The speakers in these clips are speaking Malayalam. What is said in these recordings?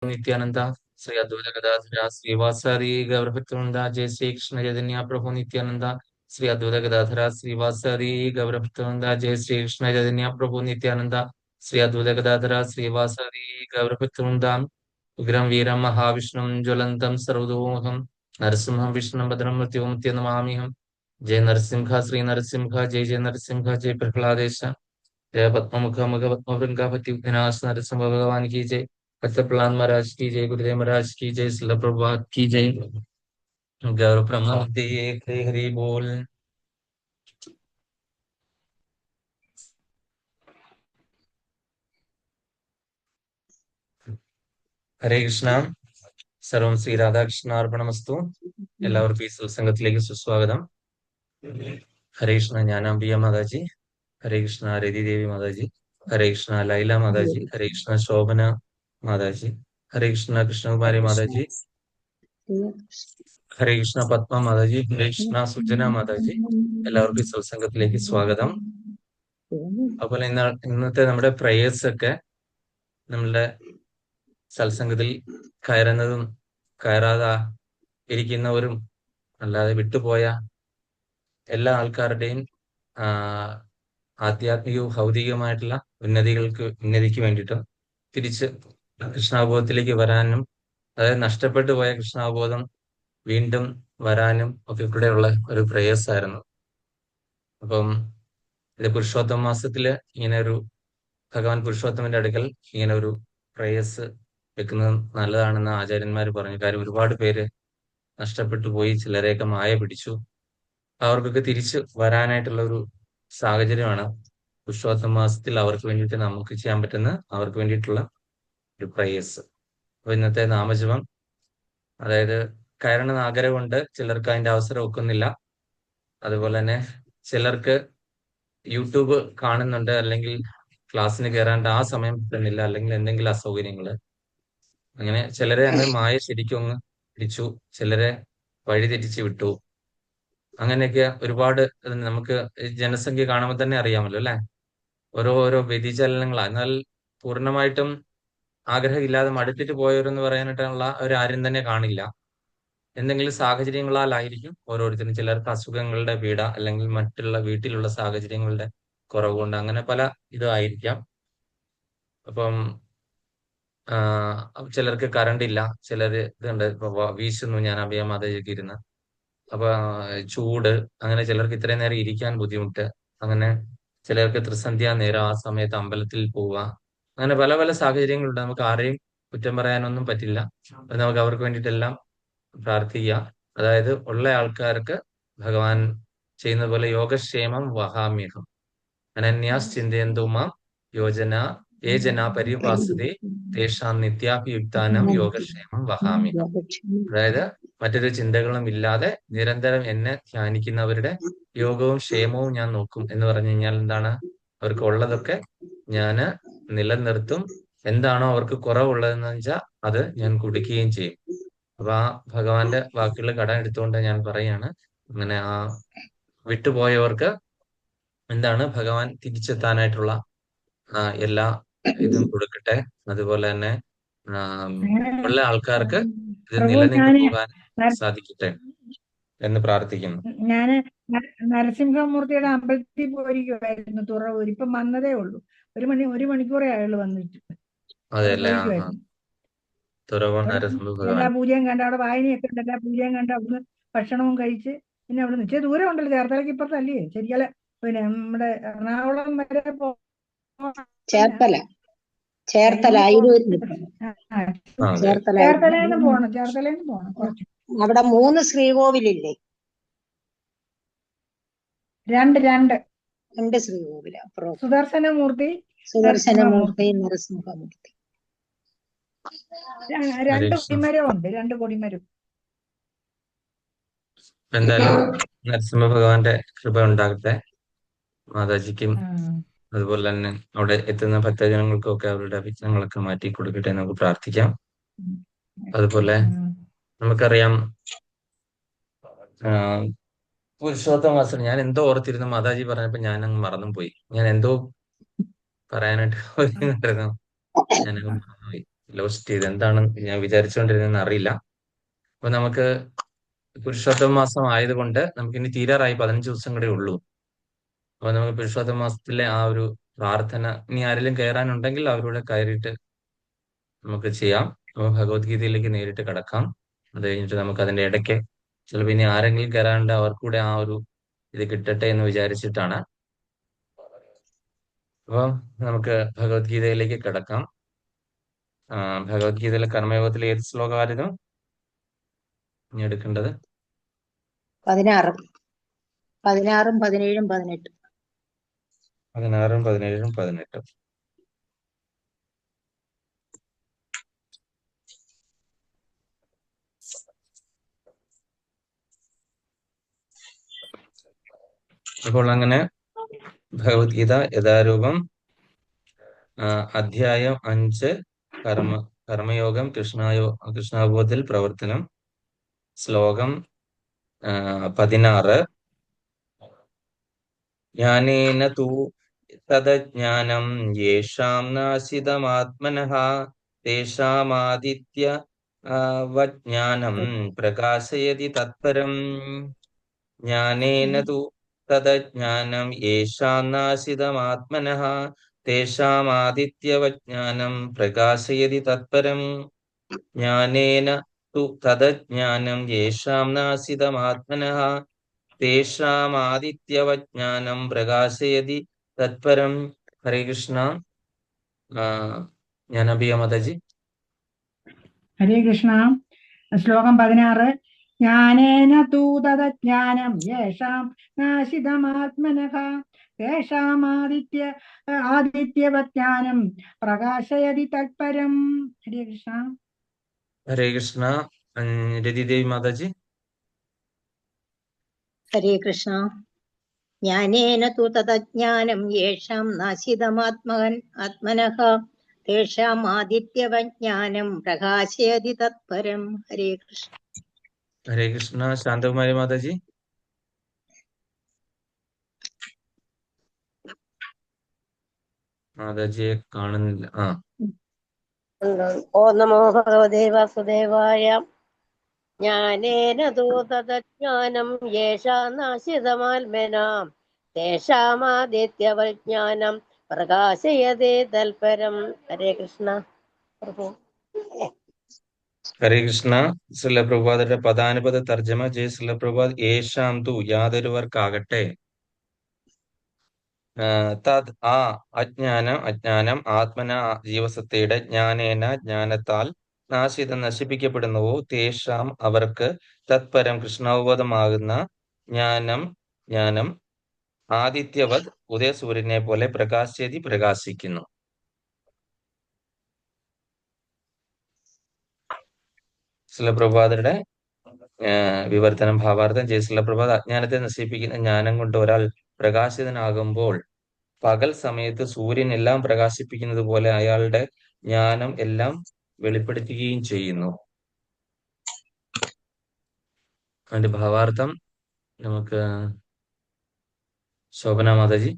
नित्यानंदा श्री अद्वैत गदाधर श्रीवासादि गौरभक्तवृंदा जय श्री कृष्ण चैतन्य प्रभु नित्यानंदा श्री अद्वैत गदाधर श्रीवासादि गौरभक्तवृंदा जय श्री कृष्ण चैतन्य प्रभु नित्यानंदा श्री अद्वैत गदाधर श्रीवासादि गौरभक्तवृंदा उग्रं वीरं महाविष्णुं ज्वलन्तं सर्वतोमुखं नरसिंहं विष्णुं भद्रं मृत्युमत्य नमाम्यहम्। जय नरसिंह श्री नरसिंह जय नरसिंह जय प्रह्लादेश जय पद्ममुख मुख पद्मभृंगा पति विनाश नरसिंह भगवान की जय। प्रहलाद महाराज की जय। गुरुदेव महाराज की जय। शिल प्रभुपाद की जय। गौर ब्रह्मदे हरि हरि बोल। ഹരേ കൃഷ്ണ. സർവം ശ്രീ രാധാകൃഷ്ണ അർപ്പണമസ്തു. എല്ലാവർക്കും ഈ സത്സംഗത്തിലേക്ക് സുസ്വാഗതം. ഹരേ കൃഷ്ണ ജ്ഞാനാംബിക മാതാജി, ഹരേ കൃഷ്ണ രതി ദേവി മാതാജി, ഹരേ കൃഷ്ണ ലൈല മാതാജി, ഹരേ കൃഷ്ണ ശോഭന മാതാജി, ഹരേ കൃഷ്ണ കൃഷ്ണകുമാരി മാതാജി, ഹരേ കൃഷ്ണ പത്മ മാതാജി, ഹരേ കൃഷ്ണ സുജന മാതാജി. എല്ലാവർക്കും ഈ സത്സംഗത്തിലേക്ക് സ്വാഗതം. അതുപോലെ ഇന്നത്തെ നമ്മുടെ പ്രേയേഴ്സ് ഒക്കെ നമ്മളുടെ സത്സംഗത്തിൽ കയറുന്നതും കയറാതെ ഇരിക്കുന്നവരും അല്ലാതെ വിട്ടുപോയ എല്ലാ ആൾക്കാരുടെയും ആധ്യാത്മികവും ഭൗതികവുമായിട്ടുള്ള ഉന്നതിക്ക് വേണ്ടിയിട്ടും തിരിച്ച് കൃഷ്ണാബോധത്തിലേക്ക് വരാനും, അതായത് നഷ്ടപ്പെട്ടു പോയ കൃഷ്ണാബോധം വീണ്ടും വരാനും ഒക്കെ കൂടെയുള്ള ഒരു പ്രേയേഴ്സ് ആയിരുന്നു. അപ്പം ഇത് പുരുഷോത്തമ മാസത്തില് ഇങ്ങനെ ഒരു ഭഗവാൻ പുരുഷോത്തമന്റെ അടുക്കൽ ഇങ്ങനെ ഒരു പ്രേയേഴ്സ് വെക്കുന്നത് നല്ലതാണെന്ന് ആചാര്യന്മാർ പറഞ്ഞു. കാര്യം ഒരുപാട് പേര് നഷ്ടപ്പെട്ടു പോയി, ചിലരെയൊക്കെ മായ പിടിച്ചു. അവർക്കൊക്കെ തിരിച്ചു വരാനായിട്ടുള്ള ഒരു സാഹചര്യമാണ് പുരുഷോത്തമ മാസത്തിൽ അവർക്ക് വേണ്ടിയിട്ട് നമുക്ക് ചെയ്യാൻ പറ്റുന്ന അവർക്ക് വേണ്ടിയിട്ടുള്ള ഒരു പ്രേയേഴ്സ്. അപ്പൊ ഇന്നത്തെ നാമജപം, അതായത് കയറണമെന്ന് ആഗ്രഹമുണ്ട്, ചിലർക്ക് അതിന്റെ അവസരം ഒക്കുന്നില്ല. അതുപോലെ തന്നെ ചിലർക്ക് യൂട്യൂബ് കാണുന്നുണ്ട്, അല്ലെങ്കിൽ ക്ലാസ്സിന് കയറാണ്ട് ആ സമയം കിട്ടുന്നില്ല, അല്ലെങ്കിൽ എന്തെങ്കിലും അസൗകര്യങ്ങള്. അങ്ങനെ ചിലരെ അങ്ങ് മായ ശരിക്കും അങ്ങ് പിടിച്ചു, ചിലരെ വഴിതെറ്റിച്ച് വിട്ടു. അങ്ങനെയൊക്കെ ഒരുപാട് നമുക്ക് ജനസംഖ്യ കാണുമ്പോൾ തന്നെ അറിയാമല്ലോ അല്ലെ, ഓരോ വ്യതിചലനങ്ങളാ. എന്നാൽ പൂർണ്ണമായിട്ടും ആഗ്രഹമില്ലാതെ മടുത്തിട്ട് പോയവരെന്ന് പറയാനായിട്ടുള്ള ആരും തന്നെ കാണില്ല. എന്തെങ്കിലും സാഹചര്യങ്ങളാലായിരിക്കും ഓരോരുത്തരും. ചിലർക്ക് അസുഖങ്ങളുടെ പീഡ, അല്ലെങ്കിൽ മറ്റുള്ള വീട്ടിലുള്ള സാഹചര്യങ്ങളുടെ കുറവ് കൊണ്ട്, അങ്ങനെ പല ഇതായിരിക്കാം. അപ്പം ചിലർക്ക് കറണ്ട് ഇല്ല, ചിലര് ഇതുണ്ട്, ഇപ്പൊ വീശുന്നു, ഞാൻ അഭയമാതയൊക്കെ ഇരുന്ന്. അപ്പൊ ചൂട്, അങ്ങനെ ചിലർക്ക് ഇത്രയും നേരം ഇരിക്കാൻ ബുദ്ധിമുട്ട്, അങ്ങനെ ചിലർക്ക് ത്രിസന്ധ്യ നേരം ആ സമയത്ത് അമ്പലത്തിൽ പോവുക. അങ്ങനെ പല പല സാഹചര്യങ്ങളുണ്ട്. നമുക്ക് ആരെയും കുറ്റം പറയാനൊന്നും പറ്റില്ല. നമുക്ക് അവർക്ക് വേണ്ടിയിട്ടെല്ലാം പ്രാർത്ഥിക്കുക. അതായത് ഉള്ള ആൾക്കാർക്ക് ഭഗവാൻ ചെയ്യുന്ന പോലെ യോഗക്ഷേമം വഹാമ്യഹം അനന്യാസ് ചിന്തയന്തു മാം യോജന ഏ ജന പരിപാസതേ തേഷാം നിത്യാഭിയുക്താനം യോഗക്ഷേമം വഹാമ്യഹം. അതായത് മറ്റൊരു ചിന്തകളും ഇല്ലാതെ നിരന്തരം എന്നെ ധ്യാനിക്കുന്നവരുടെ യോഗവും ക്ഷേമവും ഞാൻ നോക്കും എന്ന് പറഞ്ഞു കഴിഞ്ഞാൽ എന്താണ്, അവർക്ക് ഉള്ളതൊക്കെ ഞാന് നിലനിർത്തും. എന്താണോ അവർക്ക് കുറവുള്ളതെന്ന് വെച്ചാൽ അത് ഞാൻ കൊടുക്കുകയും ചെയ്യും. അപ്പൊ ആ ഭഗവാന്റെ വാക്കുകൾ കടം എടുത്തുകൊണ്ട് ഞാൻ പറയാണ്, അങ്ങനെ ആ വിട്ടുപോയവർക്ക് എന്താണ് ഭഗവാൻ തിരിച്ചെത്താനായിട്ടുള്ള എല്ലാ ഇതും കൊടുക്കട്ടെ. അതുപോലെ തന്നെ ഉള്ള ആൾക്കാർക്ക് ഇത് പ്രഭു, നിലനിന്ന് പോകാൻ സാധിക്കട്ടെ എന്ന് പ്രാർത്ഥിക്കുന്നു. ഞാന് നരസിംഹമൂർത്തിയുടെ അമ്പലത്തിൽ പോയിരിക്കുമായിരുന്നു തുറവൂർ. ഇപ്പം വന്നതേ ഉള്ളൂ. ഒരു മണിക്കൂറേ ആയുള്ളൂ വന്നിട്ട്. അതെ അവിടെ അല്ലേ? പോയിരിക്കുമായിരുന്നു. തുറവൂർ നരസിംഹ എല്ലാ ഭഗവാൻ. പൂജയും കണ്ട്, അവിടെ വായനയൊക്കെ ഉണ്ട്, എല്ലാ പൂജയും കണ്ട് അവിടുന്ന് ഭക്ഷണവും കഴിച്ച് പിന്നെ അവിടെ ഇച്ചിരി ദൂരം ഉണ്ടല്ലോ, ചേർത്തലയ്ക്ക് ഇപ്പുറത്തല്ലേ, ശരിയല്ല. പിന്നെ നമ്മുടെ എറണാകുളം വരെ ചേർത്തല ചേർത്തല അയിരൂരിൽ ചേർത്തലേന്ന് പോണം കുറച്ച്. അവിടെ 3 ശ്രീകോവിലില്ലേ? രണ്ട് ശ്രീകോവില് അപ്പുറം. സുദർശനമൂർത്തി, സുദർശനമൂർത്തി, നരസിംഹമൂർത്തി. രണ്ട് കൊടിമരവും ഉണ്ട്, 2 കൊടിമരം. എന്തായാലും നരസിംഹ ഭഗവാന്റെ കൃപ ഉണ്ടാകട്ടെ മാതാജിക്കും. അതുപോലെ തന്നെ അവിടെ എത്തുന്ന ഭക്തജനങ്ങൾക്കും ഒക്കെ അവരുടെ വിഘ്നങ്ങളൊക്കെ മാറ്റി കൊടുക്കട്ടെ എന്ന് നമുക്ക് പ്രാർത്ഥിക്കാം. അതുപോലെ നമുക്കറിയാം പുരുഷോത്തമ മാസം, ഞാൻ എന്തോ ഓർത്തിരുന്നു, മാതാജി പറഞ്ഞപ്പോ ഞാൻ അങ്ങ് മറന്നും പോയി. ഞാൻ എന്തോ പറയാനായിട്ട് ഞാൻ അങ്ങ് മറന്നുപോയി. ലോസ്റ്റ് ചെയ്ത് എന്താണ് ഞാൻ വിചാരിച്ചുകൊണ്ടിരുന്നതെന്ന് അറിയില്ല. അപ്പൊ നമുക്ക് പുരുഷോത്തമ മാസം ആയതുകൊണ്ട് നമുക്ക് ഇനി തീരാറായി 15 ദിവസം കൂടെ ഉള്ളൂ. അപ്പൊ നമുക്ക് പുരുഷോത്തമ മാസത്തിലെ ആ ഒരു പ്രാർത്ഥന ഇനി ആരെങ്കിലും കയറാനുണ്ടെങ്കിൽ അവരോട് കയറിയിട്ട് നമുക്ക് ചെയ്യാം. അപ്പൊ ഭഗവത്ഗീതയിലേക്ക് നേരിട്ട് കടക്കാം. അത് കഴിഞ്ഞിട്ട് നമുക്ക് അതിന്റെ ഇടയ്ക്ക് ചിലപ്പോൾ ഇനി ആരെങ്കിലും കയറാനുണ്ട് അവർക്കൂടെ ആ ഒരു ഇത് കിട്ടട്ടെ എന്ന് വിചാരിച്ചിട്ടാണ്. അപ്പൊ നമുക്ക് ഭഗവത്ഗീതയിലേക്ക് കിടക്കാം. ഭഗവത്ഗീതയിലെ കർമ്മയോഗത്തിലെ ഏത് ശ്ലോകമായിരുന്നു ഇനി എടുക്കേണ്ടത്? 16, 16, 17, 18. 16, 17, 18. അപ്പോൾ അങ്ങനെ ഭഗവത്ഗീത യഥാരൂപം അധ്യായം 5 കർമ്മയോഗം കൃഷ്ണാബോധത്തിൽ പ്രവർത്തനം ശ്ലോകം 16. ജ്ഞാനേന തു തദജ്ഞാനം യേഷാം നാശിതമാത്മനഃ തേഷാമാദിത്യ വജ്ഞാനം പ്രകാശയതി തത്പരം. ജ്ഞാനേന തു തദജ്ഞാനം യേഷാം നാശിതമാത്മനഃ തേഷാമാദിത്യവജ്ഞാനം പ്രകാശയതി തത്പരം. ജ്ഞാനേന തു തദജ്ഞാനം യേഷാം നാശിതമാത്മനഃ തേഷാമാദിത്യവജ്ഞാനം പ്രകാശയതി തത്പരം. ഹരേ കൃഷ്ണ. ജ്ഞാനബിയ മാതാജി. ഹരേ കൃഷ്ണ. ശ്ലോകം 16. ജ്ഞാനേന തൂ തദജ്ഞാനം യേഷാം നാശിതമാത്മനഃ ആദിത്യവജ്ഞാനം പ്രകാശയതി തത്പരം. ഹരേ കൃഷ്ണ. ഹരേ കൃഷ്ണ. രതിദേവി മാതാജി. ഹരേ കൃഷ്ണ. ജ്ഞാനേന തു തദജ്ഞാനം യേഷാം നാശിതമാത്മനഃ തേഷാം ആദിത്യവജ്ഞാനം പ്രകാശയതി തത്പരം. ഹരേ കൃഷ്ണ. ഹരേ കൃഷ്ണ. ശാന്തകുമാരി മാതാജി. മാതാജിയെ കാണുന്നില്ല. ഓം നമോ ഭഗവതേ വാസുദേവായ. ജ്ഞാനേന തൂ തദജ്ഞാനം യേഷാം നാശിതമാത്മനാം തേഷാമാദിത്യവജ്ഞാനം പ്രകാശയതേ തൽപരം. ഹരേ കൃഷ്ണ. പ്രഭു. ഹരേ കൃഷ്ണ. ശ്രീല പ്രഭുപാദരുടെ പദാനുപദ തർജ്ജമ. ജയ ശ്രീല പ്രഭുപാദ്. യേശാം തു യാതൊരുവർക്കാകട്ടെ തദ് അജ്ഞാനം ആത്മന ജീവസത്തയുടെ ജ്ഞാനേന ജ്ഞാനത്താൽ നാശിതം നശിപ്പിക്കപ്പെടുന്നുവോ തേഷാം അവർക്ക് തത്പരം കൃഷ്ണാവബോധമാകുന്ന ജ്ഞാനം ആദിത്യവത് ഉദയസൂര്യനെ പോലെ പ്രകാശിക്കുന്നു. ശ്രീല പ്രഭുപാദരുടെ വിവർത്തനം ഭാവാർത്ഥം. ജയശ്രീല പ്രഭാത്. അജ്ഞാനത്തെ നശിപ്പിക്കുന്ന ജ്ഞാനം കൊണ്ട് ഒരാൾ പ്രകാശിതനാകുമ്പോൾ പകൽ സമയത്ത് സൂര്യൻ എല്ലാം പ്രകാശിപ്പിക്കുന്നത് പോലെ അയാളുടെ ജ്ഞാനം എല്ലാം വെളിപ്പെടുത്തുകയും ചെയ്യുന്നു. അതിന്റെ ഭാവാർത്ഥം നമുക്ക് ശോഭന മാതാജി.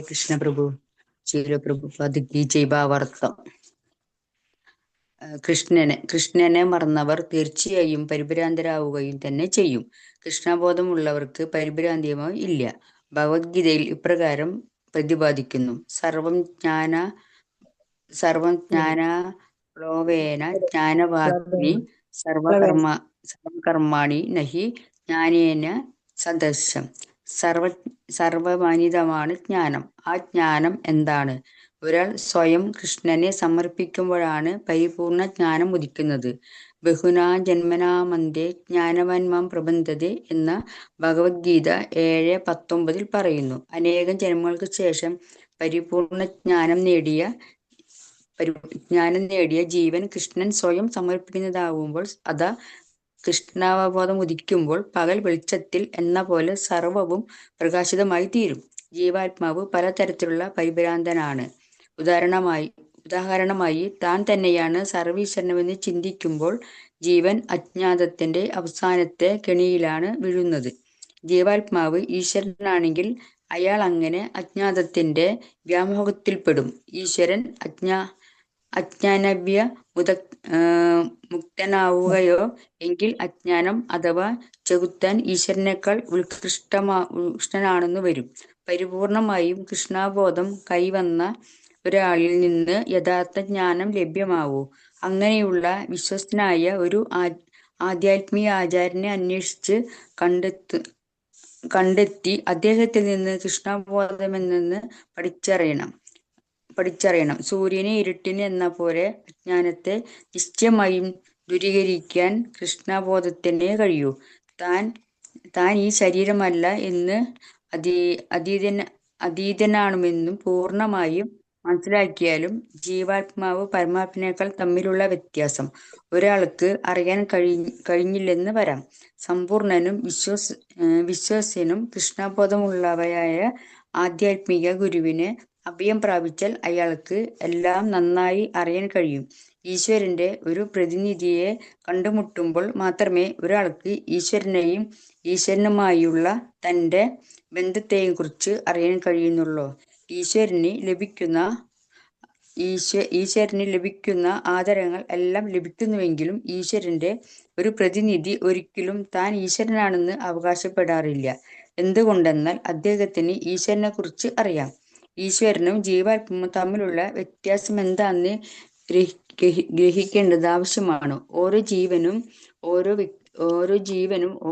കൃഷ്ണ പ്രഭു. ശീലപ്രഭുപാദ് കീ ജയ്. ഭാവാർത്ഥം. കൃഷ്ണനെ മറന്നവർ തീർച്ചയായും പരിഭ്രാന്തരാവുകയും തന്നെ ചെയ്യും. കൃഷ്ണബോധമുള്ളവർക്ക് പരിഭ്രാന്തിയമോ ഇല്ല. ഭഗവത്ഗീതയിൽ ഇപ്രകാരം പ്രതിപാദിക്കുന്നു. സർവം ജ്ഞാനപ്ലോവേന ജ്ഞാനവാഗ്നി സർവകർമാണി നഹി ജ്ഞാനേന സദൃശം. സർവമാനിതമാണ് ജ്ഞാനം. ആ ജ്ഞാനം എന്താണ്? ഒരാൾ സ്വയം കൃഷ്ണനെ സമർപ്പിക്കുമ്പോഴാണ് പരിപൂർണ ജ്ഞാനം ഉദിക്കുന്നത്. ബഹുനാ ജന്മനാമന്തേ ജ്ഞാനവാൻ മാം പ്രബന്ധതേ എന്ന ഭഗവത്ഗീത 7:19 പറയുന്നു. അനേകം ജന്മങ്ങൾക്ക് ശേഷം പരിപൂർണ ജ്ഞാനം നേടിയ ജീവൻ കൃഷ്ണൻ സ്വയം സമർപ്പിക്കുന്നതാവുമ്പോൾ അതാ കൃഷ്ണാവബോധം ഉദിക്കുമ്പോൾ പകൽ വെളിച്ചത്തിൽ എന്ന പോലെ സർവവും പ്രകാശിതമായി തീരും. ജീവാത്മാവ് പലതരത്തിലുള്ള പരിഭ്രാന്തനാണ്. ഉദാഹരണമായി താൻ തന്നെയാണ് സർവീശ്വരനെന്ന് ചിന്തിക്കുമ്പോൾ ജീവൻ അജ്ഞാതത്തിന്റെ അവസാനത്തെ കെണിയിലാണ് വീഴുന്നത്. ജീവാത്മാവ് ഈശ്വരനാണെങ്കിൽ അയാൾ അങ്ങനെ അജ്ഞാതത്തിന്റെ വ്യാമോഹത്തിൽപ്പെടും. ഈശ്വരൻ അജ്ഞാനവ്യ മുത മുക്തനാവുകയോ എങ്കിൽ അജ്ഞാനം അഥവാ ചെകുത്താൻ ഈശ്വരനേക്കാൾ ഉത്കൃഷ്ടനാണെന്ന് വരും. പരിപൂർണമായും കൃഷ്ണാബോധം കൈവന്ന ഒരാളിൽ നിന്ന് യഥാർത്ഥ ജ്ഞാനം ലഭ്യമാവൂ. അങ്ങനെയുള്ള വിശ്വസ്തനായ ഒരു ആധ്യാത്മിക ആചാര്യനെ അന്വേഷിച്ച് കണ്ടെത്തി അദ്ദേഹത്തിൽ നിന്ന് കൃഷ്ണബോധമെന്ന് പഠിച്ചറിയണം. സൂര്യനെ ഇരുട്ടിന് എന്ന പോലെ അജ്ഞാനത്തെ നിശ്ചയമായും ദൂരീകരിക്കാൻ കൃഷ്ണബോധത്തിനേ കഴിയൂ. താൻ ഈ ശരീരമല്ല എന്ന് അതീതനാണെന്നും പൂർണ്ണമായും മനസ്സിലാക്കിയാലും ജീവാത്മാവ് പരമാത്മനേക്കാൾ തമ്മിലുള്ള വ്യത്യാസം ഒരാൾക്ക് അറിയാൻ കഴിഞ്ഞില്ലെന്ന് വരാം. സമ്പൂർണനും വിശ്വസ്യനും കൃഷ്ണബോധമുള്ളവയായ ആധ്യാത്മിക ഗുരുവിനെ അഭയം പ്രാപിച്ചാൽ അയാൾക്ക് എല്ലാം നന്നായി അറിയാൻ കഴിയും. ഈശ്വരന്റെ ഒരു പ്രതിനിധിയെ കണ്ടുമുട്ടുമ്പോൾ മാത്രമേ ഒരാൾക്ക് ഈശ്വരനെയും ഈശ്വരനുമായുള്ള തന്റെ ബന്ധത്തെയും കുറിച്ച് അറിയാൻ കഴിയുന്നുള്ളൂ. ഈശ്വരന് ലഭിക്കുന്ന ആദരങ്ങൾ എല്ലാം ലഭിക്കുന്നുവെങ്കിലും ഈശ്വരന്റെ ഒരു പ്രതിനിധി ഒരിക്കലും താൻ ഈശ്വരനാണെന്ന് അവകാശപ്പെടാറില്ല. എന്തുകൊണ്ടെന്നാൽ അദ്ദേഹത്തിന് ഈശ്വരനെ കുറിച്ച് അറിയാം. ഈശ്വരനും ജീവാത്മാവും തമ്മിലുള്ള വ്യത്യാസം എന്താണെന്ന് ഗ്രഹിക്കേണ്ടത് ആവശ്യമാണ്. ഓരോ ജീവനും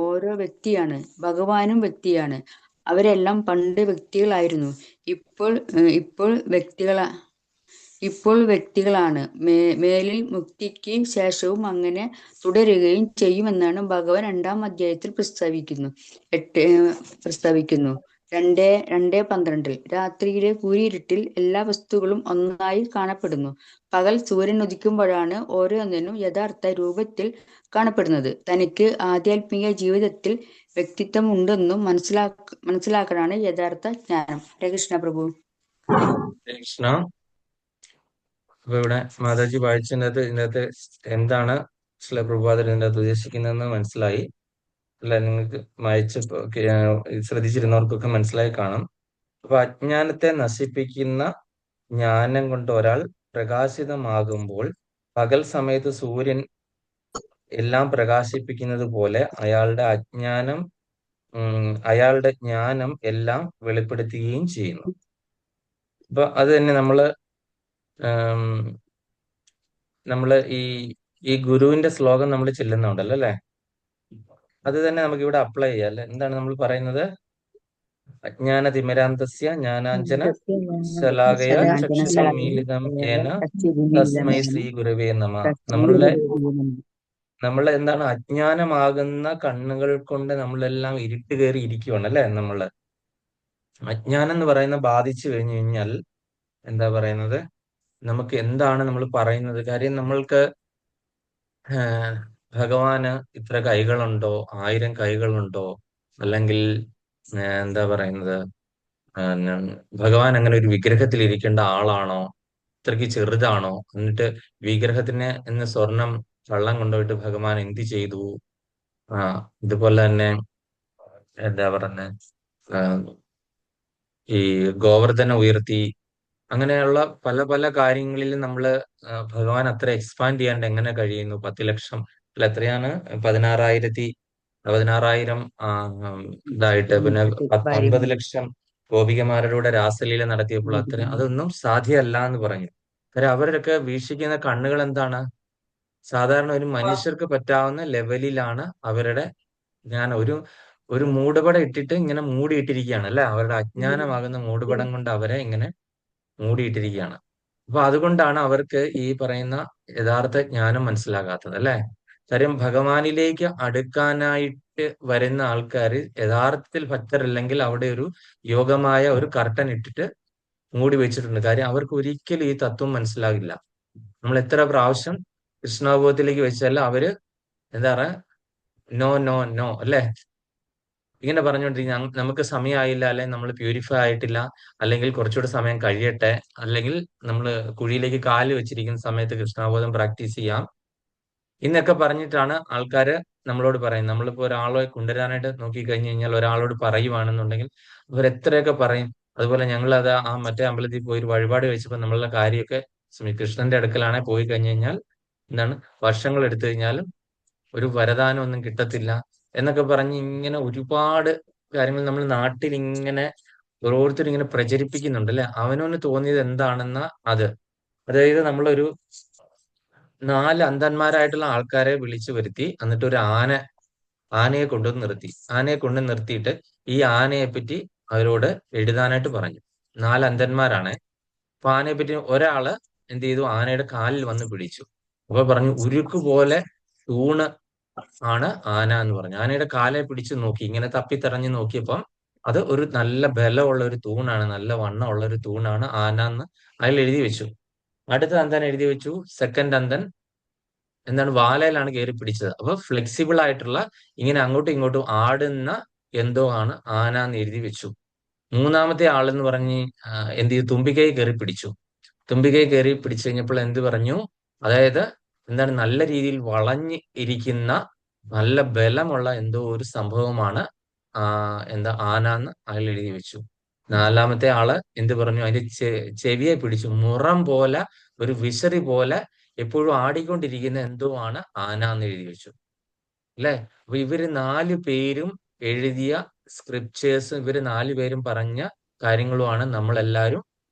ഓരോ വ്യക്തിയാണ്. ഭഗവാനും വ്യക്തിയാണ്. അവരെല്ലാം പണ്ട് വ്യക്തികളായിരുന്നു. ഇപ്പോൾ വ്യക്തികളാണ്. മേലിൽ മുക്തിക്ക് ശേഷവും അങ്ങനെ തുടരുകയും ചെയ്യുമെന്നാണ് ഭഗവാൻ 2-ാം അധ്യായത്തിൽ പ്രസ്താവിക്കുന്നു. 2:12 രാത്രിയിലെ കൂരിരുട്ടിൽ എല്ലാ വസ്തുക്കളും ഒന്നായി കാണപ്പെടുന്നു. പകൽ സൂര്യൻ ഉദിക്കുമ്പോഴാണ് ഓരോന്നിനും യഥാർത്ഥ രൂപത്തിൽ കാണപ്പെടുന്നത്. തനിക്ക് ആധ്യാത്മിക ജീവിതത്തിൽ വ്യക്തിത്വം ഉണ്ടെന്നും മനസ്സിലാക്കലാണ് യഥാർത്ഥ ജ്ഞാനം. ഹരേ കൃഷ്ണ പ്രഭു. കൃഷ്ണ. അപ്പൊ ഇവിടെ മാതാജി ഇതിനകത്ത് എന്താണ് ശ്രീല പ്രഭുപാദർ ഇതിൻ്റെ അകത്ത് ഉദ്ദേശിക്കുന്നതെന്ന് മനസ്സിലായി. അല്ല, നിങ്ങൾക്ക് ശ്രദ്ധിച്ചിരുന്നവർക്കൊക്കെ മനസ്സിലായി കാണും. അപ്പൊ അജ്ഞാനത്തെ നശിപ്പിക്കുന്ന ജ്ഞാനം കൊണ്ട് ഒരാൾ പ്രകാശിതമാകുമ്പോൾ പകൽ സമയത്ത് സൂര്യൻ എല്ലാം പ്രകാശിപ്പിക്കുന്നത് പോലെ അയാളുടെ ജ്ഞാനം എല്ലാം വെളിപ്പെടുത്തുകയും ചെയ്യുന്നു. അപ്പൊ അത് തന്നെ നമ്മള് ഈ ഗുരുവിന്റെ ശ്ലോകം നമ്മൾ ചെല്ലുന്നുണ്ടല്ലോ അല്ലെ, അത് തന്നെ നമുക്ക് ഇവിടെ അപ്ലൈ ചെയ്യാം അല്ലെ. എന്താണ് നമ്മൾ പറയുന്നത്? അജ്ഞാന തിമിരാന്തസ്യ ജ്ഞാനാഞ്ജന ശലാകയ ചക്ഷുരുന്മീലിതം യേന തസ്മൈ ശ്രീ ഗുരവേ നമ. നമ്മളെ എന്താണ് അജ്ഞാനമാകുന്ന കണ്ണുകൾ കൊണ്ട് നമ്മളെല്ലാം ഇരുട്ട് കയറി ഇരിക്കുവാണ് അല്ലെ. അജ്ഞാനം എന്ന് പറയുന്ന ബാധിച്ചു കഴിഞ്ഞു കഴിഞ്ഞാൽ എന്താ പറയുന്നത്, നമുക്ക് എന്താണ് നമ്മൾ പറയുന്നത്? കാര്യം നമ്മൾക്ക് ഭഗവാന് ഇത്ര കൈകളുണ്ടോ, 1000 കൈകളുണ്ടോ, അല്ലെങ്കിൽ എന്താ പറയുന്നത്, ഭഗവാൻ അങ്ങനെ ഒരു വിഗ്രഹത്തിൽ ഇരിക്കേണ്ട ആളാണോ, ഇത്രയ്ക്ക് ചെറുതാണോ, എന്നിട്ട് വിഗ്രഹത്തിന് എന്ന് സ്വർണം കള്ളം കൊണ്ടുപോയിട്ട് ഭഗവാൻ എന്ത് ചെയ്തു? ഇതുപോലെ തന്നെ എന്താ പറയുന്നത്, ഈ ഗോവർദ്ധന ഉയർത്തി, അങ്ങനെയുള്ള പല പല കാര്യങ്ങളിൽ നമ്മള് ഭഗവാൻ അത്ര എക്സ്പാൻഡ് ചെയ്യാണ്ട് എങ്ങനെ കഴിയുന്നു? 10 ലക്ഷം അല്ല, എത്രയാണ്, 16,000 ഇതായിട്ട്, പിന്നെ 9 ലക്ഷം ഗോപികമാരുടെ രാസലീല നടത്തിയപ്പോൾ അതൊന്നും സാധ്യമല്ല എന്ന് പറഞ്ഞു. കാര്യം അവരൊക്കെ വീക്ഷിക്കുന്ന കണ്ണുകൾ എന്താണ്? സാധാരണ ഒരു മനുഷ്യർക്ക് പറ്റാവുന്ന ലെവലിലാണ് അവരുടെ ജ്ഞാനം. ഒരു മൂടുപടം ഇട്ടിട്ട് ഇങ്ങനെ മൂടിയിട്ടിരിക്കുകയാണ് അല്ലെ. അവരുടെ അജ്ഞാനമാകുന്ന മൂടുപടം കൊണ്ട് അവരെ ഇങ്ങനെ മൂടിയിട്ടിരിക്കുകയാണ്. അപ്പൊ അതുകൊണ്ടാണ് അവർക്ക് ഈ പറയുന്ന യഥാർത്ഥ ജ്ഞാനം മനസ്സിലാകാത്തത് അല്ലെ. കാര്യം ഭഗവാനിലേക്ക് അടുക്കാനായിട്ട് വരുന്ന ആൾക്കാർ യഥാർത്ഥത്തിൽ ഭക്തരല്ലെങ്കിൽ അവിടെ ഒരു യോഗമായ ഒരു കർട്ടൻ ഇട്ടിട്ട് മൂടി വെച്ചിട്ടുണ്ട്. കാര്യം അവർക്ക് ഒരിക്കലും ഈ തത്വം മനസ്സിലാകില്ല. നമ്മൾ എത്ര പ്രാവശ്യം കൃഷ്ണാബോധത്തിലേക്ക് വെച്ചാൽ അവര് എന്താ പറയാ, നോ നോ നോ അല്ലെ, ഇങ്ങനെ പറഞ്ഞുകൊണ്ടിരിക്കും. നമുക്ക് സമയമായില്ല, അല്ലെങ്കിൽ നമ്മൾ പ്യൂരിഫൈ ആയിട്ടില്ല, അല്ലെങ്കിൽ കുറച്ചുകൂടെ സമയം കഴിയട്ടെ, അല്ലെങ്കിൽ നമ്മൾ കുഴിയിലേക്ക് കാല് വെച്ചിരിക്കുന്ന സമയത്ത് കൃഷ്ണാബോധം പ്രാക്ടീസ് ചെയ്യാം എന്നൊക്കെ പറഞ്ഞിട്ടാണ് ആൾക്കാര് നമ്മളോട് പറയുന്നത്. നമ്മളിപ്പോ ഒരാളെ കൊണ്ടുവരാനായിട്ട് നോക്കി കഴിഞ്ഞു കഴിഞ്ഞാൽ ഒരാളോട് പറയുവാണെന്നുണ്ടെങ്കിൽ അവർ എത്രയൊക്കെ പറയും. അതുപോലെ ഞങ്ങളത് മറ്റേ അമ്പലത്തിൽ പോയി ഒരു വഴിപാട് വെച്ചപ്പോൾ നമ്മളുടെ കാര്യമൊക്കെ കൃഷ്ണന്റെ അടുക്കലാണെ പോയി കഴിഞ്ഞു കഴിഞ്ഞാൽ എന്താണ് വർഷങ്ങൾ എടുത്തു കഴിഞ്ഞാലും ഒരു വരദാനം ഒന്നും കിട്ടത്തില്ല എന്നൊക്കെ പറഞ്ഞ് ഇങ്ങനെ ഒരുപാട് കാര്യങ്ങൾ നമ്മൾ നാട്ടിൽ ഇങ്ങനെ ഓരോരുത്തരും ഇങ്ങനെ പ്രചരിപ്പിക്കുന്നുണ്ട് അല്ലെ. അവനവന് തോന്നിയത് എന്താണെന്ന അത്, അതായത് നമ്മളൊരു 4 അന്ധന്മാരായിട്ടുള്ള ആൾക്കാരെ വിളിച്ചു വരുത്തി, എന്നിട്ട് ഒരു ആനയെ കൊണ്ടുവന്ന് നിർത്തി. ആനയെ കൊണ്ട് നിർത്തിയിട്ട് ഈ ആനയെ പറ്റി അവരോട് എഴുതാനായിട്ട് പറഞ്ഞു. 4 അന്ധന്മാരാണ്. അപ്പൊ ആനയെ പറ്റി ഒരാള് എന്ത് ചെയ്തു, ആനയുടെ കാലിൽ വന്ന് പിടിച്ചു. അപ്പൊ പറഞ്ഞു, ഉരുക്ക് പോലെ തൂണ് ആണ് ആന എന്ന് പറഞ്ഞു. ആനയുടെ കാലെ പിടിച്ചു നോക്കി, ഇങ്ങനെ തപ്പിത്തടഞ്ഞു നോക്കിയപ്പം അത് ഒരു നല്ല ബലമുള്ള ഒരു തൂണാണ്, നല്ല വണ്ണമുള്ള ഒരു തൂണാണ് ആന എന്ന് അതിൽ എഴുതി വെച്ചു. അടുത്ത അന്ധൻ എഴുതി വെച്ചു, സെക്കൻഡ് അന്ധൻ എന്താണ് വാലയിലാണ് കയറി പിടിച്ചത്. അപ്പൊ ഫ്ലെക്സിബിൾ ആയിട്ടുള്ള ഇങ്ങനെ അങ്ങോട്ടും ഇങ്ങോട്ടും ആടുന്ന എന്തോ ആണ് ആന എന്ന് എഴുതി വെച്ചു. മൂന്നാമത്തെ ആളെന്ന് പറഞ്ഞ് എന്ത് ചെയ്തു, തുമ്പിക്കൈ കയറി പിടിച്ചു. തുമ്പിക്കൈ കയറി പിടിച്ചു കഴിഞ്ഞപ്പോൾ എന്ത് പറഞ്ഞു, അതായത് എന്താണ് നല്ല രീതിയിൽ വളഞ്ഞ് ഇരിക്കുന്ന നല്ല ബലമുള്ള എന്തോ ഒരു സംഭവമാണ് എന്താ ആന എന്ന് അതിൽ എഴുതി വെച്ചു. നാലാമത്തെ ആള് എന്ത് പറഞ്ഞു, അതിന്റെ ചെവിയെ പിടിച്ചു. മുറം പോലെ ഒരു വിശറി പോലെ എപ്പോഴും ആടിക്കൊണ്ടിരിക്കുന്ന എന്തോ ആണ് ആന എന്ന് എഴുതി വെച്ചു അല്ലെ. അപ്പൊ ഇവര് 4 പേരും എഴുതിയ സ്ക്രിപ്റ്റേഴ്സ്, ഇവര് 4 പേരും പറഞ്ഞ കാര്യങ്ങളുമാണ് നമ്മളെല്ലാവരും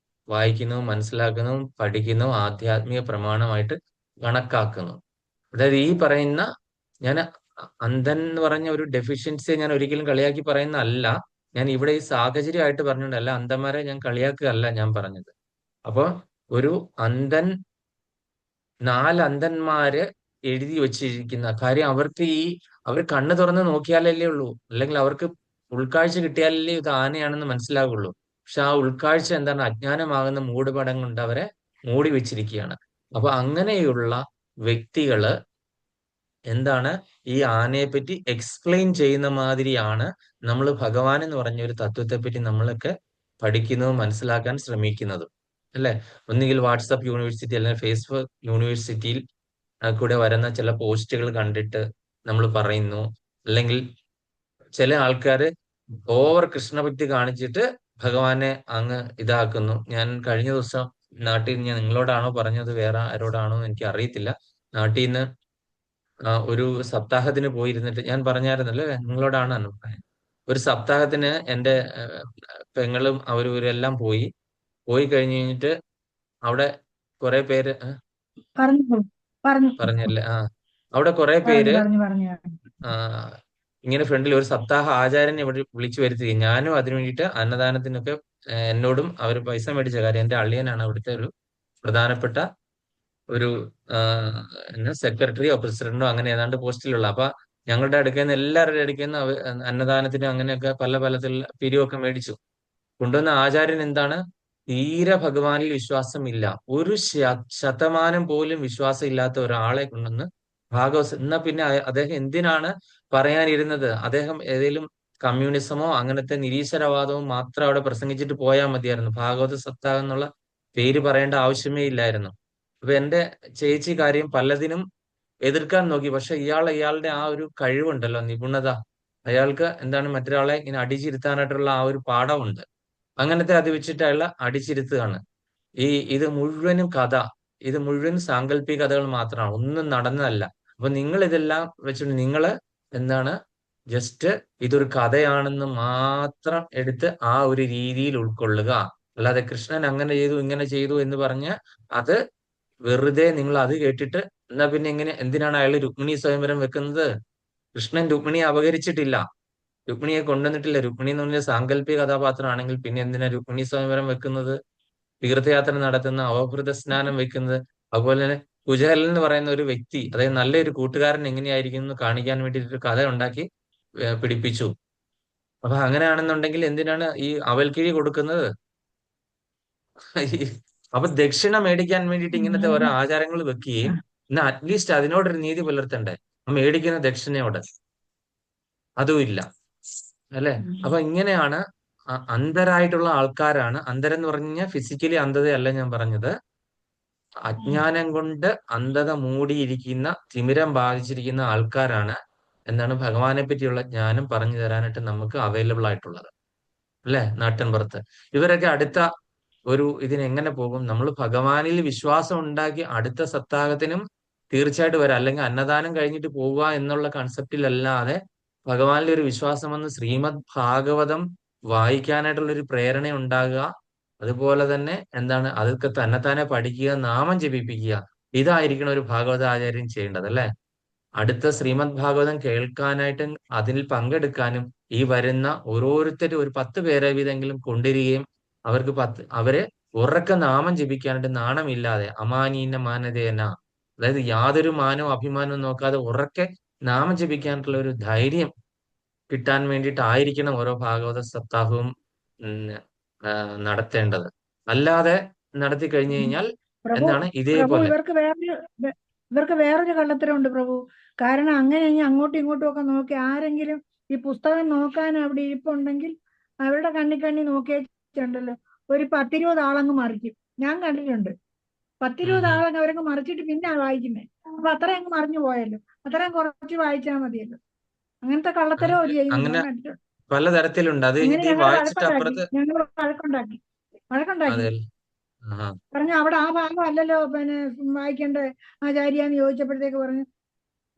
വായിക്കുന്നതും മനസ്സിലാക്കുന്നതും പഠിക്കുന്നതും ആധ്യാത്മിക പ്രമാണമായിട്ട് കണക്കാക്കുന്നു. അതായത് ഈ പറയുന്ന, ഞാൻ അന്ധൻ എന്ന് പറഞ്ഞ ഒരു ഡെഫിഷ്യൻസിയെ ഞാൻ ഒരിക്കലും കളിയാക്കി പറയുന്ന അല്ല. ഞാൻ ഇവിടെ ഈ സാഹചര്യമായിട്ട് പറഞ്ഞിട്ടുണ്ടല്ല, അന്ധന്മാരെ ഞാൻ കളിയാക്കുകയല്ല ഞാൻ പറഞ്ഞത്. അപ്പൊ ഒരു അന്ധൻ, 4 അന്ധന്മാര് എഴുതി വെച്ചിരിക്കുന്ന കാര്യം, അവർ കണ്ണ് തുറന്ന് നോക്കിയാലല്ലേ ഉള്ളൂ, അല്ലെങ്കിൽ അവർക്ക് ഉൾക്കാഴ്ച കിട്ടിയാലല്ലേ ഇത് ആനയാണെന്ന് മനസ്സിലാകുള്ളൂ. പക്ഷെ ആ ഉൾക്കാഴ്ച എന്താണ്, അജ്ഞാനമാകുന്ന മൂടുപടം കൊണ്ട് അവരെ മൂടി വെച്ചിരിക്കുകയാണ്. അപ്പൊ അങ്ങനെയുള്ള വ്യക്തികള് എന്താണ് ഈ ആനയെ പറ്റി എക്സ്പ്ലെയിൻ ചെയ്യുന്ന മാതിരിയാണ് നമ്മൾ ഭഗവാൻ എന്ന് പറഞ്ഞ ഒരു തത്വത്തെ പറ്റി നമ്മളൊക്കെ പഠിക്കുന്നതും മനസ്സിലാക്കാൻ ശ്രമിക്കുന്നതും അല്ലെ. ഒന്നുകിൽ വാട്സപ്പ് യൂണിവേഴ്സിറ്റി അല്ലെങ്കിൽ ഫേസ്ബുക്ക് യൂണിവേഴ്സിറ്റിയിൽ കൂടെ വരുന്ന ചില പോസ്റ്റുകൾ കണ്ടിട്ട് നമ്മൾ പറയുന്നു, അല്ലെങ്കിൽ ചില ആൾക്കാര് ഓവർ കൃഷ്ണഭക്തി കാണിച്ചിട്ട് ഭഗവാനെ അങ്ങ് ഇതാക്കുന്നു. ഞാൻ കഴിഞ്ഞ ദിവസം നാട്ടിൽ, ഞാൻ നിങ്ങളോടാണോ പറഞ്ഞത് വേറെ ആരോടാണോ എനിക്ക് അറിയത്തില്ല, നാട്ടിൽ നിന്ന് ഒരു സപ്താഹത്തിന് പോയിരുന്നിട്ട് ഞാൻ പറഞ്ഞായിരുന്നല്ലോ നിങ്ങളോടാണ് അന്ന് പറയാൻ. ഒരു സപ്താഹത്തിന് എൻ്റെ പെങ്ങളും അവരെല്ലാം പോയി കഴിഞ്ഞ് കഴിഞ്ഞിട്ട് അവിടെ കുറെ പേര് പറഞ്ഞു പറഞ്ഞു പറഞ്ഞല്ലേ, അവിടെ കുറെ പേര് പറഞ്ഞു പറഞ്ഞു ആ ഇങ്ങനെ ഫ്രണ്ടിൽ ഒരു സപ്താഹ ആചാര്യനെ ഇവിടെ വിളിച്ചു വരുത്തി. ഞാനും അതിനു വേണ്ടിയിട്ട് അന്നദാനത്തിനൊക്കെ എന്നോടും അവർ പൈസ മേടിച്ച കാര്യം, എന്റെ അളിയനാണ് അവിടുത്തെ ഒരു പ്രധാനപ്പെട്ട ഒരു സെക്രട്ടറിയോ പ്രസിഡന്റോ അങ്ങനെ ഏതാണ്ട് പോസ്റ്റിലുള്ള. അപ്പൊ ഞങ്ങളുടെ അടുക്കൽ നിന്ന് എല്ലാവരുടെ അടുക്കൽ നിന്ന് അന്നദാനത്തിന് അങ്ങനെയൊക്കെ പല പലത്തിലുള്ള പിരിവൊക്കെ മേടിച്ചു കൊണ്ടുവന്ന ആചാര്യൻ എന്താണ്, തീരെ ഭഗവാനിൽ വിശ്വാസമില്ല, ഒരു ശതമാനം പോലും വിശ്വാസം ഇല്ലാത്ത ഒരാളെ കൊണ്ടുവന്ന് എന്നാ പിന്നെ അദ്ദേഹം എന്തിനാണ് പറയാനിരുന്നത്? അദ്ദേഹം ഏതെങ്കിലും കമ്മ്യൂണിസമോ അങ്ങനത്തെ നിരീശ്വരവാദമോ മാത്രം അവിടെ പ്രസംഗിച്ചിട്ട് പോയാൽ മതിയായിരുന്നു. ഭാഗവത സപ്താഹം എന്നുള്ള പേര് പറയേണ്ട ആവശ്യമേ ഇല്ലായിരുന്നു. അപ്പൊ എന്റെ ചേച്ചി കാര്യം പലതിനും എതിർക്കാൻ നോക്കി. പക്ഷെ ഇയാളുടെ ആ ഒരു കഴിവുണ്ടല്ലോ, നിപുണത, അയാൾക്ക് എന്താണ് മറ്റൊരാളെ ഇങ്ങനെ അടിച്ചിരുത്താനായിട്ടുള്ള ആ ഒരു പാഠമുണ്ട്. അങ്ങനത്തെ അത് വെച്ചിട്ട് അയാൾ അടിച്ചിരുത്തുകയാണ്. ഇത് മുഴുവനും കഥ, ഇത് മുഴുവൻ സാങ്കല്പിക കഥകൾ മാത്രമാണ്, ഒന്നും നടന്നതല്ല. അപ്പൊ നിങ്ങൾ ഇതെല്ലാം വെച്ചിട്ട് നിങ്ങള് എന്താണ് ജസ്റ്റ് ഇതൊരു കഥയാണെന്ന് മാത്രം എടുത്ത് ആ ഒരു രീതിയിൽ ഉൾക്കൊള്ളുക. അല്ലാതെ കൃഷ്ണൻ അങ്ങനെ ചെയ്തു ഇങ്ങനെ ചെയ്തു എന്ന് പറഞ്ഞ് അത് വെറുതെ നിങ്ങൾ അത് കേട്ടിട്ട് എന്നാ പിന്നെ എന്തിനാണ് അയാൾ രുക്മിണി സ്വയംവരം വെക്കുന്നത്? കൃഷ്ണൻ രുക്മിണിയെ അപഹരിച്ചിട്ടില്ല, രുക്മിണിയെ കൊണ്ടുവന്നിട്ടില്ല. രുക്മിണി എന്ന് പറഞ്ഞ സാങ്കല്പിക കഥാപാത്രമാണെങ്കിൽ പിന്നെ എന്തിനാ രുക്മിണി സ്വയംവരം വെക്കുന്നത്, തീർത്ഥയാത്ര നടത്തുന്ന, അവഭൃത സ്നാനം വെക്കുന്നത്? അതുപോലെ തന്നെ കുചേലൻ എന്ന് പറയുന്ന ഒരു വ്യക്തി, അതായത് നല്ലൊരു കൂട്ടുകാരൻ എങ്ങനെയായിരിക്കും എന്ന് കാണിക്കാൻ വേണ്ടിയിട്ട് ഒരു കഥ ഉണ്ടാക്കി പിടിപ്പിച്ചു. അപ്പൊ അങ്ങനെയാണെന്നുണ്ടെങ്കിൽ എന്തിനാണ് ഈ അവൽക്കിഴി കൊടുക്കുന്നത്? അപ്പൊ ദക്ഷിണ മേടിക്കാൻ വേണ്ടിയിട്ട് ഇങ്ങനത്തെ ഓരോ ആചാരങ്ങൾ വെക്കുകയും എന്നാൽ അറ്റ്ലീസ്റ്റ് അതിനോടൊരു നീതി പുലർത്തണ്ടേ മേടിക്കുന്ന ദക്ഷിണയോട്? അതും ഇല്ല അല്ലെ. അപ്പൊ ഇങ്ങനെയാണ് അന്ധരായിട്ടുള്ള ആൾക്കാരാണ്. അന്ധരെന്ന് പറഞ്ഞാൽ ഫിസിക്കലി അന്ധതയല്ല ഞാൻ പറഞ്ഞത്, അജ്ഞാനം കൊണ്ട് അന്ധത മൂടിയിരിക്കുന്ന, തിമിരം ബാധിച്ചിരിക്കുന്ന ആൾക്കാരാണ് എന്താണ് ഭഗവാനെ പറ്റിയുള്ള ജ്ഞാനം പറഞ്ഞു തരാനായിട്ട് നമുക്ക് അവൈലബിൾ ആയിട്ടുള്ളത് അല്ലെ, നാട്ടിൻപുറത്ത്. ഇവരൊക്കെ അടുത്ത ഒരു ഇതിനെങ്ങനെ പോകും? നമ്മൾ ഭഗവാനിൽ വിശ്വാസം ഉണ്ടാക്കി അടുത്ത സപ്താഹത്തിനും തീർച്ചയായിട്ടും വരാം. അല്ലെങ്കിൽ അന്നദാനം കഴിഞ്ഞിട്ട് പോവുക എന്നുള്ള കൺസെപ്റ്റിലല്ലാതെ ഭഗവാനിൽ ഒരു വിശ്വാസം വന്ന് ശ്രീമദ് ഭാഗവതം വായിക്കാനായിട്ടുള്ള ഒരു പ്രേരണ ഉണ്ടാകുക. അതുപോലെ തന്നെ എന്താണ് അതൊക്കെ തന്നെത്താനെ പഠിക്കുക, നാമം ജപിപ്പിക്കുക. ഇതായിരിക്കണം ഒരു ഭാഗവതാചാര്യൻ ചെയ്യേണ്ടത്, അല്ലെ? അടുത്ത ശ്രീമദ് ഭാഗവതം കേൾക്കാനായിട്ടും അതിൽ പങ്കെടുക്കാനും ഈ വരുന്ന ഓരോരുത്തരും ഒരു 10 പേരെ വീതെങ്കിലും കൊണ്ടുവരികയും അവരെ ഉറക്ക നാമം ജപിക്കാനായിട്ട് നാണമില്ലാതെ അമാനീന മാനതേന, അതായത് യാതൊരു മാനവും അഭിമാനവും നോക്കാതെ ഉറക്കെ നാമം ജപിക്കാനായിട്ടുള്ള ഒരു ധൈര്യം കിട്ടാൻ വേണ്ടിയിട്ടായിരിക്കണം ഓരോ ഭാഗവത സപ്താഹവും ഉം, നടത്തേണ്ടത്. അല്ലാതെ നടത്തി കഴിഞ്ഞു കഴിഞ്ഞാൽ പ്രഭു എന്താണ് പ്രഭു ഇതേപോലെ ഇവർക്ക് വേറൊരു കള്ളത്തരമുണ്ട് പ്രഭു. കാരണം അങ്ങനെ ഇനി അങ്ങോട്ടും ഇങ്ങോട്ടും ഒക്കെ നോക്കി ആരെങ്കിലും ഈ പുസ്തകം നോക്കാൻ അവിടെ ഇരിപ്പുണ്ടെങ്കിൽ അവരുടെ കണ്ണി നോക്കിയിട്ടുണ്ടല്ലോ, ഒരു 10-20 ആളങ്ങ് മറിക്കും. ഞാൻ കണ്ടിട്ടുണ്ട്. 10-20 ഉം. ആളങ്ങ് അവരങ്ങ് മറിച്ചിട്ട് പിന്നെ വായിക്കുന്നേ. അപ്പൊ അത്രയും അങ്ങ് മറിഞ്ഞു പോയല്ലോ, അത്രയും കുറച്ച് വായിച്ചാൽ മതിയല്ലോ. അങ്ങനത്തെ കള്ളത്തരം അവർ ചെയ്യുന്നത് അങ്ങനെ ഞാൻ കണ്ടിട്ടുണ്ട്. പലതരത്തിലുണ്ട്. അത് അങ്ങനെ കഴിഞ്ഞിട്ട് ഈ ഞങ്ങൾ വായിച്ചിട്ട് അപ്പുറത്ത് വഴക്കുണ്ടാക്കി. അതെ. ആഹാ. പറഞ്ഞു അവിടെ ആ ഭാഗം അല്ലല്ലോ പിന്നെ വായിക്കേണ്ട ആചാര്യാന്ന് ചോദിച്ചപ്പോഴത്തേക്ക് പറഞ്ഞു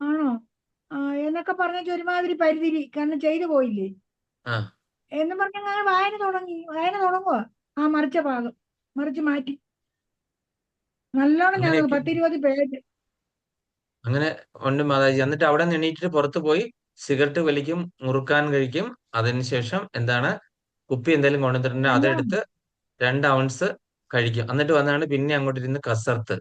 ആണോ എന്നൊക്കെ പറഞ്ഞ ഒരുമാതിരി പരിധിരി, കാരണം ചെയ്തു പോയില്ലേ ആ എന്ന് പറഞ്ഞ അങ്ങനെ വായന തുടങ്ങുക. ആ മറിച്ച ഭാഗം മറിച്ച് മാറ്റി നല്ലോണം ഞാൻ അങ്ങനെയൊക്കെ 10-20 പേജ്. അങ്ങനെ ഉണ്ട് മാതാജി. എന്നിട്ട് അവിടെ നിന്ന് എണീറ്റിട്ട് പുറത്ത് പോയി സിഗരറ്റ് വലിക്കും, മുറുക്കാൻ കഴിക്കും. അതിനുശേഷം എന്താണ് കുപ്പി എന്തെങ്കിലും കൊണ്ടുവന്നിട്ടുണ്ടെങ്കിൽ എല്ലാം അതെടുത്ത് 2 ഔൺസ് കഴിക്കും. എന്നിട്ട് വന്നാണ് പിന്നെ അങ്ങോട്ട് ഇരുന്ന് കസർത്ത്,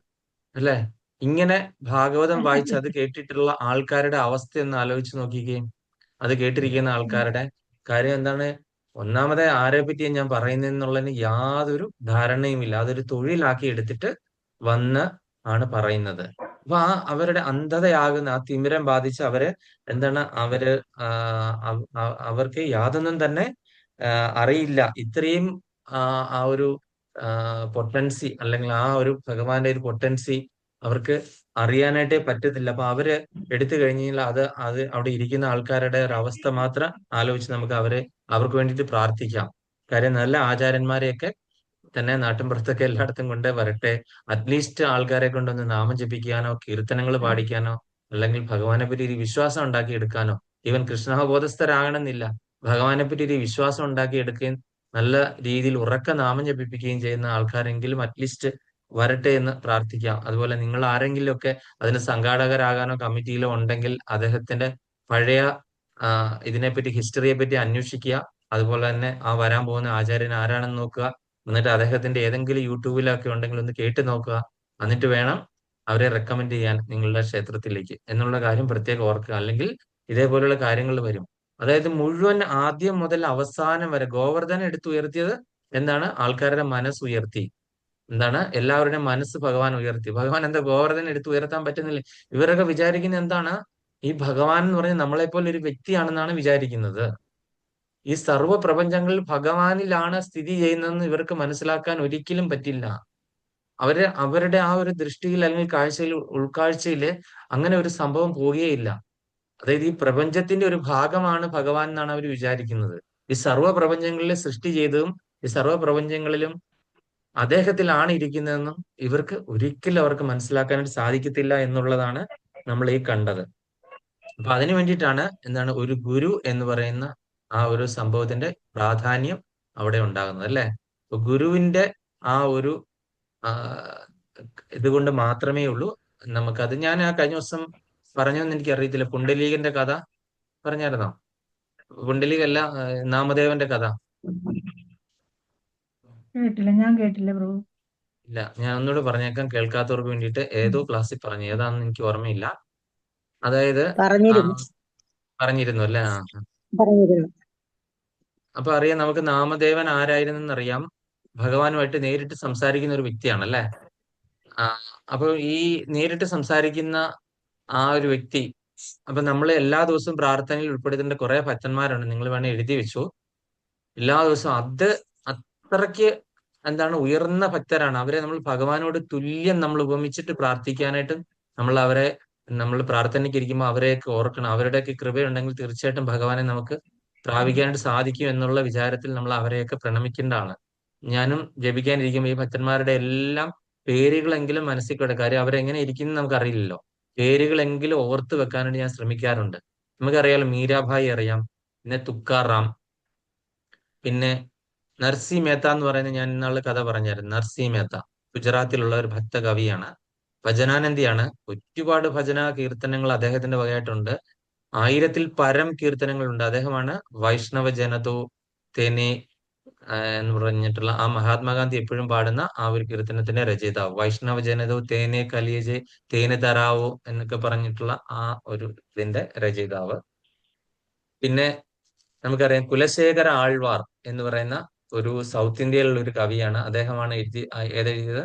അല്ലെ? ഇങ്ങനെ ഭാഗവതം വായിച്ച് അത് കേട്ടിട്ടുള്ള ആൾക്കാരുടെ അവസ്ഥ ഒന്ന് ആലോചിച്ച് നോക്കിക്കുകയും അത് കേട്ടിരിക്കുന്ന ആൾക്കാരുടെ കാര്യം എന്താണ്. ഒന്നാമതെ ആരെ പറ്റിയാണ് ഞാൻ പറയുന്നതെന്നുള്ളതിന് യാതൊരു ധാരണയുമില്ല. അതൊരു തൊഴിലാക്കി എടുത്തിട്ട് വന്ന് ആണ് പറയുന്നത്. അപ്പൊ അവരുടെ അന്ധതയാകുന്ന ആ തിമിരം ബാധിച്ച് അവര് എന്താണ് ആ, അവർക്ക് യാതൊന്നും തന്നെ അറിയില്ല. ഇത്രയും ആ ആ ഒരു പൊട്ടൻസി, അല്ലെങ്കിൽ ആ ഒരു ഭഗവാന്റെ ഒരു പൊട്ടൻസി അവർക്ക് അറിയാനായിട്ടേ പറ്റത്തില്ല. അപ്പൊ അവര് എടുത്തു കഴിഞ്ഞാൽ അത് അവിടെ ഇരിക്കുന്ന ആൾക്കാരുടെ ഒരു അവസ്ഥ മാത്രം ആലോചിച്ച് നമുക്ക് അവർക്ക് വേണ്ടിയിട്ട് പ്രാർത്ഥിക്കാം. കാര്യം നല്ല ആചാര്യന്മാരെയൊക്കെ തന്നെ നാട്ടിൻപുറത്തൊക്കെ എല്ലായിടത്തും കൊണ്ട് വരട്ടെ. അറ്റ്ലീസ്റ്റ് ആൾക്കാരെ കൊണ്ടൊന്ന് നാമം ജപിക്കാനോ കീർത്തനങ്ങൾ പാടിക്കാനോ അല്ലെങ്കിൽ ഭഗവാനെ പറ്റി ഒരു വിശ്വാസം ഉണ്ടാക്കിയെടുക്കാനോ, ഈവൻ കൃഷ്ണബോധസ്ഥരാകണമെന്നില്ല, ഭഗവാനെ പറ്റി ഒരു വിശ്വാസം ഉണ്ടാക്കിയെടുക്കുകയും നല്ല രീതിയിൽ ഉറക്ക നാമം ജപിപ്പിക്കുകയും ചെയ്യുന്ന ആൾക്കാരെങ്കിലും അറ്റ്ലീസ്റ്റ് വരട്ടെ എന്ന് പ്രാർത്ഥിക്കാം. അതുപോലെ നിങ്ങൾ ആരെങ്കിലും ഒക്കെ അതിന് സംഘാടകരാകാനോ കമ്മിറ്റിയിലോ ഉണ്ടെങ്കിൽ അദ്ദേഹത്തിന്റെ പഴയ ഇതിനെപ്പറ്റി ഹിസ്റ്ററിയെ പറ്റി അന്വേഷിക്കുക. അതുപോലെ തന്നെ ആ വരാൻ പോകുന്ന ആചാര്യൻ ആരാണെന്ന് നോക്കുക. എന്നിട്ട് അദ്ദേഹത്തിന്റെ ഏതെങ്കിലും യൂട്യൂബിലൊക്കെ ഉണ്ടെങ്കിൽ ഒന്ന് കേട്ട് നോക്കുക. എന്നിട്ട് വേണം അവരെ റെക്കമെൻഡ് ചെയ്യാൻ നിങ്ങളുടെ ക്ഷേത്രത്തിലേക്ക് എന്നുള്ള കാര്യം പ്രത്യേകം ഓർക്കുക. അല്ലെങ്കിൽ ഇതേപോലെയുള്ള കാര്യങ്ങൾ വരും. അതായത് മുഴുവൻ ആദ്യം മുതൽ അവസാനം വരെ ഗോവർദ്ധന എടുത്തുയർത്തിയത് എന്താണ്? ആൾക്കാരുടെ മനസ്സ് ഉയർത്തി. എന്താണ്? എല്ലാവരുടെയും മനസ്സ് ഭഗവാൻ ഉയർത്തി. ഭഗവാൻ എന്താ ഗോവർദ്ധന എടുത്ത് ഉയർത്താൻ പറ്റുന്നില്ല? ഇവരൊക്കെ വിചാരിക്കുന്നത് എന്താണ്? ഈ ഭഗവാൻ എന്ന് പറഞ്ഞാൽ നമ്മളെപ്പോലെ ഒരു വ്യക്തിയാണെന്നാണ് വിചാരിക്കുന്നത്. ഈ സർവ്വ പ്രപഞ്ചങ്ങളിൽ ഭഗവാനിലാണ് സ്ഥിതി ചെയ്യുന്നതെന്ന് ഇവർക്ക് മനസ്സിലാക്കാൻ ഒരിക്കലും പറ്റില്ല. അവരുടെ ആ ഒരു ദൃഷ്ടിയിൽ അല്ലെങ്കിൽ ഉൾക്കാഴ്ചയിൽ അങ്ങനെ ഒരു സംഭവം പോവുകയില്ല. അതായത് ഈ പ്രപഞ്ചത്തിന്റെ ഒരു ഭാഗമാണ് ഭഗവാൻ എന്നാണ് അവർ വിചാരിക്കുന്നത്. ഈ സർവ്വ പ്രപഞ്ചങ്ങളിലെ സൃഷ്ടി ചെയ്തതും ഈ സർവ്വ പ്രപഞ്ചങ്ങളിലും അദ്ദേഹത്തിലാണ് ഇരിക്കുന്നതെന്നും ഇവർക്ക് ഒരിക്കലും അവർക്ക് മനസ്സിലാക്കാനായിട്ട് സാധിക്കത്തില്ല എന്നുള്ളതാണ് നമ്മൾ ഈ കണ്ടത്. അപ്പൊ അതിനു വേണ്ടിയിട്ടാണ് എന്താണ് ഒരു ഗുരു എന്ന് പറയുന്ന ആ ഒരു സംഭവത്തിന്റെ പ്രാധാന്യം അവിടെ ഉണ്ടാകുന്നത്, അല്ലെ? അപ്പൊ ഗുരുവിന്റെ ആ ഒരു ആ, ഇതുകൊണ്ട് മാത്രമേ ഉള്ളൂ നമുക്കത്. ഞാൻ ആ കഴിഞ്ഞ ദിവസം പറഞ്ഞോന്ന് എനിക്ക് അറിയത്തില്ല, പുണ്ടലീകന്റെ കഥ പറഞ്ഞായിരുന്നോ? പുണ്ടലീകല്ല, നാമദേവന്റെ കഥ. ഞാൻ കേട്ടില്ല പ്രഭു. ഇല്ല, ഞാൻ ഒന്നുകൂടെ പറഞ്ഞേക്കാം കേൾക്കാത്തവർക്ക് വേണ്ടിയിട്ട്. ഏതോ ക്ലാസ്സിൽ പറഞ്ഞു, ഏതാണെന്ന് എനിക്ക് ഓർമ്മയില്ല. അതായത് പറഞ്ഞിരുന്നു പറഞ്ഞിരുന്നു അല്ലേ? പറഞ്ഞിരുന്നു അപ്പൊ അറിയാം, നമുക്ക് നാമദേവൻ ആരായിരുന്നെന്ന് അറിയാം. ഭഗവാനുമായിട്ട് നേരിട്ട് സംസാരിക്കുന്ന ഒരു വ്യക്തിയാണ്, അല്ലെ? ആ, അപ്പൊ ഈ നേരിട്ട് സംസാരിക്കുന്ന ആ ഒരു വ്യക്തി, അപ്പൊ നമ്മൾ എല്ലാ ദിവസവും പ്രാർത്ഥനയിൽ ഉൾപ്പെടുത്തേണ്ട കുറെ ഭക്തന്മാരുണ്ട്. നിങ്ങൾ വേണേ എഴുതി വെച്ചു. എല്ലാ ദിവസവും അത്രയ്ക്ക് എന്താണ് ഉയർന്ന ഭക്തരാണ്. അവരെ നമ്മൾ ഭഗവാനോട് തുല്യം നമ്മൾ ഉപമിച്ചിട്ട് പ്രാർത്ഥിക്കാനായിട്ട് നമ്മൾ പ്രാർത്ഥനയ്ക്ക് ഇരിക്കുമ്പോൾ അവരെയൊക്കെ ഓർക്കണം. അവരുടെയൊക്കെ കൃപയുണ്ടെങ്കിൽ തീർച്ചയായിട്ടും ഭഗവാനെ നമുക്ക് പ്രാപിക്കാനായിട്ട് സാധിക്കും എന്നുള്ള വിചാരത്തിൽ നമ്മൾ അവരെയൊക്കെ പ്രണമിക്കേണ്ടതാണ്. ഞാനും ജപിക്കാനിരിക്കുമ്പോൾ ഈ ഭക്തന്മാരുടെ എല്ലാം പേരുകളെങ്കിലും മനസ്സിൽ കിടക്കുക. കാര്യം അവരെങ്ങനെ ഇരിക്കുന്നു നമുക്കറിയില്ലല്ലോ. പേരുകളെങ്കിലും ഓർത്ത് വെക്കാനായിട്ട് ഞാൻ ശ്രമിക്കാറുണ്ട്. നമുക്കറിയാലോ, മീരാഭായി അറിയാം, പിന്നെ തുക്കാറാം, പിന്നെ നർസി മേത്ത എന്ന് പറയുന്ന, ഞാൻ ഇന്നാള് കഥ പറഞ്ഞായിരുന്നു. നർസി മേത്ത ഗുജറാത്തിലുള്ള ഒരു ഭക്ത കവിയാണ്, ഭജനാനന്ദിയാണ്. ഒരുപാട് ഭജന കീർത്തനങ്ങൾ അദ്ദേഹത്തിന്റെ വകയായിട്ടുണ്ട്. 1000-ൽ പരം കീർത്തനങ്ങളുണ്ട്. അദ്ദേഹമാണ് വൈഷ്ണവ ജനതോ തേനെ എന്ന് പറഞ്ഞിട്ടുള്ള ആ മഹാത്മാഗാന്ധി എപ്പോഴും പാടുന്ന ആ ഒരു കീർത്തനത്തിന്റെ രചയിതാവ്. വൈഷ്ണവ ജനതോ തേനെ കലിയജെ തേനെ തരാവോ എന്നൊക്കെ പറഞ്ഞിട്ടുള്ള ആ ഒരു ഇതിന്റെ രചയിതാവ്. പിന്നെ നമുക്കറിയാം കുലശേഖര ആൾവാർ എന്ന് പറയുന്ന ഒരു സൗത്ത് ഇന്ത്യയിലുള്ള ഒരു കവിയാണ്. അദ്ദേഹമാണ് ഏതെഴുതിയത്?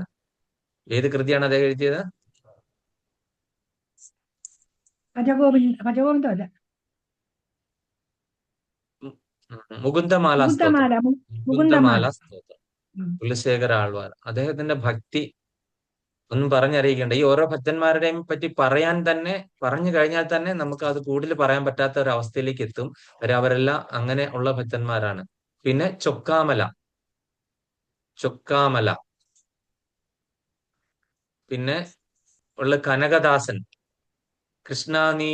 ഏത് കൃതിയാണ് അദ്ദേഹം എഴുതിയത്? ഭജഗോവിന്ദമല്ല, മുകുന്ദമാല സ്തോത്രം. മുകുന്ദമാല, മുകുന്ദമാല മുകുന്ദമാല. സ്തോത്രം. കുലശേഖര ആൾവാർ അദ്ദേഹത്തിന്റെ ഭക്തി ഒന്നും പറഞ്ഞറിയിക്കേണ്ട. ഈ ഓരോ ഭക്തന്മാരുടെയും പറ്റി പറയാൻ തന്നെ, പറഞ്ഞു കഴിഞ്ഞാൽ തന്നെ നമുക്ക് അത് കൂടുതൽ പറയാൻ പറ്റാത്ത ഒരു അവസ്ഥയിലേക്ക് എത്തും. അവരെല്ലാം അങ്ങനെ ഉള്ള ഭക്തന്മാരാണ്. പിന്നെ ചൊക്കാമല, ചൊക്കാമല, പിന്നെ ഉള്ള കനകദാസൻ, കൃഷ്ണ നീ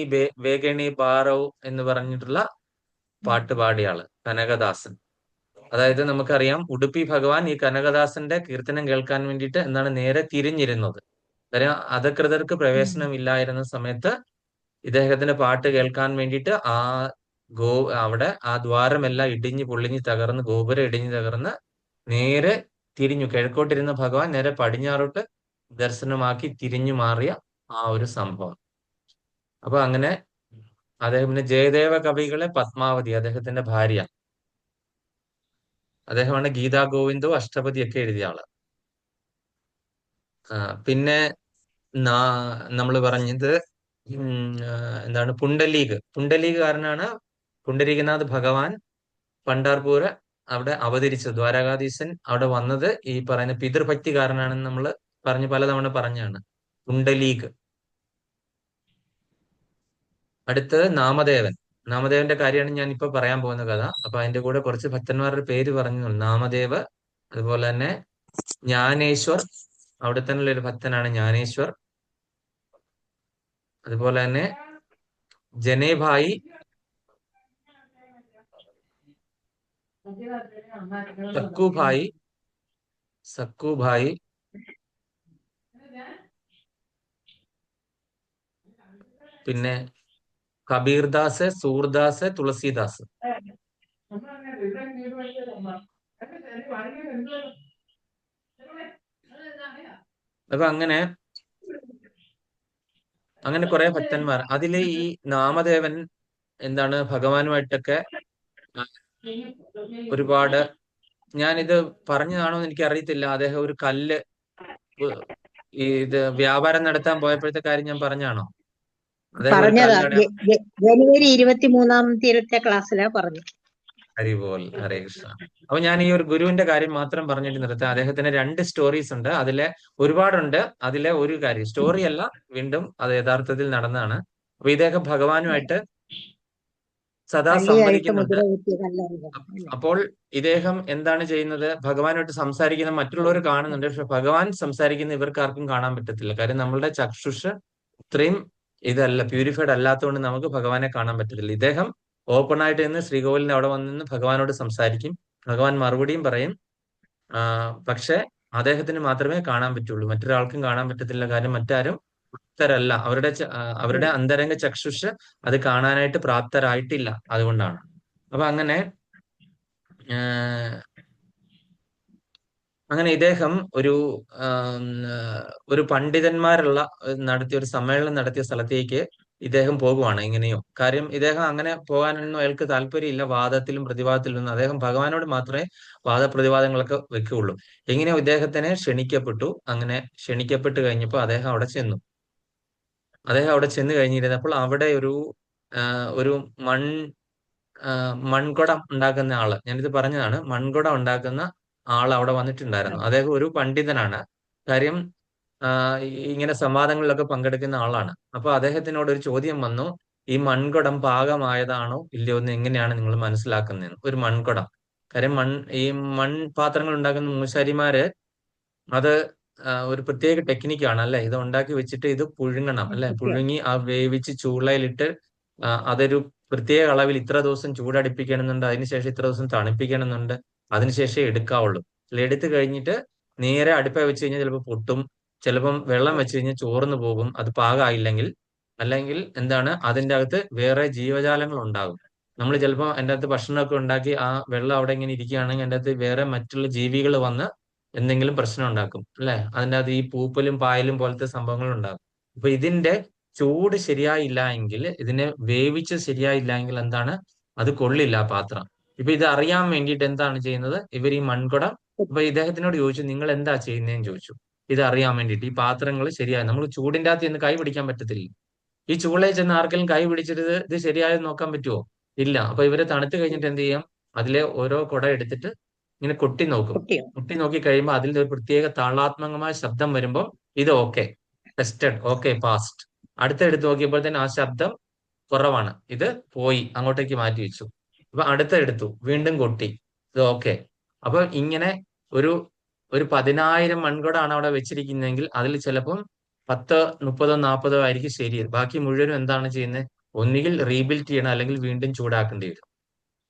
വേഗണി പാറവ് എന്ന് പറഞ്ഞിട്ടുള്ള പാട്ട് പാടിയ ആള് കനകദാസൻ. അതായത് നമുക്കറിയാം, ഉടുപ്പി ഭഗവാൻ ഈ കനകദാസന്റെ കീർത്തനം കേൾക്കാൻ വേണ്ടിയിട്ട് എന്താണ് നേരെ തിരിഞ്ഞിരുന്നത്. കാര്യം അധകൃതർക്ക് പ്രവേശനം ഇല്ലായിരുന്ന സമയത്ത് ഇദ്ദേഹത്തിന്റെ പാട്ട് കേൾക്കാൻ വേണ്ടിയിട്ട് അവിടെ ആ ദ്വാരമെല്ലാം ഇടിഞ്ഞ് പൊളിഞ്ഞ് തകർന്ന്, ഗോപുരം ഇടിഞ്ഞ് തകർന്ന് നേരെ തിരിഞ്ഞു. കിഴക്കോട്ടിരുന്ന ഭഗവാൻ നേരെ പടിഞ്ഞാറോട്ട് ദർശനമാക്കി തിരിഞ്ഞു മാറിയ ആ ഒരു സംഭവം. അപ്പൊ അങ്ങനെ അദ്ദേഹം, പിന്നെ ജയദേവ കവികളെ പത്മാവതി അദ്ദേഹത്തിന്റെ ഭാര്യ, അദ്ദേഹമാണ് ഗീതാ ഗോവിന്ദോ അഷ്ടപതിയൊക്കെ എഴുതിയ ആള്. പിന്നെ നമ്മൾ പറഞ്ഞത് എന്താണ്, പുണ്ടലീകാരനാണ്. പുണ്ടരീകനാഥ് ഭഗവാൻ പണ്ടാർപൂര് അവിടെ അവതരിച്ചത്. ദ്വാരകാധീശൻ അവിടെ വന്നത് ഈ പറയുന്ന പിതൃഭക്തികാരനാണെന്ന് നമ്മൾ പലതവണ പറഞ്ഞാണ്. പുണ്ടലീക്. അടുത്തത് നാമദേവൻ. നാമദേവന്റെ കാര്യമാണ് ഞാൻ ഇപ്പൊ പറയാൻ പോകുന്ന കഥ. അപ്പൊ അതിന്റെ കൂടെ കുറച്ച് ഭക്തന്മാരുടെ പേര് പറഞ്ഞു. നാമദേവ്, അതുപോലെ തന്നെ ജ്ഞാനേശ്വർ, അവിടെ തന്നെയുള്ള ഒരു ഭക്തനാണ് ജ്ഞാനേശ്വർ. അതുപോലെ തന്നെ ജനേഭായി, സക്കുഭായി, പിന്നെ കബീർദാസ്, സൂർദാസ്, തുളസീദാസ്. അപ്പൊ അങ്ങനെ കുറെ ഭക്തന്മാർ. അതിലെ ഈ നാമദേവൻ എന്താണ്, ഭഗവാനുമായിട്ടൊക്കെ ഒരുപാട്, ഞാനിത് പറഞ്ഞതാണോ എന്ന് എനിക്ക് അറിയത്തില്ല. അദ്ദേഹം ഒരു കല്ല് ഇത് വ്യാപാരം നടത്താൻ പോയപ്പോഴത്തെ കാര്യം ഞാൻ പറഞ്ഞാണോ? അദ്ദേഹം ഒരു പറഞ്ഞതാ, കല്ലട. ജനുവരി 23-ാമത്തെ ക്ലാസ്സിലാ പറഞ്ഞു. ഹരിബോൽ, ഹരേ കൃഷ്ണ. അപ്പൊ ഞാൻ ഈ ഒരു ഗുരുവിന്റെ കാര്യം മാത്രം പറഞ്ഞിട്ട് നിർത്താം. അദ്ദേഹത്തിന് 2 സ്റ്റോറീസ് ഉണ്ട്. അതിലെ ഒരുപാടുണ്ട്. അതിലെ ഒരു കാര്യം, സ്റ്റോറി അല്ല, വീണ്ടും അത് യഥാർത്ഥത്തിൽ നടന്നതാണ്. അപ്പൊ ഇദ്ദേഹം ഭഗവാനുമായിട്ട് സദാ സംവദിക്കുന്നുണ്ട്. അപ്പോൾ ഇദ്ദേഹം എന്താണ് ചെയ്യുന്നത്, ഭഗവാനുമായിട്ട് സംസാരിക്കുന്ന മറ്റുള്ളവർ കാണുന്നുണ്ട്. പക്ഷെ ഭഗവാൻ സംസാരിക്കുന്ന ഇവർക്ക് ആർക്കും കാണാൻ പറ്റത്തില്ല. കാര്യം നമ്മളുടെ ചക്ഷുഷ് ഇത്രയും ഇതല്ല, പ്യൂരിഫൈഡ് അല്ലാത്തതുകൊണ്ട് നമുക്ക് ഭഗവാനെ കാണാൻ പറ്റത്തില്ല. ഇദ്ദേഹം ഓപ്പൺ ആയിട്ട് നിന്ന് ശ്രീകോവിലിന്റെ അവിടെ വന്ന് ഭഗവാനോട് സംസാരിക്കും. ഭഗവാൻ മറുപടിയും പറയും. പക്ഷെ അദ്ദേഹത്തിന് മാത്രമേ കാണാൻ പറ്റുള്ളൂ, മറ്റൊരാൾക്കും കാണാൻ പറ്റത്തില്ല. കാര്യം മറ്റാരും പ്രാപ്തരല്ല, അവരുടെ അന്തരംഗ ചക്ഷുഷ് അത് കാണാനായിട്ട് പ്രാപ്തരായിട്ടില്ല. അതുകൊണ്ടാണ്. അപ്പൊ അങ്ങനെ ഇദ്ദേഹം ഒരു പണ്ഡിതന്മാരുള്ള നടത്തിയ ഒരു സമ്മേളനം നടത്തിയ സ്ഥലത്തേക്ക് ഇദ്ദേഹം പോകുവാണ്. എങ്ങനെയോ കാര്യം, ഇദ്ദേഹം അങ്ങനെ പോകാനൊന്നും അയാൾക്ക് താല്പര്യമില്ല. വാദത്തിലും പ്രതിവാദത്തിലും ഒന്നും. അദ്ദേഹം ഭഗവാനോട് മാത്രമേ വാദപ്രതിവാദങ്ങളൊക്കെ വെക്കുകയുള്ളൂ. എങ്ങനെയോ ഇദ്ദേഹത്തിനെ ക്ഷണിക്കപ്പെട്ടു. അങ്ങനെ ക്ഷണിക്കപ്പെട്ട് കഴിഞ്ഞപ്പോൾ അദ്ദേഹം അവിടെ ചെന്നു. കഴിഞ്ഞിരുന്നപ്പോൾ അവിടെ ഒരു മൺകുടം ഉണ്ടാക്കുന്ന ആള്, ഞാനിത് പറഞ്ഞതാണ്, മൺകുടം ഉണ്ടാക്കുന്ന ആൾ അവിടെ വന്നിട്ടുണ്ടായിരുന്നു. അദ്ദേഹം ഒരു പണ്ഡിതനാണ്. കാര്യം ഇങ്ങനെ സംവാദങ്ങളിലൊക്കെ പങ്കെടുക്കുന്ന ആളാണ്. അപ്പൊ അദ്ദേഹത്തിനോട് ഒരു ചോദ്യം വന്നു, ഈ മൺകുടം പാകമായതാണോ ഇല്ലയോ എന്ന് എങ്ങനെയാണ് നിങ്ങൾ മനസ്സിലാക്കുന്നതെന്ന്. ഒരു മൺകുടം, കാര്യം ഈ മൺപാത്രങ്ങൾ ഉണ്ടാക്കുന്ന മൂശാരിമാര് അത് ഒരു പ്രത്യേക ടെക്നിക്കാണ് അല്ലെ. ഇത് ഉണ്ടാക്കി വെച്ചിട്ട് ഇത് പുഴുങ്ങണം അല്ലെ. സത്യം. പുഴുങ്ങി ആ വേവിച്ച് ചൂളയിലിട്ട് അതൊരു പ്രത്യേക അളവിൽ ഇത്ര ദിവസം ചൂടടിപ്പിക്കണമെന്നുണ്ട്, അതിനുശേഷം ഇത്ര ദിവസം തണുപ്പിക്കണമെന്നുണ്ട്, അതിനുശേഷം എടുക്കാവുള്ളൂ. എടുത്തു കഴിഞ്ഞിട്ട് നേരെ അടുപ്പ വെച്ച് കഴിഞ്ഞാൽ ചിലപ്പോൾ പൊട്ടും, ചിലപ്പം വെള്ളം വെച്ച് കഴിഞ്ഞാൽ ചോർന്നു പോകും, അത് പാകമായില്ലെങ്കിൽ. അല്ലെങ്കിൽ എന്താണ്, അതിൻ്റെ അകത്ത് വേറെ ജീവജാലങ്ങൾ ഉണ്ടാകും. നമ്മൾ ചിലപ്പോൾ അതിൻ്റെ അകത്ത് ഭക്ഷണമൊക്കെ ഉണ്ടാക്കി ആ വെള്ളം അവിടെ ഇങ്ങനെ ഇരിക്കുകയാണെങ്കിൽ അതിൻ്റെ അകത്ത് വേറെ മറ്റുള്ള ജീവികൾ വന്ന് എന്തെങ്കിലും പ്രശ്നം ഉണ്ടാക്കും അല്ലെ. അതിൻ്റെ അകത്ത് ഈ പൂപ്പലും പായലും പോലത്തെ സംഭവങ്ങൾ ഉണ്ടാകും. അപ്പൊ ഇതിന്റെ ചൂട് ശരിയായില്ല എങ്കിൽ, ഇതിനെ വേവിച്ച് ശരിയായില്ല എങ്കിൽ എന്താണ്, അത് കൊള്ളില്ല ആ പാത്രം. ഇപ്പൊ ഇത് അറിയാൻ വേണ്ടിയിട്ട് എന്താണ് ചെയ്യുന്നത് ഇവർ ഈ മൺകുടം. അപ്പൊ ഇദ്ദേഹത്തിനോട് ചോദിച്ചു, നിങ്ങൾ എന്താ ചെയ്യുന്നതെന്ന് ചോദിച്ചു. ഇത് അറിയാൻ വേണ്ടിയിട്ട് ഈ പാത്രങ്ങൾ ശരിയായി, നമുക്ക് ചൂടിന്റെ അകത്ത് നിന്ന് കൈ പിടിക്കാൻ പറ്റത്തില്ല. ഈ ചൂളയിൽ ചെന്ന് ആർക്കെങ്കിലും കൈ പിടിച്ചിട്ട് ഇത് ശരിയായെന്ന് നോക്കാൻ പറ്റുമോ? ഇല്ല. അപ്പൊ ഇവര് തണുത്ത് കഴിഞ്ഞിട്ട് എന്ത് ചെയ്യും, അതിലെ ഓരോ കുട എടുത്തിട്ട് ഇങ്ങനെ കൊട്ടി നോക്കും. കുട്ടിയോ? കൊട്ടി നോക്കി കഴിയുമ്പോൾ അതിൽ ഒരു പ്രത്യേക താളാത്മകമായ ശബ്ദം വരുമ്പോൾ ഇത് ഓക്കെ, ടെസ്റ്റഡ്, ഓക്കെ, പാസ്റ്റ്. അടുത്ത എടുത്ത് നോക്കിയപ്പോൾ തന്നെ ആ ശബ്ദം കുറവാണ്, ഇത് പോയി, അങ്ങോട്ടേക്ക് മാറ്റി വെച്ചു. അപ്പൊ അടുത്ത എടുത്തു, വീണ്ടും കൊട്ടി, ഇത് ഓക്കെ. അപ്പൊ ഇങ്ങനെ ഒരു ഒരു 10,000 മൺകുടാണ് അവിടെ വെച്ചിരിക്കുന്നതെങ്കിൽ അതിൽ ചിലപ്പം 10, 30, 40 ആയിരിക്കും ശരി. ബാക്കി മുഴുവനും എന്താണ് ചെയ്യുന്നത്, ഒന്നുകിൽ റീബിൽഡ് ചെയ്യണം അല്ലെങ്കിൽ വീണ്ടും ചൂടാക്കേണ്ടി വരും.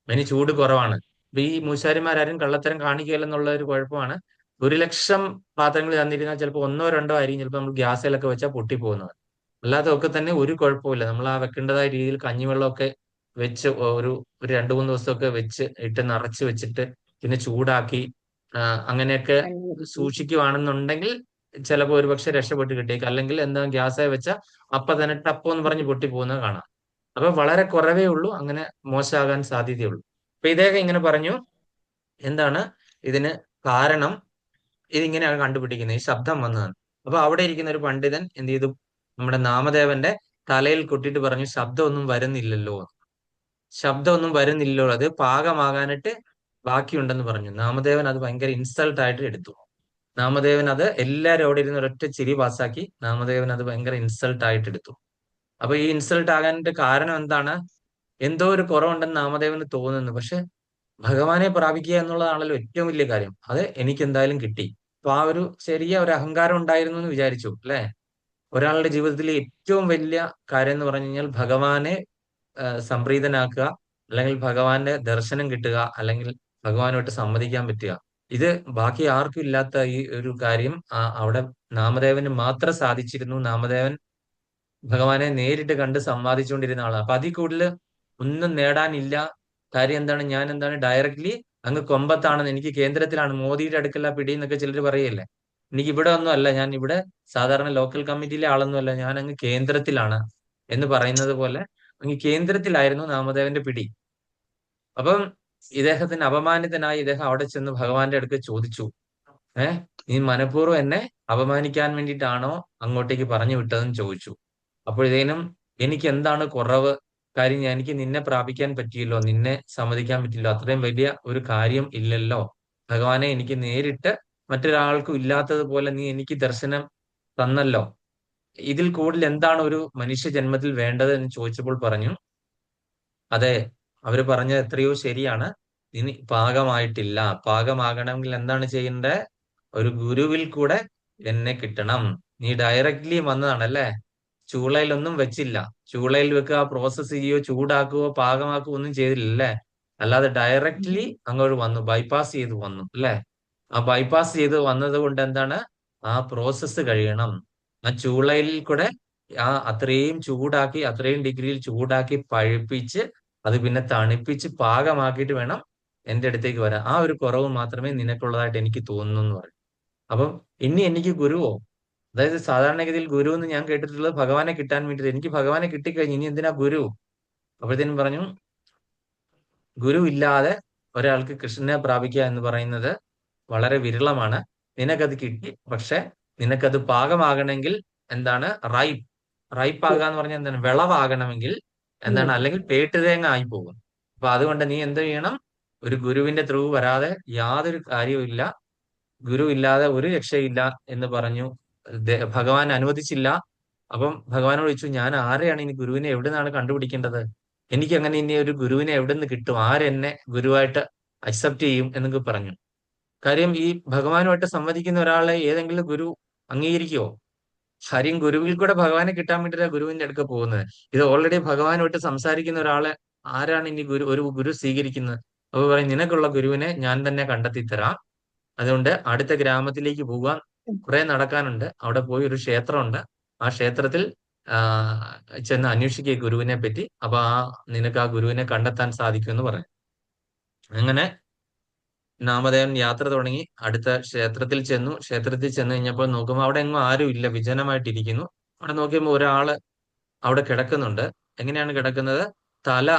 അതിന് ചൂട് കുറവാണ്. അപ്പൊ ഈ മൂശാരിമാരും കള്ളത്തരം കാണിക്കുകയില്ലെന്നുള്ള ഒരു കുഴപ്പമാണ്. 1,00,000 പാത്രങ്ങൾ തന്നിരുന്നാൽ ചിലപ്പോൾ ഒന്നോ രണ്ടോ ആയിരിക്കും ചിലപ്പോൾ നമ്മൾ ഗ്യാസിലൊക്കെ വെച്ചാൽ പൊട്ടിപ്പോകുന്നത്. അല്ലാതെ ഒക്കെ തന്നെ ഒരു കുഴപ്പമില്ല. നമ്മൾ ആ വെക്കേണ്ടതായ രീതിയിൽ കഞ്ഞിവെള്ളമൊക്കെ വെച്ച് ഒരു ഒരു 2-3 ദിവസമൊക്കെ വെച്ച് ഇട്ട് നിറച്ച് വെച്ചിട്ട് പിന്നെ ചൂടാക്കി അങ്ങനെയൊക്കെ സൂക്ഷിക്കുവാണെന്നുണ്ടെങ്കിൽ ചിലപ്പോൾ ഒരുപക്ഷെ രക്ഷപ്പെട്ട് കിട്ടിയേക്കും. അല്ലെങ്കിൽ എന്താ, ഗ്യാസായി വെച്ചാൽ അപ്പൊ തന്നെ ടപ്പോ എന്ന് പറഞ്ഞ് പൊട്ടിപ്പോകുന്നത് കാണാം. അപ്പൊ വളരെ കുറവേ ഉള്ളൂ അങ്ങനെ മോശമാകാൻ സാധ്യതയുള്ളൂ. അപ്പൊ ഇദ്ദേഹം ഇങ്ങനെ പറഞ്ഞു, എന്താണ് ഇതിന് കാരണം, ഇതിങ്ങനെയാണ് കണ്ടുപിടിക്കുന്നത്, ഈ ശബ്ദം വന്നതാണ്. അപ്പൊ അവിടെ ഇരിക്കുന്ന ഒരു പണ്ഡിതൻ എന്ത് ചെയ്തു, നമ്മുടെ നാമദേവന്റെ തലയിൽ കൊട്ടിട്ട് പറഞ്ഞു, ശബ്ദമൊന്നും വരുന്നില്ലല്ലോ, ശബ്ദമൊന്നും വരുന്നില്ലല്ലോ, അത് പാകമാകാനായിട്ട് ബാക്കിയുണ്ടെന്ന് പറഞ്ഞു. നാമദേവൻ അത് ഭയങ്കര ഇൻസൾട്ട് ആയിട്ട് എടുത്തു. നാമദേവൻ അത് എല്ലാവരും അവിടെ ഇരുന്ന് ഒരൊറ്റ ചിരി പാസ്സാക്കി. നാമദേവൻ അത് ഭയങ്കര ഇൻസൾട്ട് ആയിട്ട് എടുത്തു. അപ്പൊ ഈ ഇൻസൾട്ട് ആകാനായിട്ട് കാരണം എന്താണ്, എന്തോ ഒരു കുറവുണ്ടെന്ന് നാമദേവന് തോന്നുന്നു. പക്ഷെ ഭഗവാനെ പ്രാപിക്കുക എന്നുള്ളതാണല്ലോ ഏറ്റവും വലിയ കാര്യം. അത് എനിക്ക് എന്തായാലും കിട്ടി. അപ്പൊ ആ ഒരു ചെറിയ ഒരു അഹങ്കാരം ഉണ്ടായിരുന്നു എന്ന് വിചാരിച്ചു അല്ലെ. ഒരാളുടെ ജീവിതത്തിലെ ഏറ്റവും വലിയ കാര്യം എന്ന് പറഞ്ഞു കഴിഞ്ഞാൽ ഭഗവാനെ സംപ്രീതനാക്കുക, അല്ലെങ്കിൽ ഭഗവാന്റെ ദർശനം കിട്ടുക, അല്ലെങ്കിൽ ഭഗവാനുമായിട്ട് സംവദിക്കാൻ പറ്റുക. ഇത് ബാക്കി ആർക്കും ഇല്ലാത്ത ഈ ഒരു കാര്യം അവിടെ നാമദേവന് മാത്രം സാധിച്ചിരുന്നു. നാമദേവൻ ഭഗവാനെ നേരിട്ട് കണ്ട് സംവാദിച്ചുകൊണ്ടിരുന്ന ആളാണ്. അപ്പൊ അതിൽ കൂടുതൽ ഒന്നും നേടാനില്ല. കാര്യം എന്താണ്, ഞാൻ എന്താണ് ഡയറക്ട്ലി അങ്ങ് കൊമ്പത്താണെന്ന്, എനിക്ക് കേന്ദ്രത്തിലാണ്, മോദിയുടെ അടുക്കല പിടി എന്നൊക്കെ ചിലർ പറയല്ലേ. എനിക്ക് ഇവിടെ ഒന്നും അല്ല, ഞാൻ ഇവിടെ സാധാരണ ലോക്കൽ കമ്മിറ്റിയിലെ ആളൊന്നും അല്ല, ഞാൻ അങ്ങ് കേന്ദ്രത്തിലാണ് എന്ന് പറയുന്നത് പോലെ അങ്ങ് കേന്ദ്രത്തിലായിരുന്നു നാമദേവന്റെ പിടി. അപ്പം ഇദ്ദേഹത്തിന് അപമാനിതനായി ഇദ്ദേഹം അവിടെ ചെന്ന് ഭഗവാന്റെ അടുക്ക് ചോദിച്ചു, നീ മനഃപൂർവ്വം എന്നെ അപമാനിക്കാൻ വേണ്ടിയിട്ടാണോ അങ്ങോട്ടേക്ക് പറഞ്ഞു വിട്ടതെന്ന് ചോദിച്ചു. അപ്പോഴത്തേനും എനിക്ക് എന്താണ് കുറവ്, കാര്യം എനിക്ക് നിന്നെ പ്രാപിക്കാൻ പറ്റിയല്ലോ, നിന്നെ സമ്മതിക്കാൻ പറ്റില്ലോ, അത്രയും വലിയ ഒരു കാര്യം ഇല്ലല്ലോ ഭഗവാനെ, എനിക്ക് നേരിട്ട് മറ്റൊരാൾക്കും ഇല്ലാത്തതുപോലെ നീ എനിക്ക് ദർശനം തന്നല്ലോ, ഇതിൽ കൂടുതൽ എന്താണ് ഒരു മനുഷ്യ ജന്മത്തിൽ വേണ്ടത് എന്ന് ചോദിച്ചപ്പോൾ പറഞ്ഞു, അതെ, അവര് പറഞ്ഞത് എത്രയോ ശരിയാണ്, ഇനി പാകമായിട്ടില്ല, പാകമാകണമെങ്കിൽ എന്താണ് ചെയ്യേണ്ടത്, ഒരു ഗുരുവിൽ കൂടെ എന്നെ കിട്ടണം. നീ ഡയറക്ട്ലി വന്നതാണല്ലേ, ചൂളയിലൊന്നും വെച്ചില്ല, ചൂളയിൽ വെക്കുക, പ്രോസസ് ചെയ്യുകയോ ചൂടാക്കുകയോ പാകമാക്കുകയോ ഒന്നും ചെയ്തില്ലല്ലേ, അല്ലാതെ ഡയറക്ട്ലി അങ്ങോട്ട് വന്നു, ബൈപ്പാസ് ചെയ്ത് വന്നു അല്ലെ. ആ ബൈപ്പാസ് ചെയ്ത് വന്നത് കൊണ്ട് എന്താണ്, ആ പ്രോസസ്സ് കഴിയണം. ആ ചൂളയിൽ കൂടെ അത്രയും ചൂടാക്കി, അത്രയും ഡിഗ്രിയിൽ ചൂടാക്കി പഴുപ്പിച്ച് അത് പിന്നെ തണുപ്പിച്ച് പാകമാക്കിയിട്ട് വേണം എന്റെ അടുത്തേക്ക് വരാൻ. ആ ഒരു കുറവ് മാത്രമേ നിനക്കുള്ളതായിട്ട് എനിക്ക് തോന്നുന്നു എന്ന് പറയും. അപ്പം ഇനി എനിക്ക് ഗുരുവോ, അതായത് സാധാരണഗതിയിൽ ഗുരു എന്ന് ഞാൻ കേട്ടിട്ടുള്ളത് ഭഗവാനെ കിട്ടാൻ വേണ്ടിയിട്ട്, എനിക്ക് ഭഗവാനെ കിട്ടിക്കഴിഞ്ഞു, ഇനി എന്തിനാ ഗുരു? അപ്പോഴത്തേനും പറഞ്ഞു, ഗുരു ഇല്ലാതെ ഒരാൾക്ക് കൃഷ്ണനെ പ്രാപിക്കുക എന്ന് പറയുന്നത് വളരെ വിരളമാണ്. നിനക്കത് കിട്ടി, പക്ഷെ നിനക്കത് പാകമാകണമെങ്കിൽ എന്താണ്, റൈപ്പ് ആകുക എന്ന് പറഞ്ഞാൽ എന്താണ്, വിളവാകണമെങ്കിൽ എന്താണ്, അല്ലെങ്കിൽ പേട്ടുതേങ്ങ ആയി പോകും. അപ്പൊ അതുകൊണ്ട് നീ എന്ത് ചെയ്യണം, ഒരു ഗുരുവിന്റെ ത്രൂ വരാതെ യാതൊരു കാര്യവും ഇല്ല, ഗുരു ഇല്ലാതെ ഒരു രക്ഷയില്ല എന്ന് പറഞ്ഞു. ഭഗവാൻ അനുവദിച്ചില്ല. അപ്പം ഭഗവാനോട് ചോദിച്ചു, ഞാൻ ആരെയാണ് ഇനി ഗുരുവിനെ എവിടെ നിന്നാണ് കണ്ടുപിടിക്കേണ്ടത്, എനിക്ക് അങ്ങനെ ഇനി ഒരു ഗുരുവിനെ എവിടെ നിന്ന് കിട്ടും, ആരെന്നെ ഗുരുവായിട്ട് അക്സെപ്റ്റ് ചെയ്യും എന്നൊക്കെ പറഞ്ഞു. കാര്യം ഈ ഭഗവാനുമായിട്ട് സംവദിക്കുന്ന ഒരാളെ ഏതെങ്കിലും ഗുരു അംഗീകരിക്കുമോ? കാര്യം ഗുരുവിൽ കൂടെ ഭഗവാനെ കിട്ടാൻ വേണ്ടിയിട്ടാണ് ഗുരുവിന്റെ അടുക്ക പോകുന്നത്. ഇത് ഓൾറെഡി ഭഗവാനുമായിട്ട് സംസാരിക്കുന്ന ഒരാളെ ആരാണ് ഇനി ഒരു ഗുരു സ്വീകരിക്കുന്നത്? അപ്പൊ പറയും, നിനക്കുള്ള ഗുരുവിനെ ഞാൻ തന്നെ കണ്ടെത്തി തരാം. അതുകൊണ്ട് അടുത്ത ഗ്രാമത്തിലേക്ക് പോകാൻ കുറെ നടക്കാനുണ്ട്. അവിടെ പോയി ഒരു ക്ഷേത്രമുണ്ട്. ആ ക്ഷേത്രത്തിൽ ആ ചെന്ന് അന്വേഷിക്കുക ഗുരുവിനെ പറ്റി. അപ്പൊ നിനക്ക് ആ ഗുരുവിനെ കണ്ടെത്താൻ സാധിക്കുമെന്ന് പറയും. അങ്ങനെ നാമദേവൻ യാത്ര തുടങ്ങി. അടുത്ത ക്ഷേത്രത്തിൽ ചെന്നു. ക്ഷേത്രത്തിൽ ചെന്ന് കഴിഞ്ഞപ്പോൾ നോക്കുമ്പോൾ അവിടെ എങ്ങും ആരും ഇല്ല, വിജനമായിട്ടിരിക്കുന്നു. അവിടെ നോക്കിയപ്പോൾ ഒരാള് അവിടെ കിടക്കുന്നുണ്ട്. എങ്ങനെയാണ് കിടക്കുന്നത്? തല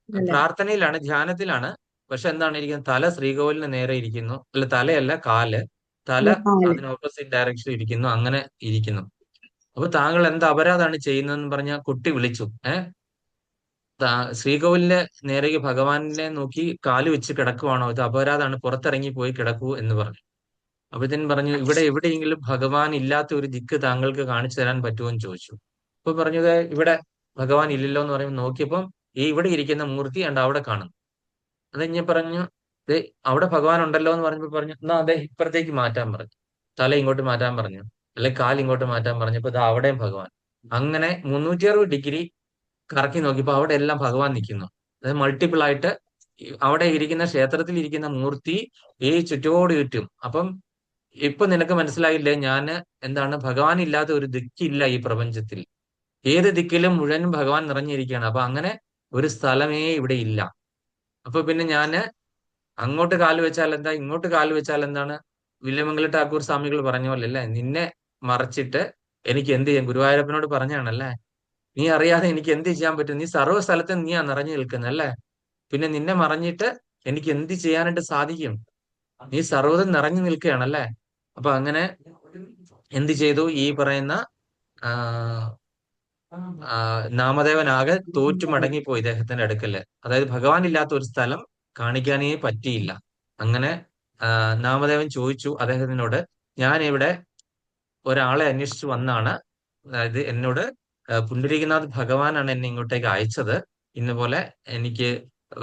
അല്ല പ്രാർത്ഥനയിലാണ്, ധ്യാനത്തിലാണ്. പക്ഷെ എന്താണ് ഇരിക്കുന്നത്? തല ശ്രീകോവിലിന് നേരെ ഇരിക്കുന്നു. അല്ല, തലയല്ല, കാല്. തല കാല് അതിന് ഓപ്പോസിറ്റ് ഡയറക്ഷൻ ഇരിക്കുന്നു. അങ്ങനെ ഇരിക്കുന്നു. അപ്പൊ താങ്കൾ എന്ത് അപരാധമാണ് ചെയ്യുന്നതെന്ന് പറഞ്ഞ കുട്ടി വിളിച്ചു. ശ്രീകോവിലിന്റെ നേരേക്ക് ഭഗവാനെ നോക്കി കാല് വെച്ച് കിടക്കുവാണോ? ഇത് അപരാധമാണ്, പുറത്തിറങ്ങി പോയി കിടക്കൂ എന്ന് പറഞ്ഞു. അപ്പത്തേനും പറഞ്ഞു, ഇവിടെ എവിടെയെങ്കിലും ഭഗവാൻ ഇല്ലാത്ത ഒരു ദിക്ക് താങ്കൾക്ക് കാണിച്ചു തരാൻ പറ്റുമോ എന്ന് ചോദിച്ചു. അപ്പൊ പറഞ്ഞു, "ദേ ഇവിടെ ഭഗവാൻ ഇല്ലല്ലോ" എന്ന് പറയുമ്പോൾ നോക്കിയപ്പം ഈ ഇവിടെ ഇരിക്കുന്ന മൂർത്തി ഉണ്ട് അവിടെ കാണുന്നു. അത് ഞാൻ പറഞ്ഞു, "ദേ അവിടെ ഭഗവാൻ ഉണ്ടല്ലോ" എന്ന് പറഞ്ഞപ്പോ പറഞ്ഞു, "എന്നാ അതെ ഇപ്പുറത്തേക്ക് മാറ്റാൻ പറഞ്ഞു. തല ഇങ്ങോട്ട് മാറ്റാൻ പറഞ്ഞു, അല്ലെ കാൽ ഇങ്ങോട്ട് മാറ്റാൻ പറഞ്ഞപ്പോ ദാ അവിടെയും ഭഗവാൻ." അങ്ങനെ 360 ഡിഗ്രി കറക്കി നോക്കിയപ്പോ അവിടെ എല്ലാം ഭഗവാൻ നിൽക്കുന്നു. അതായത് മൾട്ടിപ്പിൾ ആയിട്ട് അവിടെ ഇരിക്കുന്ന ക്ഷേത്രത്തിൽ ഇരിക്കുന്ന മൂർത്തി ഈ ചുറ്റോട് ചുറ്റും. അപ്പം ഇപ്പൊ നിനക്ക് മനസ്സിലായില്ലേ, ഞാന് എന്താണ്, ഭഗവാൻ ഇല്ലാത്ത ഒരു ദിക്കില്ല ഈ പ്രപഞ്ചത്തിൽ. ഏത് ദിക്കിലും മുഴുവനും ഭഗവാൻ നിറഞ്ഞിരിക്കുകയാണ്. അപ്പൊ അങ്ങനെ ഒരു സ്ഥലമേ ഇവിടെ ഇല്ല. അപ്പൊ പിന്നെ ഞാന് അങ്ങോട്ട് കാല് വെച്ചാൽ എന്താ, ഇങ്ങോട്ട് കാല് വെച്ചാൽ എന്താണ്? വില്യമംഗല ഠാക്കൂർ സ്വാമികൾ പറഞ്ഞ പോലെ അല്ലേ, നിന്നെ മറച്ചിട്ട് എനിക്ക് എന്ത് ചെയ്യാം? ഗുരുവായൂരപ്പനോട് പറഞ്ഞാണല്ലേ, നീ അറിയാതെ എനിക്ക് എന്ത് ചെയ്യാൻ പറ്റും? നീ സർവ്വ സ്ഥലത്തും നീയാ നിറഞ്ഞു നിൽക്കുന്നത് അല്ലേ, പിന്നെ നിന്നെ മറഞ്ഞിട്ട് എനിക്ക് എന്ത് ചെയ്യാനായിട്ട് സാധിക്കും? നീ സർവ്വതും നിറഞ്ഞു നിൽക്കുകയാണല്ലേ. അപ്പൊ അങ്ങനെ എന്ത് ചെയ്തു? ഈ പറയുന്ന ആ നാമദേവനാകെ തോറ്റു മടങ്ങിപ്പോയി ഇദ്ദേഹത്തിന്റെ അടുക്കല്. അതായത് ഭഗവാൻ ഇല്ലാത്ത ഒരു സ്ഥലം കാണിക്കാനേ പറ്റിയില്ല. അങ്ങനെ നാമദേവൻ ചോദിച്ചു അദ്ദേഹത്തിനോട്, ഞാൻ ഇവിടെ ഒരാളെ അന്വേഷിച്ചു വന്നാണ്. അതായത് എന്നോട് പുണ്ടരീകനാഥ് ഭഗവാനാണ് എന്നെ ഇങ്ങോട്ടേക്ക് അയച്ചത്. ഇന്നുപോലെ എനിക്ക്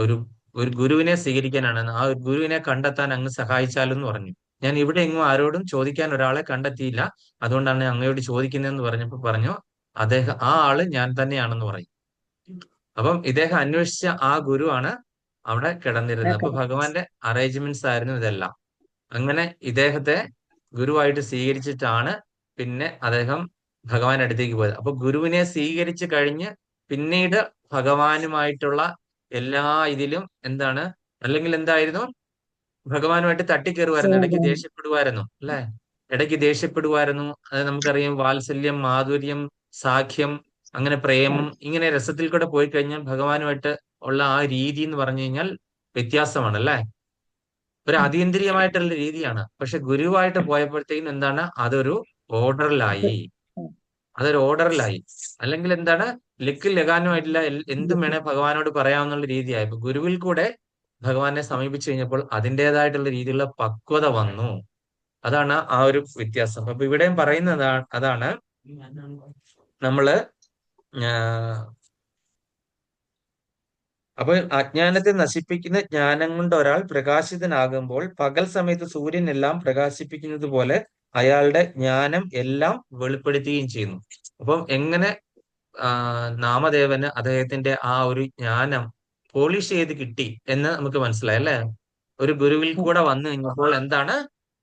ഒരു ഒരു ഗുരുവിനെ സ്വീകരിക്കാനാണ്. ആ ഒരു ഗുരുവിനെ കണ്ടെത്താൻ അങ്ങ് സഹായിച്ചാലെന്ന് പറഞ്ഞു. ഞാൻ ഇവിടെ എങ്ങും ആരോടും ചോദിക്കാൻ ഒരാളെ കണ്ടെത്തിയില്ല, അതുകൊണ്ടാണ് അങ്ങയോട് ചോദിക്കുന്നതെന്ന് പറഞ്ഞപ്പോ പറഞ്ഞു, ആ ആള് ഞാൻ തന്നെയാണെന്ന് പറയും. അപ്പം ഇദ്ദേഹം അന്വേഷിച്ച ആ ഗുരുവാണ് അവിടെ കിടന്നിരുന്നത്. അപ്പൊ ഭഗവാന്റെ അറേഞ്ച്മെന്റ്സ് ആയിരുന്നു ഇതെല്ലാം. അങ്ങനെ ഇദ്ദേഹത്തെ ഗുരുവായിട്ട് സ്വീകരിച്ചിട്ടാണ് പിന്നെ അദ്ദേഹം ഭഗവാന്റെ അടുത്തേക്ക് പോയത്. അപ്പൊ ഗുരുവിനെ സ്വീകരിച്ചു കഴിഞ്ഞ് പിന്നീട് ഭഗവാനുമായിട്ടുള്ള എല്ലാ ഇതിലും എന്താണ്, അല്ലെങ്കിൽ എന്തായിരുന്നു, ഭഗവാനുമായിട്ട് തട്ടിക്കയറുമായിരുന്നു, ഇടയ്ക്ക് ദേഷ്യപ്പെടുമായിരുന്നു അല്ലെ, ഇടയ്ക്ക് ദേഷ്യപ്പെടുമായിരുന്നു. അത് നമുക്കറിയാം. വാത്സല്യം, മാധുര്യം, സാഖ്യം, അങ്ങനെ പ്രേമം, ഇങ്ങനെ രസത്തിൽ കൂടെ പോയി കഴിഞ്ഞാൽ ഭഗവാനുമായിട്ട് ഉള്ള ആ രീതി എന്ന് പറഞ്ഞു കഴിഞ്ഞാൽ വ്യത്യാസമാണ് അല്ലെ, ഒരു അതീന്ദ്രിയമായിട്ടുള്ള രീതിയാണ്. പക്ഷെ ഗുരുവായിട്ട് പോയപ്പോഴത്തേക്കും എന്താണ്, ഓർഡറിലായി അതൊരു ഓർഡറിലായി. അല്ലെങ്കിൽ എന്താണ്, ലക്കിൽ ലഗാനുമായിട്ടില്ല, എന്തും വേണേ ഭഗവാനോട് പറയാവുന്ന രീതിയായി. ഇപ്പൊ ഗുരുവിൽ കൂടെ ഭഗവാനെ സമീപിച്ചു കഴിഞ്ഞപ്പോൾ അതിൻ്റെതായിട്ടുള്ള രീതിയിലുള്ള പക്വത വന്നു. അതാണ് ആ ഒരു വ്യത്യാസം. അപ്പൊ ഇവിടെയും പറയുന്നത് അതാണ്, നമ്മള് അപ്പൊ അജ്ഞാനത്തെ നശിപ്പിക്കുന്ന ജ്ഞാനം കൊണ്ട് ഒരാൾ പ്രകാശിതനാകുമ്പോൾ പകൽ സമയത്ത് സൂര്യൻ എല്ലാം പ്രകാശിപ്പിക്കുന്നത് പോലെ അയാളുടെ ജ്ഞാനം എല്ലാം വെളിപ്പെടുത്തുകയും ചെയ്യുന്നു. അപ്പം എങ്ങനെ നാമദേവന് അദ്ദേഹത്തിന്റെ ആ ഒരു ജ്ഞാനം പോളിഷ് ചെയ്ത് കിട്ടി എന്ന് നമുക്ക് മനസ്സിലായി അല്ലെ. ഒരു ഗുരുവിൽ കൂടെ വന്നു കഴിഞ്ഞപ്പോൾ എന്താണ്,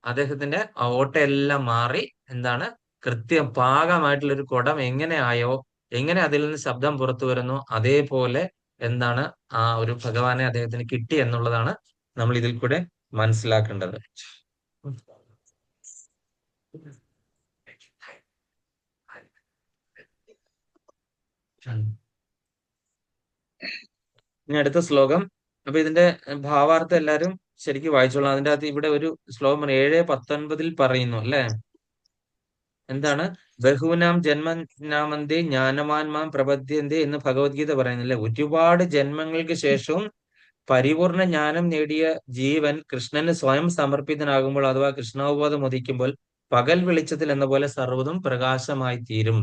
അദ്ദേഹത്തിന്റെ ആ ഓട്ടയെല്ലാം മാറി എന്താണ്, കൃത്യം പാകമായിട്ടുള്ള ഒരു കുടം എങ്ങനെ ആയോ, എങ്ങനെ അതിൽ നിന്ന് ശബ്ദം പുറത്തു വരുന്നു, അതേപോലെ എന്താണ് ആ ഒരു ഭഗവാനെ അദ്ദേഹത്തിന് കിട്ടി എന്നുള്ളതാണ് നമ്മൾ ഇതിൽ കൂടെ മനസ്സിലാക്കേണ്ടത്. ഇനി അടുത്ത ശ്ലോകം. അപ്പൊ ഇതിന്റെ ഭാവാർത്ഥം എല്ലാരും ശരിക്കും വായിച്ചോളാം. അതിന്റെ അകത്ത് ഇവിടെ ഒരു ശ്ലോകം 7:19 പറയുന്നു അല്ലെ, എന്താണ്, ബഹൂനാം ജന്മനാമന്തേ ജ്ഞാനവാൻമാം പ്രപദ്യന്തേ എന്ന് ഭഗവത്ഗീത പറയുന്നില്ലേ. ഒരുപാട് ജന്മങ്ങൾക്ക് ശേഷവും പരിപൂർണ ജ്ഞാനം നേടിയ ജീവൻ കൃഷ്ണന് സ്വയം സമർപ്പിതനാകുമ്പോൾ അഥവാ കൃഷ്ണാവബോധം ഉദിക്കുമ്പോൾ പകൽ വെളിച്ചത്തിൽ എന്ന പോലെ സർവ്വതും പ്രകാശമായി തീരും.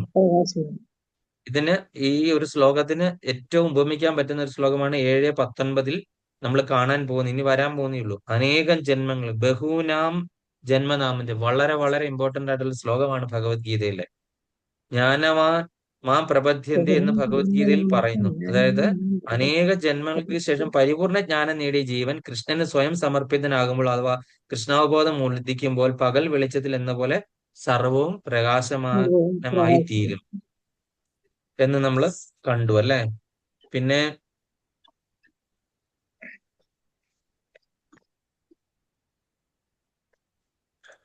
ഇതിന് ഈ ഒരു ശ്ലോകത്തിന് ഏറ്റവും ഉപമിക്കാൻ പറ്റുന്ന ഒരു ശ്ലോകമാണ് 7:19 നമ്മൾ കാണാൻ പോകുന്ന, ഇനി വരാൻ പോകുന്നേ ഉള്ളൂ. അനേകം ജന്മങ്ങൾ, ബഹൂനാം ജന്മനാമന്റെ വളരെ വളരെ ഇമ്പോർട്ടന്റ് ആയിട്ടുള്ള ശ്ലോകമാണ് ഭഗവത്ഗീതയിലെ. ജ്ഞാനവാൻ മാം പ്രപദ്യന്തി എന്ന് ഭഗവത്ഗീതയിൽ പറയുന്നു. അതായത് അനേക ജന്മങ്ങൾക്ക് ശേഷം പരിപൂർണ ജ്ഞാനം നേടിയ ജീവൻ കൃഷ്ണന് സ്വയം സമർപ്പിതനാകുമ്പോൾ, അഥവാ കൃഷ്ണാവബോധം ഉദിക്കുമ്പോൾ പകൽ വെളിച്ചത്തിൽ എന്ന പോലെ സർവവും പ്രകാശമാനമായി തീരും എന്ന് നമ്മൾ കണ്ടു അല്ലെ. പിന്നെ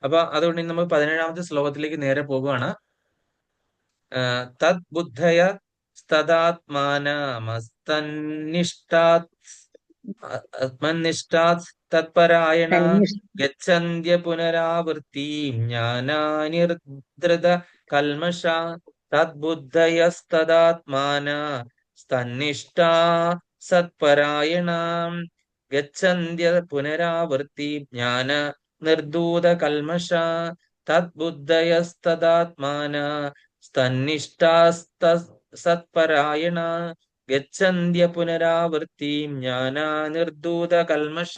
അപ്പൊ അതുകൊണ്ട് നമ്മൾ 17ാമത്തെ ശ്ലോകത്തിലേക്ക് നേരെ പോകുകയാണ്. തദ് ബുദ്ധയ തദാത്മാനമസ്തന്നിഷ്ടാത് തത്പരായണ ഗച്ഛന്ത്യ പുനരാവൃത്തിം ജ്ഞാനാനിർധൃത കൽമഷ. തദ്ബുദ്ധയസ്തദാത്മാന സ്തന്നിഷ്ടാ സത്പരായണ ഗച്ഛന്ത്യ പുനരാവൃത്തിം ജ്ഞാന നിർധൂത കൽമഷ. തദ്ബുദ്ധയസ്തദാത്മാന സ്തന്നിഷ്ടാസ്ത സത്പരായണ ഗച്ഛന്ത്യ പുനരാവൃത്തിം ജ്ഞാന നിർധൂത കൽമഷ.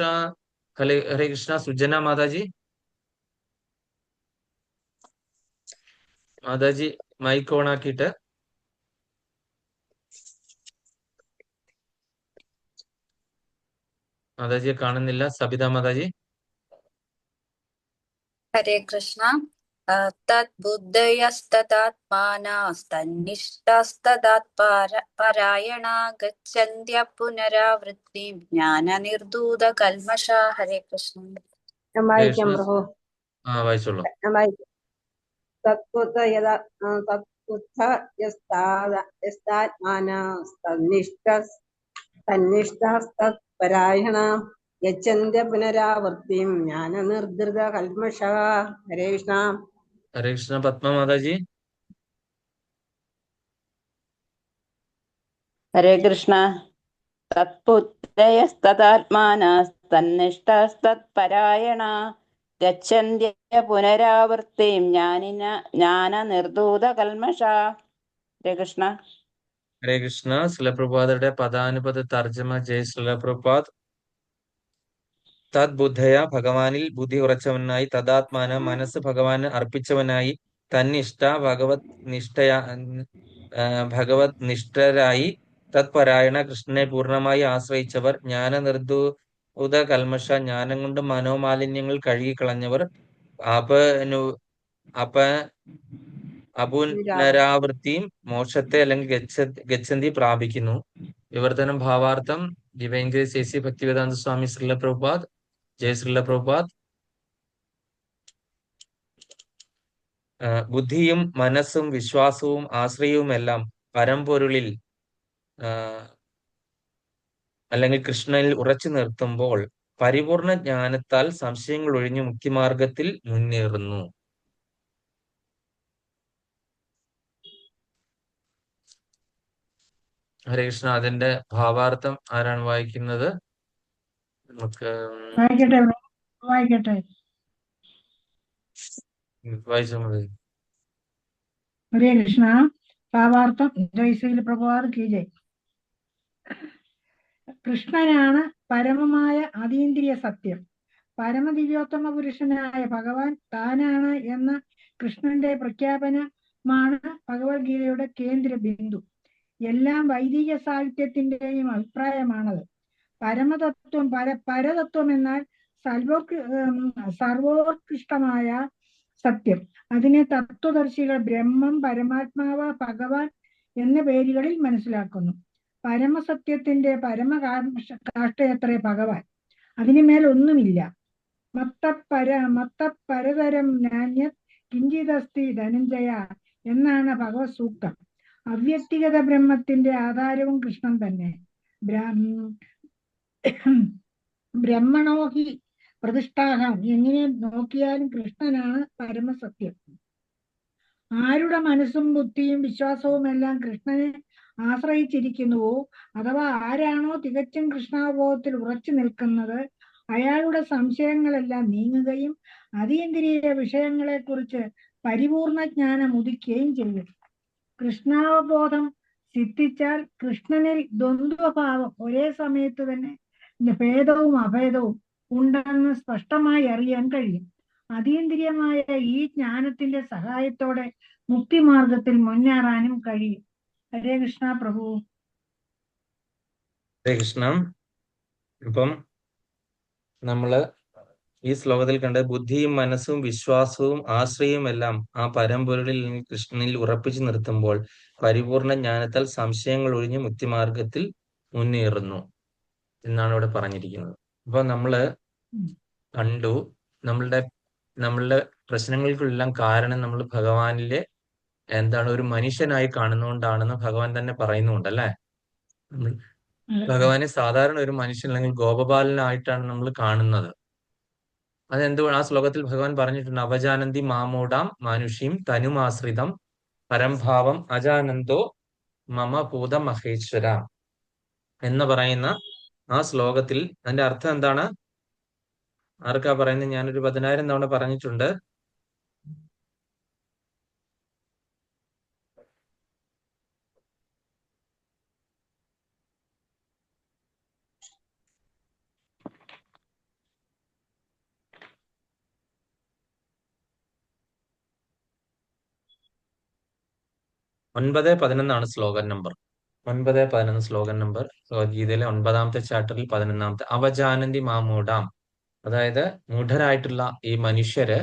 ഹരേ കൃഷ്ണ. സുജന മാതാജി, മാതാജി മൈക്ക് ഓൺ ആക്കിയിട്ട്. മാതാജിയെ കാണുന്നില്ല. സബിത മാതാജി. ഹരേ കൃഷ്ണ. തദ്ബുദ്ധയസ്തദാത്മാനസ്തന്നിഷ്ടാസ്തദാത്പരായണ ഗച്ഛന്ത്യ പുനരാവൃത്തിം ജ്ഞാനനിർധൂത കൽമഷ. ഹരേ കൃഷ്ണ. ഞാൻ വായിക്കാം പ്രഭു. വായിച്ചോളൂ. ഞാൻ വായിക്കാം. തന്നിഷ്ടാസ്തത്പരായണ ഗച്ഛന്ത്യ പുനരാവൃത്തിം ജ്ഞാനനിർധൃത കൽമഷ. ഹരേ കൃഷ്ണ. ഹരേ കൃഷ്ണ. പത്മ മാതാജി. ഹരേ കൃഷ്ണ. തത്പുത്രയസ്തദാത്മാനസ്തന്നിഷ്ടാസ്തത്പരായണ ഗച്ഛന്ത്യ പുനരാവൃത്തിം ജ്ഞാനനിർധൂത കൽമഷ. ഹരേ കൃഷ്ണ. ഹരേ കൃഷ്ണ. ശ്രീലപ്രഭാതയുടെ പദാനുപദ തർജ്ജമ. ജയ് ശ്രീലപ്രഭാത്. തദ് ബുദ്ധയ ഭഗവാനിൽ ബുദ്ധി ഉറച്ചവനായി, തദാത്മാന മനസ്സ് ഭഗവാന് അർപ്പിച്ചവനായി, തന്നിഷ്ഠ ഭഗവത് നിഷ്ഠരായി, തത്പരായണ കൃഷ്ണനെ പൂർണ്ണമായി ആശ്രയിച്ചവർ, ജ്ഞാന നിർധൂത കൽമഷ ജ്ഞാനം കൊണ്ട് മനോമാലിന്യങ്ങൾ കഴുകിക്കളഞ്ഞവർ, അപുനരാവൃത്തിയും മോക്ഷത്തെ അല്ലെങ്കിൽ ഗച്ഛന്തി പ്രാപിക്കുന്നു. വിവർത്തനം ഭാവാർത്ഥം. Divine grace A C. Bhaktivedanta Swami Srila Prabhupad. ജയ ശ്രീല പ്രഭുപാദ്. ബുദ്ധിയും മനസ്സും വിശ്വാസവും ആശ്രയവും എല്ലാം പരമ്പൊരുളിൽ അല്ലെങ്കിൽ കൃഷ്ണനിൽ ഉറച്ചു നിർത്തുമ്പോൾ പരിപൂർണ ജ്ഞാനത്താൽ സംശയങ്ങൾ ഒഴിഞ്ഞ് മുക്തിമാർഗത്തിൽ മുന്നേറുന്നു. ഹരേ കൃഷ്ണ. അതിന്റെ ഭാവാർത്ഥം ആരാണ് വായിക്കുന്നത്? നമുക്ക് വായിക്കട്ടെ. വായിച്ചാൽ മതി. ഹരേ കൃഷ്ണ. ഭാവാർത്ഥം. ജയശ്രീ പ്രഭാത് കി ജയ്. കൃഷ്ണനാണ് പരമമായ അതീന്ദ്രിയ സത്യം. പരമദിവ്യോത്തമ പുരുഷനായ ഭഗവാൻ താനാണ് എന്ന കൃഷ്ണന്റെ പ്രഖ്യാപനമാണ് ഭഗവത്ഗീതയുടെ കേന്ദ്ര ബിന്ദു. എല്ലാം വൈദിക സാഹിത്യത്തിന്റെയും അഭിപ്രായമാണത്. പരമതത്വം പരതത്വം എന്നാൽ സർവോത്കൃഷ്ടമായ സത്യം. അതിനെ തത്വദർശികൾ ബ്രഹ്മം, പരമാത്മാവ്, ഭഗവാൻ എന്ന പേരുകളിൽ മനസ്സിലാക്കുന്നു. പരമസത്യത്തിന്റെ കാഷ്ടയത്രേ ഭഗവാൻ. അതിനുമേൽ ഒന്നുമില്ല. മത്തപരതരം നാന്യത് കിഞ്ചിദസ്തി ധനഞ്ജയ എന്നാണ് ഭഗവത് സൂക്തം. അവ്യക്തിഗത ബ്രഹ്മത്തിന്റെ ആധാരവും കൃഷ്ണൻ തന്നെ. ബ്രഹ്മണോഹി പ്രതിഷ്ഠാഹം. എങ്ങനെ നോക്കിയാലും കൃഷ്ണനാണ് പരമസത്യം. ആരുടെ മനസ്സും ബുദ്ധിയും വിശ്വാസവും എല്ലാം കൃഷ്ണനെ ആശ്രയിച്ചിരിക്കുന്നുവോ, അഥവാ ആരാണോ തികച്ചും കൃഷ്ണാവബോധത്തിൽ ഉറച്ചു നിൽക്കുന്നത്, അയാളുടെ സംശയങ്ങളെല്ലാം നീങ്ങുകയും അതീന്ദ്രിയ വിഷയങ്ങളെ കുറിച്ച് പരിപൂർണ ജ്ഞാനം ഉദിക്കുകയും ചെയ്യും. കൃഷ്ണാവബോധം സിദ്ധിച്ചാൽ കൃഷ്ണനിൽ ദ്വന്ദ്വഭാവം ഒരേ സമയത്ത് തന്നെ ഭേദവും അഭേദവും ഉണ്ടെന്ന് സ്പഷ്ടമായി അറിയാൻ കഴിയും. അതീന്ദ്രിയമായ ഈ ജ്ഞാനത്തിന്റെ സഹായത്തോടെ മുക്തിമാർഗത്തിൽ മുന്നേറാനും കഴിയും. ഹരേ കൃഷ്ണ പ്രഭു. ഹരേ കൃഷ്ണ. ഇപ്പം നമ്മള് ഈ ശ്ലോകത്തിൽ കണ്ട ബുദ്ധിയും മനസ്സും വിശ്വാസവും ആശ്രയവും എല്ലാം ആ പരമ്പൊരുളിൽ കൃഷ്ണനിൽ ഉറപ്പിച്ചു നിർത്തുമ്പോൾ പരിപൂർണ ജ്ഞാനത്താൽ സംശയങ്ങൾ ഒഴിഞ്ഞ് മുക്തിമാർഗത്തിൽ മുന്നേറുന്നു എന്നാണ് ഇവിടെ പറഞ്ഞിരിക്കുന്നത്. അപ്പൊ നമ്മള് കണ്ടു നമ്മളുടെ പ്രശ്നങ്ങൾക്കെല്ലാം കാരണം നമ്മൾ ഭഗവാനിലെ എന്താണ് ഒരു മനുഷ്യനായി കാണുന്നതുകൊണ്ടാണെന്ന് ഭഗവാൻ തന്നെ പറയുന്നുണ്ട് അല്ലെ. ഭഗവാനെ സാധാരണ ഒരു മനുഷ്യൻ അല്ലെങ്കിൽ ഗോപബാലനായിട്ടാണ് നമ്മൾ കാണുന്നത്. അതെന്തുകൊണ്ട് ആ ശ്ലോകത്തിൽ ഭഗവാൻ പറഞ്ഞിട്ടുണ്ട്, അവജാനന്തി മാമൂടാം മാനുഷീം തനുമാശ്രിതം പരംഭാവം അജാനന്ദോ മമ ഭൂത മഹേശ്വര എന്ന് പറയുന്ന ആ ശ്ലോകത്തിൽ അതിന്റെ അർത്ഥം എന്താണ്? ആർക്കാ പറയുന്നത്? ഞാനൊരു 10,000 തവണ പറഞ്ഞിട്ടുണ്ട്. ഒൻപത് 11 ശ്ലോകൻ നമ്പർ. 9-11 ശ്ലോകൻ നമ്പർ ഭഗവത്ഗീതയിലെ 9ാമത്തെ ചാപ്റ്ററിൽ 11ാമത്തെ. അവജാനന്തി മാമൂടാം, അതായത് മൂഢരായിട്ടുള്ള ഈ മനുഷ്യര്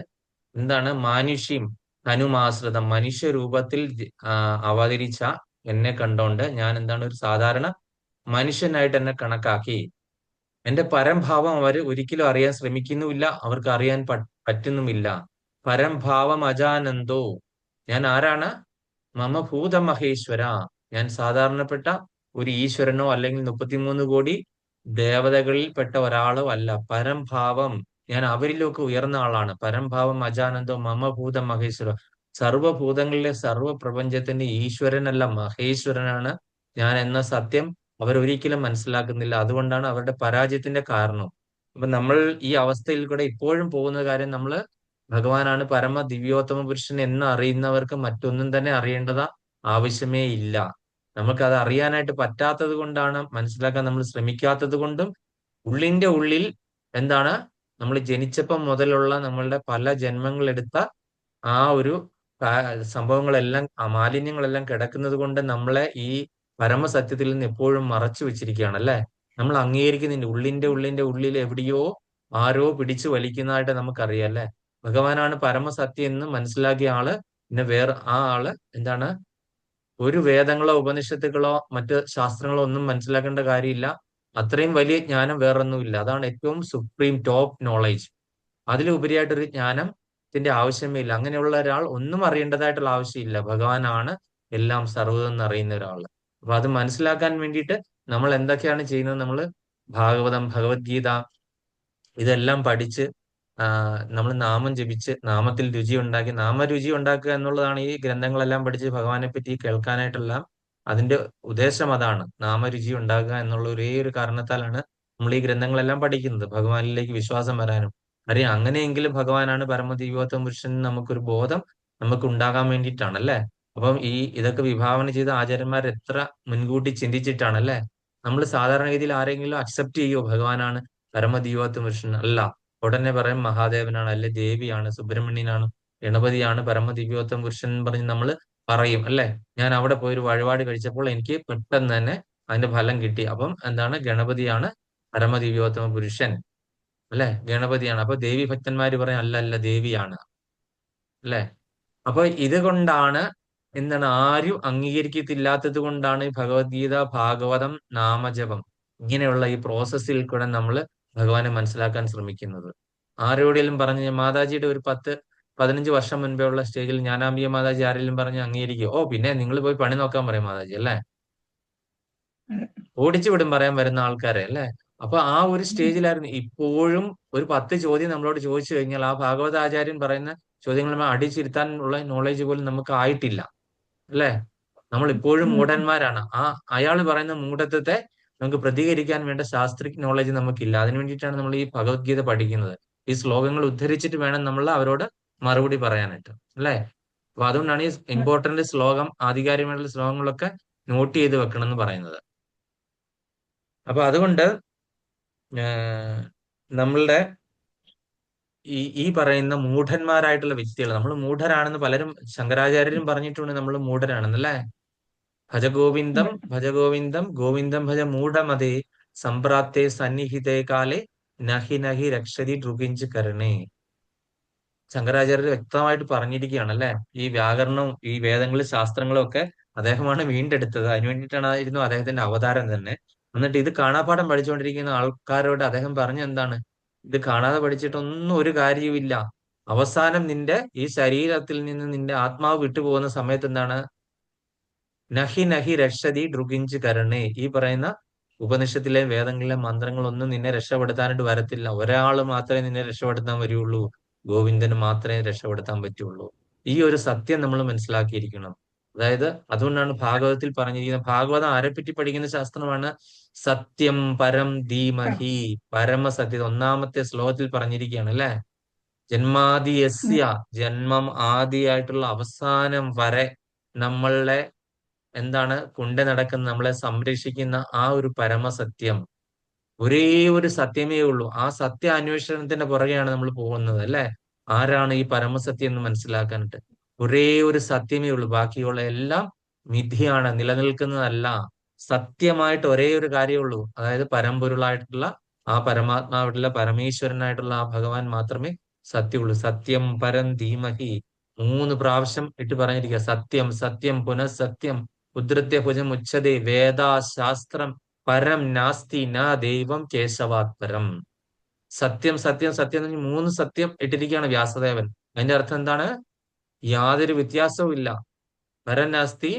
എന്താണ്? മാനുഷ്യം തനുമാശ്രിതം, മനുഷ്യരൂപത്തിൽ അവതരിച്ച എന്നെ കണ്ടോണ്ട് ഞാൻ എന്താണ് ഒരു സാധാരണ മനുഷ്യനായിട്ട് എന്നെ കണക്കാക്കി. എന്റെ പരംഭാവം അവർ ഒരിക്കലും അറിയാൻ ശ്രമിക്കുന്നുമില്ല, അവർക്ക് അറിയാൻ പറ്റുന്നുമില്ല. പരംഭാവം അജാനന്ദോ, ഞാൻ ആരാണ്? മമ ഭൂത മഹേശ്വര, ഞാൻ സാധാരണപ്പെട്ട ഒരു ഈശ്വരനോ അല്ലെങ്കിൽ 33 കോടി ദേവതകളിൽപ്പെട്ട ഒരാളോ അല്ല. പരംഭാവം, ഞാൻ അവരിലൊക്കെ ഉയർന്ന ആളാണ്. പരംഭാവം അജാനന്ദോ മമ ഭൂത മഹേശ്വര, സർവഭൂതങ്ങളിലെ സർവ പ്രപഞ്ചത്തിന്റെ ഈശ്വരനല്ല മഹേശ്വരനാണ് ഞാൻ എന്ന സത്യം അവരൊരിക്കലും മനസ്സിലാക്കുന്നില്ല. അതുകൊണ്ടാണ് അവരുടെ പരാജയത്തിന്റെ കാരണം. അപ്പൊ നമ്മൾ ഈ അവസ്ഥയിൽ കൂടെ ഇപ്പോഴും പോകുന്ന കാര്യം, നമ്മള് ഭഗവാനാണ് പരമ ദിവ്യോത്തമ പുരുഷൻ എന്ന് അറിയുന്നവർക്ക് മറ്റൊന്നും തന്നെ അറിയേണ്ടത് ആവശ്യമേ ഇല്ല. നമുക്കത് അറിയാനായിട്ട് പറ്റാത്തത് കൊണ്ടാണ്, മനസ്സിലാക്കാൻ നമ്മൾ ശ്രമിക്കാത്തത് കൊണ്ടും, ഉള്ളിന്റെ ഉള്ളിൽ എന്താണ് നമ്മൾ ജനിച്ചപ്പം മുതലുള്ള നമ്മളുടെ പല ജന്മങ്ങളെടുത്ത ആ ഒരു സംഭവങ്ങളെല്ലാം, മാലിന്യങ്ങളെല്ലാം കിടക്കുന്നത് കൊണ്ട് നമ്മളെ ഈ പരമസത്യത്തിൽ നിന്ന് എപ്പോഴും മറച്ചു വെച്ചിരിക്കുകയാണ് അല്ലെ. നമ്മൾ അംഗീകരിക്കുന്നില്ല. ഉള്ളിന്റെ ഉള്ളിൽ എവിടെയോ ആരോ പിടിച്ചു വലിക്കുന്നതായിട്ട് നമുക്കറിയാം അല്ലെ. ഭഗവാനാണ് പരമസത്യം എന്ന് മനസ്സിലാക്കിയ ആള് പിന്നെ ആ ആള് എന്താണ്, ഒരു വേദങ്ങളോ ഉപനിഷത്തുകളോ മറ്റ് ശാസ്ത്രങ്ങളോ ഒന്നും മനസ്സിലാക്കേണ്ട കാര്യമില്ല. അത്രയും വലിയ ജ്ഞാനം വേറൊന്നുമില്ല. അതാണ് ഏറ്റവും സുപ്രീം ടോപ്പ് നോളേജ്. അതിലുപരിയായിട്ടൊരു ജ്ഞാനത്തിന്റെ ആവശ്യമേ ഇല്ല. അങ്ങനെയുള്ള ഒരാൾ ഒന്നും അറിയേണ്ടതായിട്ടുള്ള ആവശ്യമില്ല. ഭഗവാനാണ് എല്ലാം സർവ്വതെന്ന് അറിയുന്ന ഒരാള്. അപ്പൊ അത് മനസ്സിലാക്കാൻ വേണ്ടിയിട്ട് നമ്മൾ എന്തൊക്കെയാണ് ചെയ്യുന്നത്? നമ്മൾ ഭാഗവതം, ഭഗവത്ഗീത ഇതെല്ലാം പഠിച്ച് നമ്മൾ നാമം ജപിച്ച് നാമത്തിൽ രുചി ഉണ്ടാക്കി, നാമരുചി ഉണ്ടാക്കുക എന്നുള്ളതാണ് ഈ ഗ്രന്ഥങ്ങളെല്ലാം പഠിച്ച് ഭഗവാനെ പറ്റി കേൾക്കാനായിട്ടുള്ള അതിന്റെ ഉദ്ദേശം അതാണ്. നാമരുചി ഉണ്ടാക്കുക എന്നുള്ള ഒരേ ഒരു കാരണത്താലാണ് നമ്മൾ ഈ ഗ്രന്ഥങ്ങളെല്ലാം പഠിക്കുന്നത്, ഭഗവാനിലേക്ക് വിശ്വാസം വരാനും. അറിയാം, അങ്ങനെയെങ്കിലും ഭഗവാനാണ് പരമദിവ്യോത്തമ പുരുഷൻ നമുക്കൊരു ബോധം നമുക്ക് ഉണ്ടാകാൻ വേണ്ടിയിട്ടാണ് അല്ലെ. അപ്പം ഇതൊക്കെ വിഭാവന ചെയ്ത ആചാര്യന്മാർ എത്ര മുൻകൂട്ടി ചിന്തിച്ചിട്ടാണ് അല്ലെ. നമ്മൾ സാധാരണഗതിയിൽ ആരെങ്കിലും അക്സെപ്റ്റ് ചെയ്യുമോ ഭഗവാനാണ് പരമദിവ്യോത്തമ പുരുഷൻ? അല്ല. ഉടനെ പറയും മഹാദേവനാണ്, അല്ലെ ദേവിയാണ്, സുബ്രഹ്മണ്യനാണ്, ഗണപതിയാണ് പരമദിവ്യോത്തമ പുരുഷൻ എന്ന് പറഞ്ഞ് നമ്മൾ പറയും അല്ലെ. ഞാൻ അവിടെ പോയി ഒരു വഴിപാട് കഴിച്ചപ്പോൾ എനിക്ക് പെട്ടെന്ന് തന്നെ അതിന്റെ ഫലം കിട്ടി. അപ്പം എന്താണ്? ഗണപതിയാണ് പരമദിവ്യോത്തമ പുരുഷൻ അല്ലെ, ഗണപതിയാണ്. അപ്പൊ ദേവി ഭക്തന്മാര് പറയും അല്ല ദേവിയാണ് അല്ലെ. അപ്പൊ ഇതുകൊണ്ടാണ് എന്താണ് ആരും അംഗീകരിക്കത്തില്ലാത്തത് കൊണ്ടാണ് ഈ ഭഗവത്ഗീത, ഭാഗവതം, നാമജപം ഇങ്ങനെയുള്ള ഈ പ്രോസസ്സിൽ കൂടെ നമ്മൾ ഭഗവാനെ മനസ്സിലാക്കാൻ ശ്രമിക്കുന്നത്. ആരോടെങ്കിലും പറഞ്ഞ്, മാതാജിയുടെ ഒരു 10-15 വർഷം മുൻപേ ഉള്ള സ്റ്റേജിൽ ജ്ഞാനാംബിക മാതാജി ആരെങ്കിലും പറഞ്ഞ് അംഗീകരിക്കുക? ഓ പിന്നെ നിങ്ങൾ പോയി പണി നോക്കാൻ പറയും മാതാജി അല്ലെ. ഓടിച്ചു വിടും പറയാൻ വരുന്ന ആൾക്കാരെ അല്ലെ. അപ്പൊ ആ ഒരു സ്റ്റേജിലായിരുന്നു. ഇപ്പോഴും ഒരു 10 ചോദ്യം നമ്മളോട് ചോദിച്ചു കഴിഞ്ഞാൽ ആ ഭാഗവതാചാര്യൻ പറയുന്ന ചോദ്യങ്ങൾ അടിച്ചിരുത്താനുള്ള നോളേജ് പോലും നമുക്ക് ആയിട്ടില്ല അല്ലെ. നമ്മൾ ഇപ്പോഴും മൂഢന്മാരാണ്. അയാൾ പറയുന്ന മൂഢത്വത്തെ നമുക്ക് പ്രതികരിക്കാൻ വേണ്ട ശാസ്ത്രിക് നോളജ് നമുക്കില്ല. അതിനു വേണ്ടിയിട്ടാണ് നമ്മൾ ഈ ഭഗവത്ഗീത പഠിക്കുന്നത്. ഈ ശ്ലോകങ്ങൾ ഉദ്ധരിച്ചിട്ട് വേണം നമ്മൾ അവരോട് മറുപടി പറയാനായിട്ട് അല്ലെ. അപ്പൊ അതുകൊണ്ടാണ് ഈ ഇമ്പോർട്ടന്റ് ശ്ലോകം, ആധികാരികമായിട്ടുള്ള ശ്ലോകങ്ങളൊക്കെ നോട്ട് ചെയ്ത് വെക്കണം എന്ന് പറയുന്നത്. അപ്പൊ അതുകൊണ്ട് നമ്മളുടെ ഈ പറയുന്ന മൂഢന്മാരായിട്ടുള്ള വ്യക്തികൾ, നമ്മൾ മൂഢരാണെന്ന് പലരും ശങ്കരാചാര്യരും പറഞ്ഞിട്ടുണ്ട്, നമ്മൾ മൂഢരാണെന്നല്ലേ. ഭജഗോവിന്ദം ഭജഗോവിന്ദം ഗോവിന്ദം ഭജ മൂഢമതേ സംപ്രാപ്തേ സന്നിഹിതേ കാലേ നഹി നഹി രക്ഷതി ഡ്രുകിഞ്ച് കരണേ. ശങ്കരാചാര്യർ വ്യക്തമായിട്ട് പറഞ്ഞിരിക്കുകയാണ് അല്ലെ. ഈ വ്യാകരണവും ഈ വേദങ്ങളും ശാസ്ത്രങ്ങളും ഒക്കെ അദ്ദേഹമാണ് വീണ്ടെടുത്തത്. അതിനു വേണ്ടിയിട്ടായിരുന്നു അദ്ദേഹത്തിന്റെ അവതാരം തന്നെ. എന്നിട്ട് ഇത് കാണാപ്പാഠം പഠിച്ചുകൊണ്ടിരിക്കുന്ന ആൾക്കാരോട് അദ്ദേഹം പറഞ്ഞ എന്താണ്? ഇത് കാണാതെ പഠിച്ചിട്ടൊന്നും ഒരു കാര്യവുമില്ല. അവസാനം നിന്റെ ഈ ശരീരത്തിൽ നിന്ന് നിന്റെ ആത്മാവ് വിട്ടുപോകുന്ന സമയത്ത് എന്താണ്? നഹി നഹി രക്ഷതി ഡ്രുകിഞ്ച് കരണേ. ഈ പറയുന്ന ഉപനിഷത്തിലെ വേദങ്ങളിലെ മന്ത്രങ്ങളൊന്നും നിന്നെ രക്ഷപ്പെടുത്താനായിട്ട് വരത്തില്ല. ഒരാൾ മാത്രമേ നിന്നെ രക്ഷപ്പെടുത്താൻ വരികയുള്ളൂ. ഗോവിന്ദന് മാത്രമേ രക്ഷപ്പെടുത്താൻ പറ്റുള്ളൂ. ഈ ഒരു സത്യം നമ്മൾ മനസ്സിലാക്കിയിരിക്കണം. അതായത് അതുകൊണ്ടാണ് ഭാഗവതത്തിൽ പറഞ്ഞിരിക്കുന്നത്. ഭാഗവതം ആരെപ്പറ്റി പഠിക്കുന്ന ശാസ്ത്രമാണ്? സത്യം പരം ധീമഹി. പരമസത്യം ഒന്നാമത്തെ ശ്ലോകത്തിൽ പറഞ്ഞിരിക്കുകയാണ് അല്ലെ. ജന്മാദിയസ്യ, ജന്മം ആദിയായിട്ടുള്ള അവസാനം വരെ നമ്മളെ എന്താണ് കൊണ്ട് നടക്കുന്ന, നമ്മളെ സംരക്ഷിക്കുന്ന ആ ഒരു പരമസത്യം, ഒരേ ഒരു സത്യമേ ഉള്ളൂ. ആ സത്യ അന്വേഷണത്തിന്റെ പുറകെയാണ് നമ്മൾ പോകുന്നത് അല്ലെ. ആരാണ് ഈ പരമസത്യം എന്ന് മനസ്സിലാക്കാനായിട്ട്? ഒരേ ഒരു സത്യമേ ഉള്ളൂ. ബാക്കിയുള്ള എല്ലാം മിഥ്യയാണ്, നിലനിൽക്കുന്നതല്ല. സത്യമായിട്ട് ഒരേ ഒരു കാര്യമേ ഉള്ളൂ. അതായത് പരമ്പൊരുളായിട്ടുള്ള ആ പരമാത്മാവായിട്ടുള്ള പരമേശ്വരനായിട്ടുള്ള ആ ഭഗവാൻ മാത്രമേ സത്യമുള്ളൂ. സത്യം പരം ധീമഹി 3 പ്രാവശ്യം ഇട്ട് പറഞ്ഞിരിക്കുക. സത്യം സത്യം പുനഃസത്യം ഉദ്ധൃത്യ ഭുജം ഉച്ചതേ വേദാ ശാസ്ത്രം പരം നാസ്തി ന ദൈവം കേശവാത് പരം. സത്യം സത്യം സത്യം എന്ന് പറഞ്ഞ് 3 സത്യം ഇട്ടിരിക്കുകയാണ് വ്യാസദേവൻ. അതിന്റെ അർത്ഥം എന്താണ്? യാതൊരു വ്യത്യാസവും ഇല്ല. പരം നാസ്തി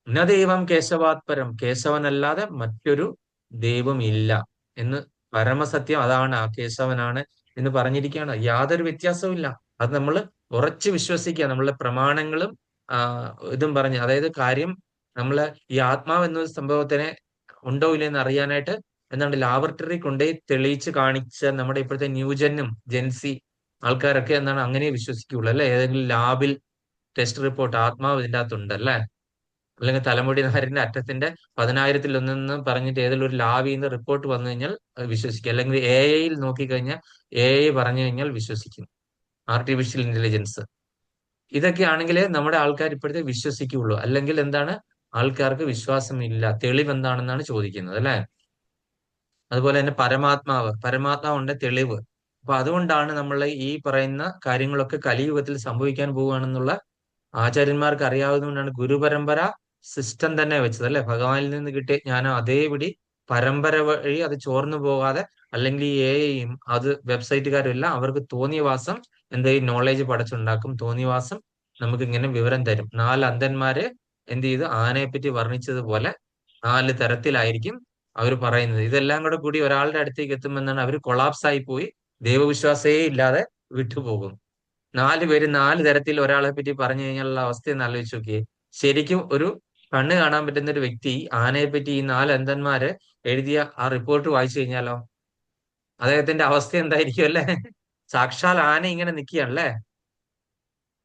ന ദൈവം കേശവാത് പരം. കേശവനല്ലാതെ മറ്റൊരു ദൈവം ഇല്ല എന്ന്. പരമസത്യം അതാണ്, ആ കേശവനാണ് എന്ന് പറഞ്ഞിരിക്കുകയാണ്. യാതൊരു വ്യത്യാസവും ഇല്ല. അത് നമ്മൾ ഉറച്ചു വിശ്വസിക്കുക. നമ്മളുടെ പ്രമാണങ്ങളും ഇതും പറഞ്ഞ്, അതായത് കാര്യം നമ്മള് ഈ ആത്മാവ് എന്ന സംഭവത്തിനെ ഉണ്ടോ ഇല്ലെന്ന് അറിയാനായിട്ട് എന്താണ് ലാബറട്ടറി കൊണ്ടുപോയി തെളിയിച്ച് കാണിച്ച നമ്മുടെ ഇപ്പോഴത്തെ ന്യൂജനും ജെൻസി ആൾക്കാരൊക്കെ എന്താണ് അങ്ങനെ വിശ്വസിക്കുള്ളൂ അല്ലെ. ഏതെങ്കിലും ലാബിൽ ടെസ്റ്റ് റിപ്പോർട്ട് ആത്മാവ് ഇതിൻ്റെ അകത്തുണ്ട് അല്ലെ. അല്ലെങ്കിൽ തലമുടി നാരിന്റെ അറ്റത്തിന്റെ 10,000-1 പറഞ്ഞിട്ട് ഏതെങ്കിലും ഒരു ലാബിൽ നിന്ന് റിപ്പോർട്ട് വന്നു കഴിഞ്ഞാൽ വിശ്വസിക്കും. അല്ലെങ്കിൽ AI നോക്കിക്കഴിഞ്ഞാൽ AI പറഞ്ഞു കഴിഞ്ഞാൽ വിശ്വസിക്കും. ആർട്ടിഫിഷ്യൽ ഇന്റലിജൻസ് ഇതൊക്കെ ആണെങ്കിൽ നമ്മുടെ ആൾക്കാർ ഇപ്പോഴത്തെ വിശ്വസിക്കുകയുള്ളൂ. അല്ലെങ്കിൽ എന്താണ്, ആൾക്കാർക്ക് വിശ്വാസമില്ല. തെളിവ് എന്താണെന്നാണ് ചോദിക്കുന്നത് അല്ലെ. അതുപോലെ തന്നെ പരമാത്മാവുണ്ട് തെളിവ്. അപ്പൊ അതുകൊണ്ടാണ് നമ്മൾ ഈ പറയുന്ന കാര്യങ്ങളൊക്കെ കലിയുഗത്തിൽ സംഭവിക്കാൻ പോവുകയാണെന്നുള്ള ആചാര്യന്മാർക്ക് അറിയാവുന്നതുകൊണ്ടാണ് ഗുരുപരമ്പര സിസ്റ്റം തന്നെ വെച്ചത് അല്ലെ. ഭഗവാനിൽ നിന്ന് കിട്ടിയ ജ്ഞാനം അതേപടി പരമ്പര വഴി അത് ചോർന്നു പോകാതെ, അല്ലെങ്കിൽ ഈ AI-യും അത് വെബ്സൈറ്റുകാരും എല്ലാം അവർക്ക് തോന്നിയവാസം എന്തെങ്കിലും നോളേജ് പഠിച്ചുണ്ടാക്കും. തോന്നിയവാസം നമുക്ക് ഇങ്ങനെ വിവരം തരും. 4 അന്ധന്മാരെ എന്ത് ചെയ്തു? ആനയെപ്പറ്റി വർണ്ണിച്ചതുപോലെ 4 തരത്തിലായിരിക്കും അവർ പറയുന്നത്. ഇതെല്ലാം കൂടെ കൂടി ഒരാളുടെ അടുത്തേക്ക് എത്തുമെന്നാണ് അവർ കൊളാപ്സ് ആയി പോയി ദൈവവിശ്വാസേ ഇല്ലാതെ വിട്ടുപോകും. 4 പേര് 4 തരത്തിൽ ഒരാളെ പറ്റി പറഞ്ഞു കഴിഞ്ഞാലുള്ള അവസ്ഥ എന്ന് ആലോചിച്ച് നോക്കിയേ. ശരിക്കും ഒരു കണ്ണ് കാണാൻ പറ്റുന്ന ഒരു വ്യക്തി ആനയെ പറ്റി ഈ 4 അന്ധന്മാര് എഴുതിയ ആ റിപ്പോർട്ട് വായിച്ചു കഴിഞ്ഞാലോ അദ്ദേഹത്തിന്റെ അവസ്ഥ എന്തായിരിക്കും അല്ലെ. സാക്ഷാൽ ആന ഇങ്ങനെ നിൽക്കുകയാണല്ലേ.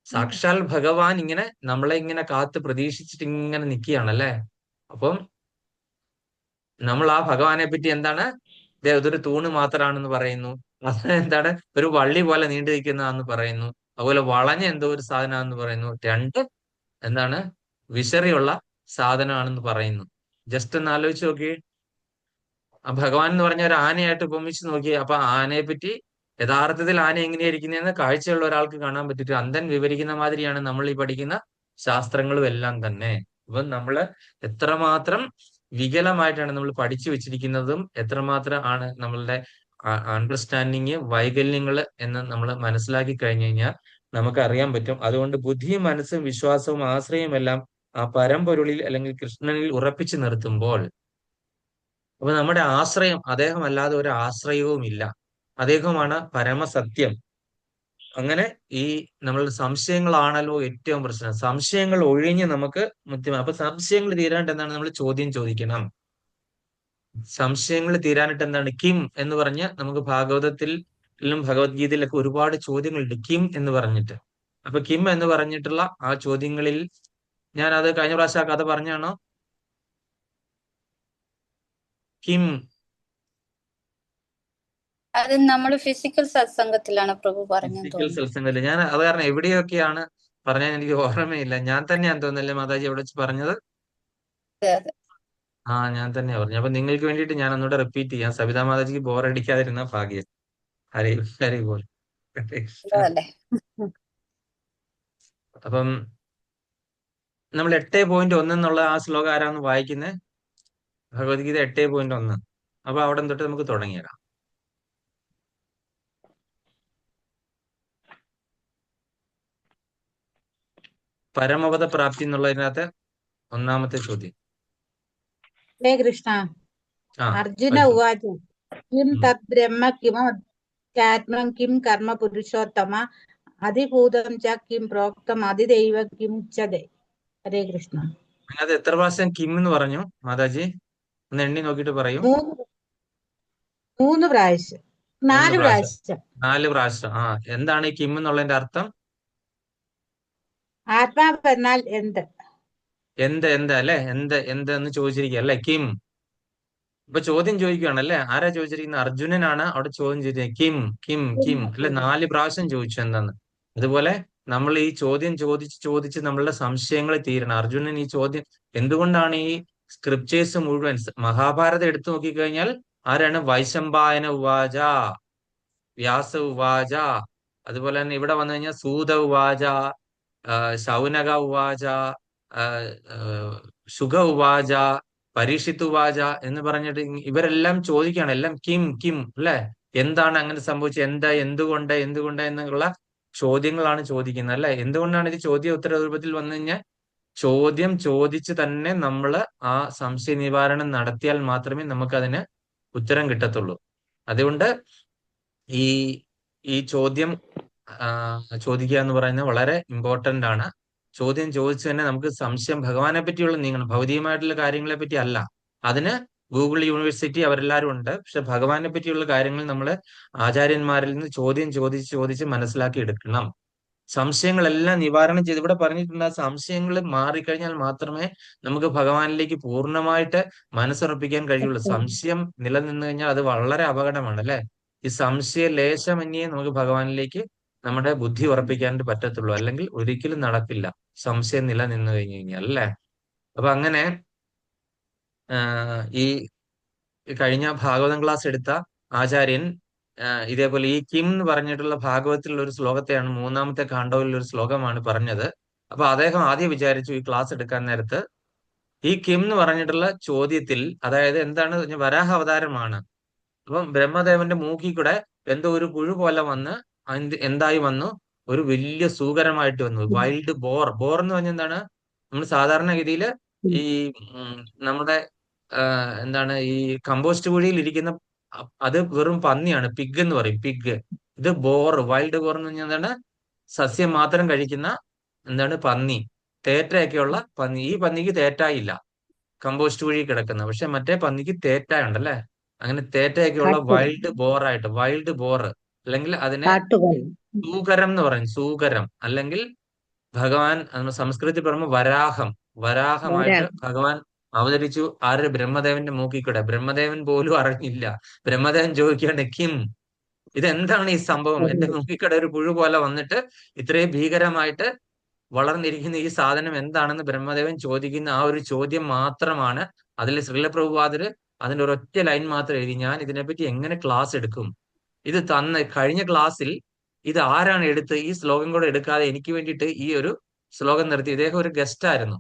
സാക്ഷാൽ ഭഗവാൻ ഇങ്ങനെ നമ്മളെ ഇങ്ങനെ കാത്ത് പ്രതീക്ഷിച്ചിട്ട് ഇങ്ങനെ നിൽക്കുകയാണല്ലേ. അപ്പം നമ്മൾ ആ ഭഗവാനെ പറ്റി എന്താണ്, ഇതൊരു തൂണ് മാത്രമാണെന്ന് പറയുന്നു. അത് എന്താണ്, ഒരു വള്ളി പോലെ നീണ്ടു നിൽക്കുന്നതാന്ന് പറയുന്നു. അതുപോലെ വളഞ്ഞ എന്തോ ഒരു സാധനമാണെന്ന് പറയുന്നു. 2 എന്താണ് വിശറിയുള്ള സാധനമാണെന്ന് പറയുന്നു. ജസ്റ്റ് ഒന്ന് ആലോചിച്ച് നോക്കി. ആ ഭഗവാൻ എന്ന് പറഞ്ഞ ഒരു ആനയായിട്ട് ഉപമിച്ച് നോക്കി. അപ്പൊ ആനയെ പറ്റി യഥാർത്ഥത്തിൽ ആന എങ്ങനെയായിരിക്കുന്നതെന്ന് കാഴ്ചയുള്ള ഒരാൾക്ക് കാണാൻ പറ്റിയിട്ട് അന്ധൻ വിവരിക്കുന്ന മാതിരിയാണ് നമ്മൾ ഈ പഠിക്കുന്ന ശാസ്ത്രങ്ങളും എല്ലാം തന്നെ. അപ്പൊ നമ്മള് എത്രമാത്രം വികലമായിട്ടാണ് നമ്മൾ പഠിച്ചു വെച്ചിരിക്കുന്നതും എത്രമാത്രം ആണ് നമ്മളുടെ അണ്ടർസ്റ്റാൻഡിങ് വൈകല്യങ്ങൾ എന്ന് നമ്മൾ മനസ്സിലാക്കി കഴിഞ്ഞു കഴിഞ്ഞാൽ നമുക്ക് അറിയാൻ പറ്റും. അതുകൊണ്ട് ബുദ്ധിയും മനസ്സും വിശ്വാസവും ആശ്രയവും എല്ലാം ആ പരമ്പൊരുളിൽ അല്ലെങ്കിൽ കൃഷ്ണനിൽ ഉറപ്പിച്ചു നിർത്തുമ്പോൾ, അപ്പൊ നമ്മുടെ ആശ്രയം അദ്ദേഹം അല്ലാതെ ഒരു ആശ്രയവും ഇല്ല. അദ്ദേഹമാണ് പരമസത്യം. അങ്ങനെ ഈ നമ്മളുടെ സംശയങ്ങളാണല്ലോ ഏറ്റവും പ്രശ്നം. സംശയങ്ങൾ ഒഴിഞ്ഞ് നമുക്ക് മുക്തി. അപ്പൊ സംശയങ്ങൾ തീരാണ്ട് എന്താണ്, നമ്മൾ ചോദ്യം ചോദിക്കണം. സംശയങ്ങൾ തീരാനായിട്ട് എന്താണ്, കിം എന്ന് പറഞ്ഞ് നമുക്ക് ഭാഗവതത്തിലും ഭഗവത്ഗീതയിലൊക്കെ ഒരുപാട് ചോദ്യങ്ങളുണ്ട് കിം എന്ന് പറഞ്ഞിട്ട്. അപ്പൊ കിം എന്ന് പറഞ്ഞിട്ടുള്ള ആ ചോദ്യങ്ങളിൽ ഞാൻ അത് കഴിഞ്ഞ പ്രാവശ്യം ആ കഥ പറഞ്ഞാണോ? കിം അത് നമ്മൾ ഫിസിക്കൽ സത്സംഗത്തിലാണ് പ്രഭു പറഞ്ഞെന്ന് ഫിസിക്കൽ തോന്നുന്നു. സത്സംഗത്തിൽ ഞാൻ അത് കാരണം എവിടെയൊക്കെയാണ് പറഞ്ഞാൽ എനിക്ക് ഓർമ്മയില്ല. ഞാൻ തന്നെയാന്ന് തോന്നുന്നല്ലേ മാതാജി എവിടെ വെച്ച് പറഞ്ഞത്? അതെ, അതെ. ഞാൻ തന്നെയാ പറഞ്ഞു. അപ്പൊ നിങ്ങൾക്ക് വേണ്ടിയിട്ട് ഞാൻ ഒന്നുകൂടെ റിപ്പീറ്റ് ചെയ്യാം. സവിതാ മാതാജിക്ക് ബോറടിക്കാതിരുന്ന ഭാഗ്യം. ഹരി ഹരി ബോൾ. ഹരേ കൃഷ്ണ. അല്ലേ? അപ്പം നമ്മൾ 8.1 എന്നുള്ള ആ ശ്ലോകം ആരാന്ന് വായിക്കുന്നത്? ഭഗവത്ഗീത 8.1. അപ്പൊ അവിടെ തൊട്ട് നമുക്ക് തുടങ്ങിയേക്കാം. പരമപദ പ്രാപ്തി എന്നുള്ളതിനകത്ത് ഒന്നാമത്തെ ചോദ്യം. ഹരേ കൃഷ്ണ. ആ അർജുന വായിച്ചു. ഉവാച കിം ഉം. തത് ബ്രഹ്മ കിമധ്യാത്മം കിം കർമ്മ പുരുഷോത്തമ അതിഭൂതം ച കിം പ്രോക്തം അതിദൈവ കിം ഉച്യതേ. ഹരേ കൃഷ്ണ. അതിനകത്ത് എത്ര പ്രാവശ്യം കിം എന്ന് പറഞ്ഞു മാതാജി? ഒന്ന് എണ്ണി നോക്കിയിട്ട് പറയൂ. മൂന്ന് പ്രാവശ്യം, 3 4 പ്രാവശ്യം, പ്രാവശ്യം. 4 പ്രാവശ്യം. എന്താണ് ഈ കിം എന്നുള്ളതിന്റെ അർത്ഥം? ആത്മാവ് എന്നാൽ എന്ത്? എന്ത് അല്ലെ? എന്ത് എന്ന് ചോദിച്ചിരിക്കുക അല്ലെ കിം. ഇപ്പൊ ചോദ്യം ചോദിക്കുകയാണ് അല്ലെ? ആരാ ചോദിച്ചിരിക്കുന്നത്? അർജുനനാണ് അവിടെ ചോദ്യം ചെയ്തിരിക്കുന്നത്. കിം കിം കിം അല്ലെ? 4 പ്രാവശ്യം ചോദിച്ചു എന്താന്ന്. അതുപോലെ നമ്മൾ ഈ ചോദ്യം ചോദിച്ച് നമ്മളുടെ സംശയങ്ങൾ തീരണം. അർജുനൻ ഈ ചോദ്യം എന്തുകൊണ്ടാണ് ഈ സ്ക്രിപ്റ്റേഴ്സ് മുഴുവൻ മഹാഭാരതം എടുത്തു നോക്കിക്കഴിഞ്ഞാൽ ആരാണ്? വൈശമ്പായന ഉവാച, വ്യാസ ഉവാച, അതുപോലെ തന്നെ ഇവിടെ വന്നു കഴിഞ്ഞാൽ സൂത ഉവാച, ശൗനക ഉവാച, സുഖ ഉവാച, പരീക്ഷിത്ത് ഉവാച എന്ന് പറഞ്ഞിട്ട് ഇവരെല്ലാം ചോദിക്കുകയാണ്. എല്ലാം കിം കിം അല്ലെ? എന്താണ് അങ്ങനെ സംഭവിച്ചത്? എന്തുകൊണ്ട് എന്നുള്ള ചോദ്യങ്ങളാണ് ചോദിക്കുന്നത് അല്ലെ? എന്തുകൊണ്ടാണ് ഇത് ചോദ്യ ഉത്തര രൂപത്തിൽ വന്നു കഴിഞ്ഞാൽ ചോദ്യം ചോദിച്ച് തന്നെ നമ്മൾ ആ സംശയ നിവാരണം നടത്തിയാൽ മാത്രമേ നമുക്കതിന് ഉത്തരം കിട്ടത്തുള്ളൂ. അതുകൊണ്ട് ഈ ഈ ചോദ്യം ചോദിക്കുക എന്ന് പറയുന്നത് വളരെ ഇമ്പോർട്ടന്റ് ആണ്. ചോദ്യം ചോദിച്ചു തന്നെ നമുക്ക് സംശയം ഭഗവാനെ പറ്റിയുള്ള നീങ്ങണം, ഭൗതികമായിട്ടുള്ള കാര്യങ്ങളെ പറ്റി അല്ല. അതിന് ഗൂഗിൾ യൂണിവേഴ്സിറ്റി അവരെല്ലാവരും ഉണ്ട്. പക്ഷെ ഭഗവാനെ പറ്റിയുള്ള കാര്യങ്ങൾ നമ്മൾ ആചാര്യന്മാരിൽ നിന്ന് ചോദ്യം ചോദിച്ച് മനസ്സിലാക്കി എടുക്കണം. സംശയങ്ങളെല്ലാം നിവാരണം ചെയ്ത് ഇവിടെ പറഞ്ഞിട്ടുണ്ട്. ആ സംശയങ്ങൾ മാറിക്കഴിഞ്ഞാൽ മാത്രമേ നമുക്ക് ഭഗവാനിലേക്ക് പൂർണ്ണമായിട്ട് മനസ്സുറപ്പിക്കാൻ കഴിയുള്ളൂ. സംശയം നിലനിന്നു കഴിഞ്ഞാൽ അത് വളരെ അപകടമാണ് അല്ലെ? ഈ സംശയ ലേശമന്യേ നമുക്ക് ഭഗവാനിലേക്ക് നമ്മുടെ ബുദ്ധി ഉറപ്പിക്കാനായിട്ട് പറ്റത്തുള്ളൂ. അല്ലെങ്കിൽ ഒരിക്കലും നടക്കില്ല സംശയം നിലനിന്നു കഴിഞ്ഞാൽ അല്ലെ? അപ്പൊ അങ്ങനെ ഈ കഴിഞ്ഞ ഭാഗവതം ക്ലാസ് എടുത്ത ആചാര്യൻ ഇതേപോലെ ഈ കിം എന്ന് പറഞ്ഞിട്ടുള്ള ഭാഗവത്തിലുള്ള ഒരു ശ്ലോകത്തെയാണ്, 3-ാമത്തെ കാണ്ഡവിലുള്ള ഒരു ശ്ലോകമാണ് പറഞ്ഞത്. അപ്പൊ അദ്ദേഹം ആദ്യം വിചാരിച്ചു ഈ ക്ലാസ് എടുക്കാൻ നേരത്ത് ഈ കിം എന്ന് പറഞ്ഞിട്ടുള്ള ചോദ്യത്തിൽ, അതായത് എന്താണ്, വരാഹ അവതാരമാണ്. അപ്പം ബ്രഹ്മദേവന്റെ മൂക്കിൽ കൂടെ എന്തോ ഒരു പുഴു പോലെ വന്ന് എന്തായി വന്നു? ഒരു വലിയ സൂകരമായിട്ട് വന്നു. Wild bore. ബോർ എന്ന് പറഞ്ഞാൽ എന്താണ്? നമ്മൾ സാധാരണഗതിയിൽ ഈ നമ്മുടെ എന്താണ് ഈ കമ്പോസ്റ്റ് കുഴിയിൽ ഇരിക്കുന്ന അത് വെറും പന്നിയാണ്, പിഗ് എന്ന് പറയും, പിഗ്. ഇത് ബോർ, വൈൽഡ് ബോർ എന്ന് പറഞ്ഞാൽ എന്താണ്? സസ്യം മാത്രം കഴിക്കുന്ന എന്താണ് പന്നി, തേറ്റയൊക്കെയുള്ള പന്നി. ഈ പന്നിക്ക് തേറ്റായില്ല, കമ്പോസ്റ്റ് കുഴി കിടക്കുന്ന. പക്ഷെ മറ്റേ പന്നിക്ക് തേറ്റായുണ്ടല്ലേ? അങ്ങനെ തേറ്റയൊക്കെയുള്ള വൈൽഡ് ബോറായിട്ട്, വൈൽഡ് ബോർ അല്ലെങ്കിൽ അതിനെ സൂകരം എന്ന് പറയും, സൂകരം. അല്ലെങ്കിൽ ഭഗവാൻ സംസ്കൃതത്തിൽ പറയുമ്പോൾ വരാഹം, വരാഹമായിട്ട് ഭഗവാൻ അവതരിച്ചു. ആര്? ബ്രഹ്മദേവന്റെ മൂക്കിൽ കൂടെ. ബ്രഹ്മദേവൻ പോലും അറിഞ്ഞില്ല. ബ്രഹ്മദേവൻ ചോദിക്കുകയാണ് കിം, ഇതെന്താണ് ഈ സംഭവം? എന്റെ മൂക്കിൽ കൂടെ ഒരു പുഴു പോലെ വന്നിട്ട് ഇത്രയും ഭീകരമായിട്ട് വളർന്നിരിക്കുന്ന ഈ സാധനം എന്താണെന്ന് ബ്രഹ്മദേവൻ ചോദിക്കുന്ന ആ ഒരു ചോദ്യം മാത്രമാണ്. അതിൽ ശ്രീല പ്രഭുപാദര് അതിന്റെ ഒരൊറ്റ ലൈൻ മാത്രം എഴുതി, ഞാൻ ഇതിനെപ്പറ്റി എങ്ങനെ ക്ലാസ് എടുക്കും? ഇത് കഴിഞ്ഞ ക്ലാസ്സിൽ ഇത് ആരാണ് എടുത്ത് ഈ ശ്ലോകം കൂടെ എടുക്കാതെ എനിക്ക് വേണ്ടിയിട്ട് ഈ ഒരു ശ്ലോകം നിർത്തി? ഇദ്ദേഹം ഒരു ഗസ്റ്റ് ആയിരുന്നു.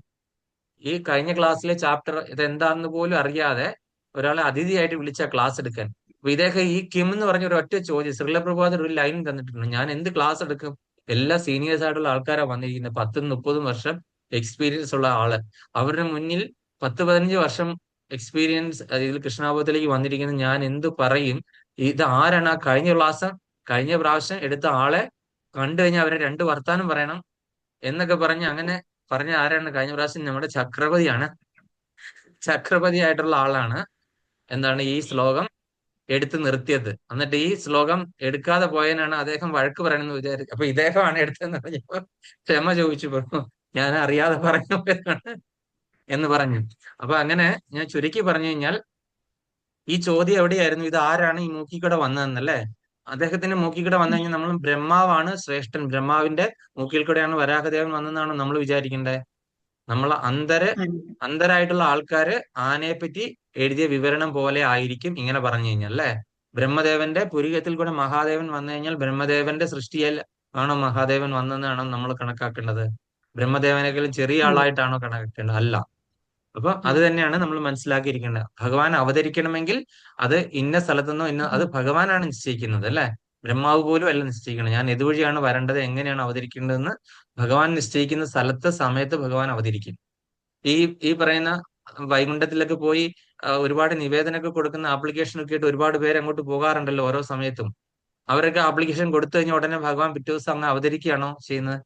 ഈ കഴിഞ്ഞ ക്ലാസ്സിലെ ചാപ്റ്റർ ഇതെന്താണെന്ന് പോലും അറിയാതെ ഒരാളെ അതിഥിയായിട്ട് വിളിച്ച ക്ലാസ് എടുക്കാൻ. അപ്പൊ ഇദ്ദേഹം ഈ കിം എന്ന് പറഞ്ഞ ഒരു ഒറ്റ ചോദ്യം, ശ്രീല പ്രഭുപാദർ ഒരു ലൈൻ തന്നിട്ടുണ്ട്, ഞാൻ എന്ത് ക്ലാസ് എടുക്കും? എല്ലാ സീനിയേഴ്സ് ആയിട്ടുള്ള ആൾക്കാരാണ് വന്നിരിക്കുന്നത്, 10-30 വർഷം എക്സ്പീരിയൻസ് ഉള്ള ആള്. അവരുടെ മുന്നിൽ 10-15 വർഷം എക്സ്പീരിയൻസ് ഇതിൽ കൃഷ്ണാബോധത്തിലേക്ക് വന്നിരിക്കുന്ന ഞാൻ എന്ത് പറയും? ഇത് ആരാണ്? ആ കഴിഞ്ഞ പ്രാവശ്യം എടുത്ത ആളെ കണ്ടു കഴിഞ്ഞാൽ അവരെ 2 വർത്താനം പറയണം എന്നൊക്കെ പറഞ്ഞ് അങ്ങനെ പറഞ്ഞ ആരാണ്? കഴിഞ്ഞ പ്രാവശ്യം നമ്മുടെ ചക്രവർത്തിയാണ്. ചക്രവർത്തി ആയിട്ടുള്ള ആളാണ് എന്താണ് ഈ ശ്ലോകം എടുത്ത് നിർത്തിയത്. എന്നിട്ട് ഈ ശ്ലോകം എടുക്കാതെ പോയതിനാണ് അദ്ദേഹം വഴക്ക് പറയണമെന്ന് വിചാരിച്ചു. അപ്പൊ ഇദ്ദേഹമാണ് എടുത്തതെന്ന് പറഞ്ഞപ്പോ ക്ഷമ ചോദിച്ചു പറഞ്ഞു, ഞാൻ അറിയാതെ പറഞ്ഞു എന്ന് പറഞ്ഞു. അപ്പൊ അങ്ങനെ ഞാൻ ചുരുക്കി പറഞ്ഞു കഴിഞ്ഞാൽ ഈ ചോദ്യം എവിടെയായിരുന്നു? ഇത് ആരാണ് ഈ മൂക്കിക്കൂടെ വന്നതെന്നല്ലേ? അദ്ദേഹത്തിന്റെ മൂക്കിക്കൂടെ വന്നു കഴിഞ്ഞാൽ നമ്മൾ ബ്രഹ്മാവാണ് ശ്രേഷ്ഠൻ, ബ്രഹ്മാവിന്റെ മൂക്കിൽ കൂടെയാണ് വരാഹദേവൻ വന്നതെന്നാണ് നമ്മൾ വിചാരിക്കേണ്ടത്. നമ്മൾ അന്ധരായിട്ടുള്ള ആൾക്കാര് ആനയെ പറ്റി എഴുതിയ വിവരണം പോലെ ആയിരിക്കും ഇങ്ങനെ പറഞ്ഞു കഴിഞ്ഞാൽ അല്ലേ? ബ്രഹ്മദേവന്റെ പുരികത്തിൽ കൂടെ മഹാദേവൻ വന്നു കഴിഞ്ഞാൽ ബ്രഹ്മദേവന്റെ സൃഷ്ടിയിൽ ആണോ മഹാദേവൻ വന്നതെന്നാണോ നമ്മൾ കണക്കാക്കേണ്ടത്? ബ്രഹ്മദേവനേക്കാളും ചെറിയ ആളായിട്ടാണോ കണക്കാക്കേണ്ടത്? അല്ല. അപ്പൊ അത് തന്നെയാണ് നമ്മൾ മനസ്സിലാക്കിയിരിക്കേണ്ടത്. ഭഗവാൻ അവതരിക്കണമെങ്കിൽ അത് ഇന്ന സ്ഥലത്തുനിന്നോ അത് ഭഗവാനാണ് നിശ്ചയിക്കുന്നത് അല്ലെ? ബ്രഹ്മാവ് പോലും അല്ല നിശ്ചയിക്കുന്നത്. ഞാൻ ഇതുവഴിയാണ് വരേണ്ടത്, എങ്ങനെയാണ് അവതരിക്കേണ്ടതെന്ന് ഭഗവാൻ നിശ്ചയിക്കുന്ന സ്ഥലത്ത് സമയത്ത് ഭഗവാൻ അവതരിക്കും. ഈ ഈ പറയുന്ന വൈകുണ്ഠത്തിലൊക്കെ പോയി ഒരുപാട് നിവേദനമൊക്കെ കൊടുക്കുന്ന ആപ്ലിക്കേഷൻ ഒക്കെ ആയിട്ട് ഒരുപാട് പേര് അങ്ങോട്ട് പോകാറുണ്ടല്ലോ ഓരോ സമയത്തും. അവരൊക്കെ ആപ്ലിക്കേഷൻ കൊടുത്തു കഴിഞ്ഞാൽ ഉടനെ ഭഗവാൻ പിറ്റേ ദിവസം അങ്ങ് അവതരിക്കുകയാണോ ചെയ്യുന്നത്?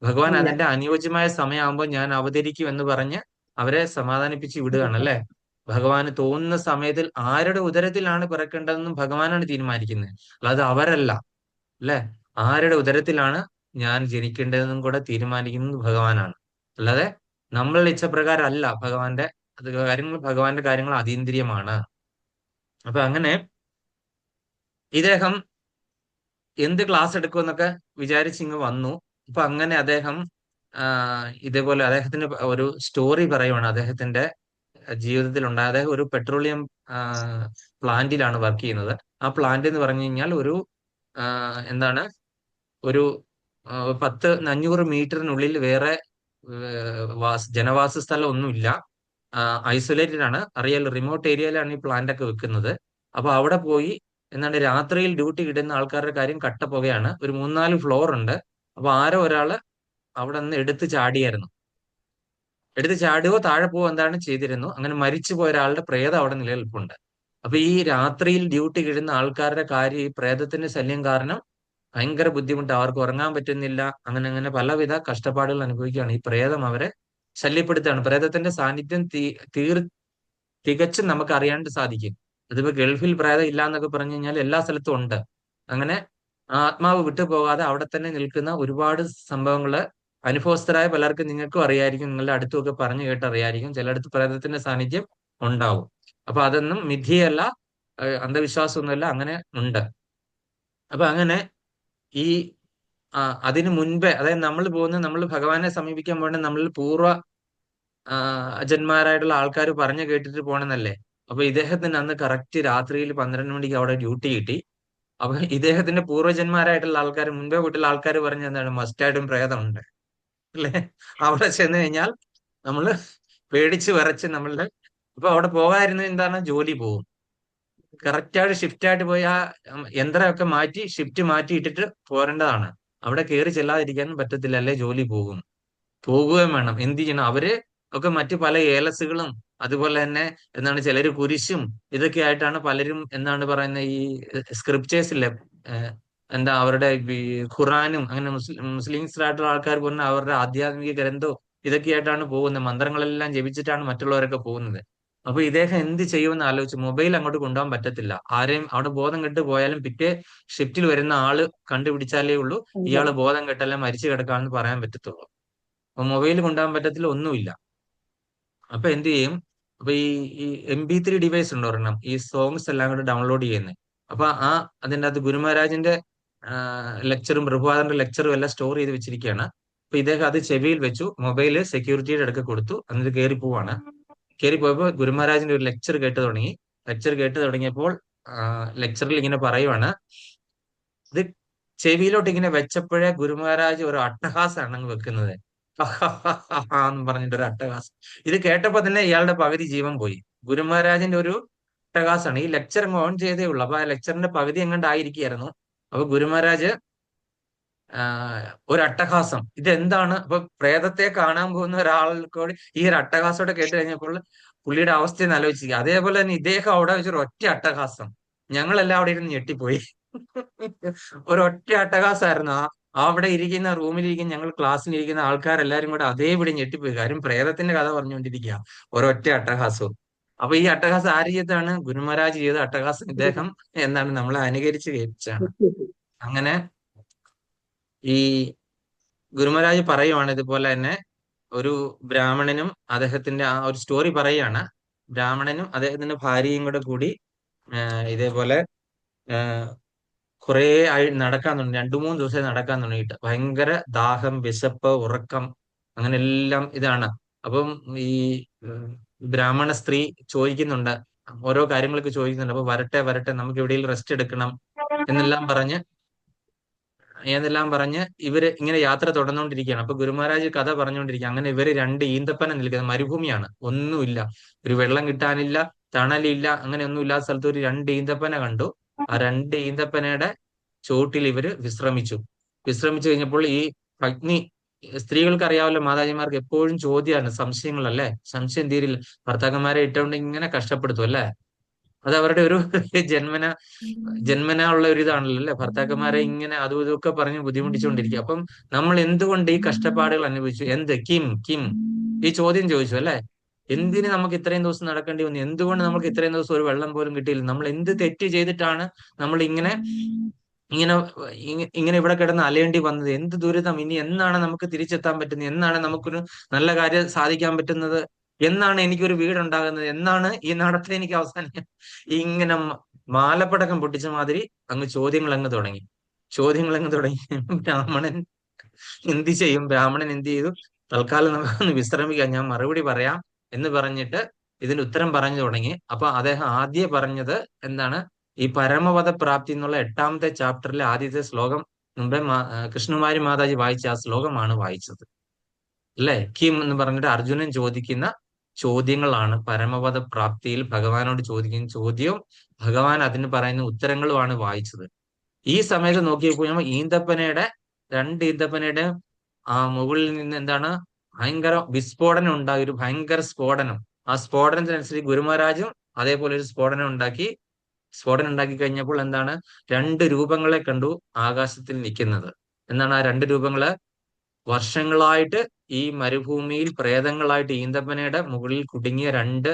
ഭഗവാൻ അതിന്റെ അനുയോജ്യമായ സമയമാകുമ്പോൾ ഞാൻ അവതരിക്കും എന്ന് പറഞ്ഞ് അവരെ സമാധാനിപ്പിച്ച് വിടുകയാണ് അല്ലെ? ഭഗവാന് തോന്നുന്ന സമയത്തിൽ ആരുടെ ഉദരത്തിലാണ് പിറക്കേണ്ടതെന്നും ഭഗവാനാണ് തീരുമാനിക്കുന്നത്, അല്ലാതെ അവരല്ല അല്ലെ? ആരുടെ ഉദരത്തിലാണ് ഞാൻ ജനിക്കേണ്ടതെന്നും കൂടെ തീരുമാനിക്കുന്നത് ഭഗവാനാണ്, അല്ലാതെ നമ്മളുടെ ഇച്ഛപ്രകാരം അല്ല. ഭഗവാന്റെ കാര്യങ്ങൾ അതീന്ദ്രിയമാണ്. അപ്പൊ അങ്ങനെ ഇദ്ദേഹം എന്ത് ക്ലാസ് എടുക്കുമെന്നൊക്കെ വിചാരിച്ചിങ്ങ് വന്നു. അപ്പൊ അങ്ങനെ അദ്ദേഹം ഇതേപോലെ അദ്ദേഹത്തിന് ഒരു സ്റ്റോറി പറയുവാണ്. അദ്ദേഹത്തിന്റെ ജീവിതത്തിൽ ഉണ്ടായ, അദ്ദേഹം ഒരു പെട്രോളിയം പ്ലാന്റിലാണ് വർക്ക് ചെയ്യുന്നത്. ആ പ്ലാന്റ് എന്ന് പറഞ്ഞു കഴിഞ്ഞാൽ ഒരു എന്താണ്, ഒരു 500 മീറ്ററിനുള്ളിൽ വേറെ ജനവാസ സ്ഥലം ഒന്നുമില്ല. ഐസൊലേറ്റഡ് ആണ്. അറിയാലോ, റിമോട്ട് ഏരിയയിലാണ് ഈ പ്ലാന്റ് ഒക്കെ വെക്കുന്നത്. അപ്പൊ അവിടെ പോയി എന്താണ് രാത്രിയിൽ ഡ്യൂട്ടി കിട്ടുന്ന ആൾക്കാരുടെ കാര്യം കട്ടപ്പുകയാണ്. ഒരു 3-4 ഫ്ലോർ ഉണ്ട്. അപ്പൊ ആരോ ഒരാള് അവിടെ നിന്ന് എടുത്ത് ചാടുകയോ താഴെ പോവോ എന്താണ് ചെയ്തിരുന്നു. അങ്ങനെ മരിച്ചു പോയ ഒരാളുടെ പ്രേതം അവിടെ നിലനിൽപ്പുണ്ട്. അപ്പൊ ഈ രാത്രിയിൽ ഡ്യൂട്ടി കിട്ടുന്ന ആൾക്കാരുടെ കാര്യം, ഈ പ്രേതത്തിന്റെ ശല്യം കാരണം ഭയങ്കര ബുദ്ധിമുട്ട്, അവർക്ക് ഉറങ്ങാൻ പറ്റുന്നില്ല. അങ്ങനെ പലവിധ കഷ്ടപ്പാടുകൾ അനുഭവിക്കുകയാണ്. ഈ പ്രേതം അവരെ ശല്യപ്പെടുത്തുകയാണ്. പ്രേതത്തിന്റെ സാന്നിധ്യം തികച്ചും നമുക്ക് അറിയാണ്ട് സാധിക്കും. അതിപ്പോ ഗൾഫിൽ പ്രേതം ഇല്ല എന്നൊക്കെ പറഞ്ഞു കഴിഞ്ഞാൽ എല്ലാ സ്ഥലത്തും ഉണ്ട്. അങ്ങനെ ആത്മാവ് വിട്ടുപോകാതെ അവിടെ തന്നെ നിൽക്കുന്ന ഒരുപാട് സംഭവങ്ങള് അനുഭവസ്ഥരായ പലർക്കും നിങ്ങൾക്കും അറിയായിരിക്കും, നിങ്ങളുടെ അടുത്തുമൊക്കെ പറഞ്ഞു കേട്ടറിയായിരിക്കും. ചിലയിടത്ത് പ്രേതത്തിന്റെ സാന്നിധ്യം ഉണ്ടാവും. അപ്പൊ അതൊന്നും മിഥ്യയല്ല, അന്ധവിശ്വാസമൊന്നുമല്ല, അങ്ങനെ ഉണ്ട്. അപ്പൊ അങ്ങനെ ഈ അതിനു മുൻപേ, അതായത് നമ്മൾ ഭഗവാനെ സമീപിക്കാൻ പോകേണ്ട നമ്മളിൽ അജന്മാരായിട്ടുള്ള ആൾക്കാർ പറഞ്ഞു കേട്ടിട്ട് പോണെന്നല്ലേ? അപ്പൊ ഇദ്ദേഹത്തിന് അന്ന് കറക്റ്റ് രാത്രിയിൽ 12 മണിക്ക് അവിടെ ഡ്യൂട്ടി കിട്ടി. അപ്പൊ ഇദ്ദേഹത്തിന്റെ പൂർവ്വജന്മാരായിട്ടുള്ള ആൾക്കാർ, മുൻപേ വീട്ടിലുള്ള ആൾക്കാർ പറഞ്ഞ എന്താണ്, മസ്റ്റായിട്ടും പ്രേതമുണ്ട് അല്ലെ? അവിടെ ചെന്ന് കഴിഞ്ഞാൽ നമ്മള് പേടിച്ച് വിറച്ച് നമ്മളുടെ, അപ്പൊ അവിടെ പോകാതിരുന്ന എന്താണ്, ജോലി പോകും. കറക്റ്റായിട്ട് ഷിഫ്റ്റ് ആയിട്ട് പോയി ആ യന്ത്രമൊക്കെ മാറ്റി ഷിഫ്റ്റ് മാറ്റി ഇട്ടിട്ട് പോരേണ്ടതാണ്. അവിടെ കയറി ചെല്ലാതിരിക്കാനും പറ്റത്തില്ല, അല്ലെ ജോലി പോകുകയും വേണം. എന്ത് ചെയ്യണം? അവര് ഒക്കെ മറ്റു പല ഏലസുകളും അതുപോലെ തന്നെ എന്താണ് ചിലര് കുരിശും ഇതൊക്കെ ആയിട്ടാണ് പലരും എന്താണ് പറയുന്ന ഈ സ്ക്രിപ്റ്റേഴ്സിലെ എന്താ അവരുടെ ഖുറാനും അങ്ങനെ മുസ്ലിംസിലായിട്ടുള്ള ആൾക്കാർ പറഞ്ഞ അവരുടെ ആധ്യാത്മിക ഗ്രന്ഥവും ഇതൊക്കെ ആയിട്ടാണ് പോകുന്നത്. മന്ത്രങ്ങളെല്ലാം ജപിച്ചിട്ടാണ് മറ്റുള്ളവരൊക്കെ പോകുന്നത്. അപ്പൊ ഇദ്ദേഹം എന്ത് ചെയ്യുമെന്ന് ആലോചിച്ചു. മൊബൈൽ അങ്ങോട്ട് കൊണ്ടുപോകാൻ പറ്റത്തില്ല. ആരെയും അവിടെ ബോധം കെട്ട് പോയാലും പിറ്റേ ഷിഫ്റ്റിൽ വരുന്ന ആള് കണ്ടുപിടിച്ചാലേ ഉള്ളൂ ഇയാള് ബോധം കെട്ടല്ല മരിച്ചു കിടക്കാമെന്ന് പറയാൻ പറ്റത്തുള്ളൂ. അപ്പൊ മൊബൈൽ കൊണ്ടുപോകാൻ പറ്റത്തില്ല, ഒന്നുമില്ല. അപ്പൊ എന്ത് ചെയ്യും? അപ്പൊ ഈ MP3 ഡിവൈസ് ഉണ്ട് ഒരെണ്ണം, ഈ സോങ്സ് എല്ലാം കൂടെ ഡൗൺലോഡ് ചെയ്യുന്നത്. അപ്പൊ അതിൻ്റെ അകത്ത് ഗുരുമഹാരാജിന്റെ ലെക്ചറും പ്രഭുപാദന്റെ ലെക്ചറും എല്ലാം സ്റ്റോർ ചെയ്ത് വെച്ചിരിക്കുകയാണ്. അപ്പൊ ഇദ്ദേഹം അത് ചെവിയിൽ വെച്ചു, മൊബൈല് സെക്യൂരിറ്റിയുടെ അടുക്ക കൊടുത്തു, എന്നിട്ട് കയറി പോവാണ്. കയറി പോയപ്പോ ഗുരുമഹാരാജിന്റെ ഒരു ലെക്ചർ കേട്ട് തുടങ്ങിയപ്പോൾ ലെക്ചറിൽ ഇങ്ങനെ പറയുവാണ്, ഇത് ചെവിയിലോട്ട് ഇങ്ങനെ വെച്ചപ്പോഴേ ഗുരുമഹാരാജ് ഒരു അട്ടഹാസമാണ് അങ്ങ് വെക്കുന്നത്. എന്ന് പറഞ്ഞിട്ട് ഒരു അട്ടഹാസം. ഇത് കേട്ടപ്പോ തന്നെ ഇയാളുടെ പകുതി ജീവൻ പോയി. ഗുരുമഹാരാജിന്റെ ഒരു അട്ടഹാസമാണ്. ഈ ലെക്ചർ അങ്ങ് ഓൺ ചെയ്തേ ഉള്ളൂ. അപ്പൊ ആ ലെക്ചറിന്റെ പകുതി എങ്ങാണ്ടായിരിക്കുകയായിരുന്നു. അപ്പൊ ഗുരുമഹാരാജ് ഒരു അട്ടഹാസം, ഇതെന്താണ്? അപ്പൊ പ്രേതത്തെ കാണാൻ പോകുന്ന ഒരാൾക്കോട് ഈ ഒരു അട്ടഹാസോടെ കേട്ട് കഴിഞ്ഞപ്പോൾ പുള്ളിയുടെ അവസ്ഥയെന്ന് ആലോചിക്കുക. അതേപോലെ തന്നെ ഇദ്ദേഹം അവിടെ വെച്ചൊരു ഒറ്റ അട്ടഹാസം, ഞങ്ങളെല്ലാം അവിടെ ഇരുന്ന് ഞെട്ടിപ്പോയി. ഒരൊറ്റ അട്ടഹാസമായിരുന്നു. അവിടെ ഇരിക്കുന്ന റൂമിലിരിക്കുന്ന ഞങ്ങൾ ക്ലാസ്സിലിരിക്കുന്ന ആൾക്കാരെല്ലാരും കൂടെ അതേപടി ഞെട്ടിപ്പോയി. കാര്യം പ്രേതത്തിന്റെ കഥ പറഞ്ഞുകൊണ്ടിരിക്കുക, ഒരൊറ്റ അട്ടഹാസവും. അപ്പൊ ഈ അട്ടഹാസം ആര് ചെയ്താണ്? ഗുരുമഹാരാജ് ചെയ്ത അട്ടഹാസം ഇദ്ദേഹം എന്താണ് നമ്മളെ അനുകരിച്ച് കേൾപ്പിച്ചാണ്. അങ്ങനെ ഈ ഗുരുമഹാരാജ് പറയുവാണ്, ഇതുപോലെ തന്നെ ഒരു ബ്രാഹ്മണനും അദ്ദേഹത്തിന്റെ ആ ഒരു സ്റ്റോറി പറയുകയാണ്. ബ്രാഹ്മണനും അദ്ദേഹത്തിന്റെ ഭാര്യയും കൂടെ കൂടി ഇതേപോലെ കുറെ ആയി നടക്കാൻ തുടങ്ങി, 2-3 ദിവസം നടക്കാൻ തുടങ്ങിയിട്ട് ഭയങ്കര ദാഹം, വിശപ്പ്, ഉറക്കം, അങ്ങനെ എല്ലാം ഇതാണ്. അപ്പം ഈ ഉം, ബ്രാഹ്മണ സ്ത്രീ ചോദിക്കുന്നുണ്ട്, ഓരോ കാര്യങ്ങളൊക്കെ ചോദിക്കുന്നുണ്ട്. അപ്പൊ വരട്ടെ വരട്ടെ, നമുക്ക് എവിടെയെങ്കിലും റെസ്റ്റ് എടുക്കണം എന്നെല്ലാം പറഞ്ഞ് ഇവര് ഇങ്ങനെ യാത്ര തുടർന്നുകൊണ്ടിരിക്കുകയാണ്. അപ്പൊ ഗുരുമഹാരാജ് കഥ പറഞ്ഞുകൊണ്ടിരിക്കുക. അങ്ങനെ ഇവര് 2 ഈന്തപ്പന നിൽക്കുന്നത്, മരുഭൂമിയാണ്, ഒന്നുമില്ല, ഒരു വെള്ളം കിട്ടാനില്ല, തണലില്ല, അങ്ങനെ ഒന്നും ഇല്ലാത്ത സ്ഥലത്ത് ഒരു 2 ഈന്തപ്പന കണ്ടു. ആ 2 ഈന്തപ്പനയുടെ ചോട്ടിൽ ഇവര് വിശ്രമിച്ചു. വിശ്രമിച്ചു കഴിഞ്ഞപ്പോൾ ഈ പത്നി, സ്ത്രീകൾക്ക് അറിയാമല്ലോ, മാതാജിമാർക്ക് എപ്പോഴും ചോദ്യമാണ്, സംശയങ്ങളല്ലേ, സംശയം തീരില്ല. ഭർത്താക്കന്മാരെ ഇട്ടുകൊണ്ട് ഇങ്ങനെ കഷ്ടപ്പെടുത്തും അല്ലേ. അത് അവരുടെ ഒരു ജന്മന ജന്മനാ ഉള്ള ഒരു ഇതാണല്ലോ അല്ലെ, ഭർത്താക്കന്മാരെ ഇങ്ങനെ അതും ഇതൊക്കെ പറഞ്ഞ് ബുദ്ധിമുട്ടിച്ചുകൊണ്ടിരിക്കുക. അപ്പം നമ്മൾ എന്തുകൊണ്ട് ഈ കഷ്ടപ്പാടുകൾ അനുഭവിച്ചു, എന്ത് കിം കിം, ഈ ചോദ്യം ചോദിച്ചു അല്ലെ. എന്തിന് നമുക്ക് ഇത്രയും ദിവസം നടക്കേണ്ടി വന്നു, എന്തുകൊണ്ട് നമുക്ക് ഇത്രയും ദിവസം ഒരു വെള്ളം പോലും കിട്ടിയില്ല, നമ്മൾ എന്ത് തെറ്റ് ചെയ്തിട്ടാണ് നമ്മൾ ഇങ്ങനെ ഇങ്ങനെ ഇങ്ങനെ ഇവിടെ കിടന്ന് അലയേണ്ടി വന്നത്, എന്ത് ദുരിതം, ഇനി എന്നാണ് നമുക്ക് തിരിച്ചെത്താൻ പറ്റുന്നത്, എന്നാണ് നമുക്കൊരു നല്ല കാര്യം സാധിക്കാൻ പറ്റുന്നത്, എന്നാണ് എനിക്കൊരു വീടുണ്ടാകുന്നത്, എന്നാണ് ഈ നടത്തം എനിക്ക് അവസാനിക്കുക. ഇങ്ങനെ മാലപ്പടക്കം പൊട്ടിച്ച മാതിരി അങ്ങ് ചോദ്യങ്ങൾ അങ്ങ് തുടങ്ങി. ബ്രാഹ്മണൻ എന്ത് ചെയ്യും, ബ്രാഹ്മണൻ എന്ത് ചെയ്തു, തൽക്കാലം നമുക്കൊന്ന് വിശ്രമിക്കാം, ഞാൻ മറുപടി പറയാം എന്ന് പറഞ്ഞിട്ട് ഇതിന്റെ ഉത്തരം പറഞ്ഞു തുടങ്ങി. അപ്പൊ അദ്ദേഹം ആദ്യം പറഞ്ഞത് എന്താണ്, ഈ പരമപദ പ്രാപ്തി എന്നുള്ള 8ാമത്തെ ചാപ്റ്ററിലെ ആദ്യത്തെ ശ്ലോകം മുമ്പേ കൃഷ്ണകുമാരി മാതാജി വായിച്ച ആ ശ്ലോകമാണ് വായിച്ചത് അല്ലെ. കിം എന്ന് പറഞ്ഞിട്ട് അർജുനൻ ചോദിക്കുന്ന ചോദ്യങ്ങളാണ് പരമപദ പ്രാപ്തിയിൽ ഭഗവാനോട് ചോദിക്കുന്ന ചോദ്യവും ഭഗവാൻ അതിന് പറയുന്ന ഉത്തരങ്ങളുമാണ് വായിച്ചത്. ഈ സമയത്ത് നോക്കിയപ്പോൾ ഈന്തപ്പനയുടെ 2 ഈന്തപ്പനയുടെ ആ മുകളിൽ നിന്ന് എന്താണ്, ഭയങ്കര വിസ്ഫോടനം ഉണ്ടായി, ഒരു ഭയങ്കര സ്ഫോടനം. ആ സ്ഫോടനത്തിനനുസരിച്ച് ഗുരുമഹാരാജും അതേപോലെ ഒരു സ്ഫോടനം ഉണ്ടാക്കി കഴിഞ്ഞപ്പോൾ എന്താണ്, 2 രൂപങ്ങളെ കണ്ടു ആകാശത്തിൽ നിൽക്കുന്നത്. എന്താണ് ആ 2 രൂപങ്ങള്, വർഷങ്ങളായിട്ട് ഈ മരുഭൂമിയിൽ പ്രേതങ്ങളായിട്ട് ഈന്തപ്പനയുടെ മുകളിൽ കുടുങ്ങിയ 2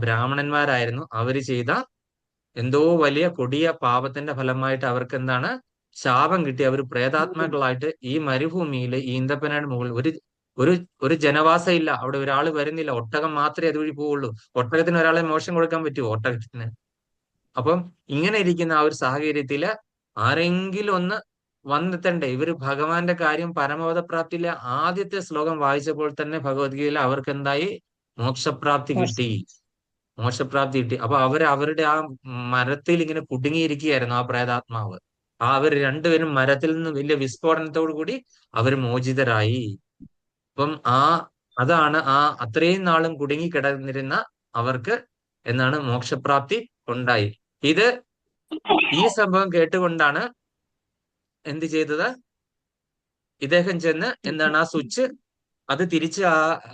ബ്രാഹ്മണന്മാരായിരുന്നു. അവര് ചെയ്ത എന്തോ വലിയ കൊടിയ പാപത്തിന്റെ ഫലമായിട്ട് അവർക്ക് എന്താണ്, ശാപം കിട്ടി. അവർ പ്രേതാത്മാക്കളായിട്ട് ഈ മരുഭൂമിയിൽ ഈന്തപ്പനയുടെ മുകളിൽ ഒരു ഒരു ജനവാസം ഇല്ല, അവിടെ ഒരാൾ വരുന്നില്ല, ഒട്ടകം മാത്രമേ അതുവഴി പോവുള്ളൂ. ഒട്ടകത്തിന് ഒരാളെ മോശം കൊടുക്കാൻ പറ്റുമോ, ഒട്ടകത്തിന്? അപ്പം ഇങ്ങനെ ഇരിക്കുന്ന ആ ഒരു സാഹചര്യത്തില് ആരെങ്കിലും ഒന്ന് വന്നെത്തണ്ടേ. ഇവര് ഭഗവാന്റെ കാര്യം, പരമപദ പ്രാപ്തിയിലെ ആദ്യത്തെ ശ്ലോകം വായിച്ചപ്പോൾ തന്നെ ഭഗവത്ഗീതയിൽ അവർക്ക് എന്തായി, മോക്ഷപ്രാപ്തി കിട്ടി. അപ്പൊ അവരുടെ ആ മരത്തിൽ ഇങ്ങനെ കുടുങ്ങിയിരിക്കുകയായിരുന്നു ആ പ്രേതാത്മാവ്. അവർ 2 പേരും മരത്തിൽ നിന്ന് വലിയ വിസ്ഫോടനത്തോടു കൂടി അവർ മോചിതരായി. അപ്പം അതാണ് അത്രയും നാളും കുടുങ്ങി കിടന്നിരുന്ന അവർക്ക് എന്നാണ് മോക്ഷപ്രാപ്തി ഉണ്ടായി. ഈ സംഭവം കേട്ടുകൊണ്ടാണ് എന്ത് ചെയ്തത്, ഇദ്ദേഹം ചെന്ന് എന്താണ് ആ സ്വിച്ച്, അത് തിരിച്ച്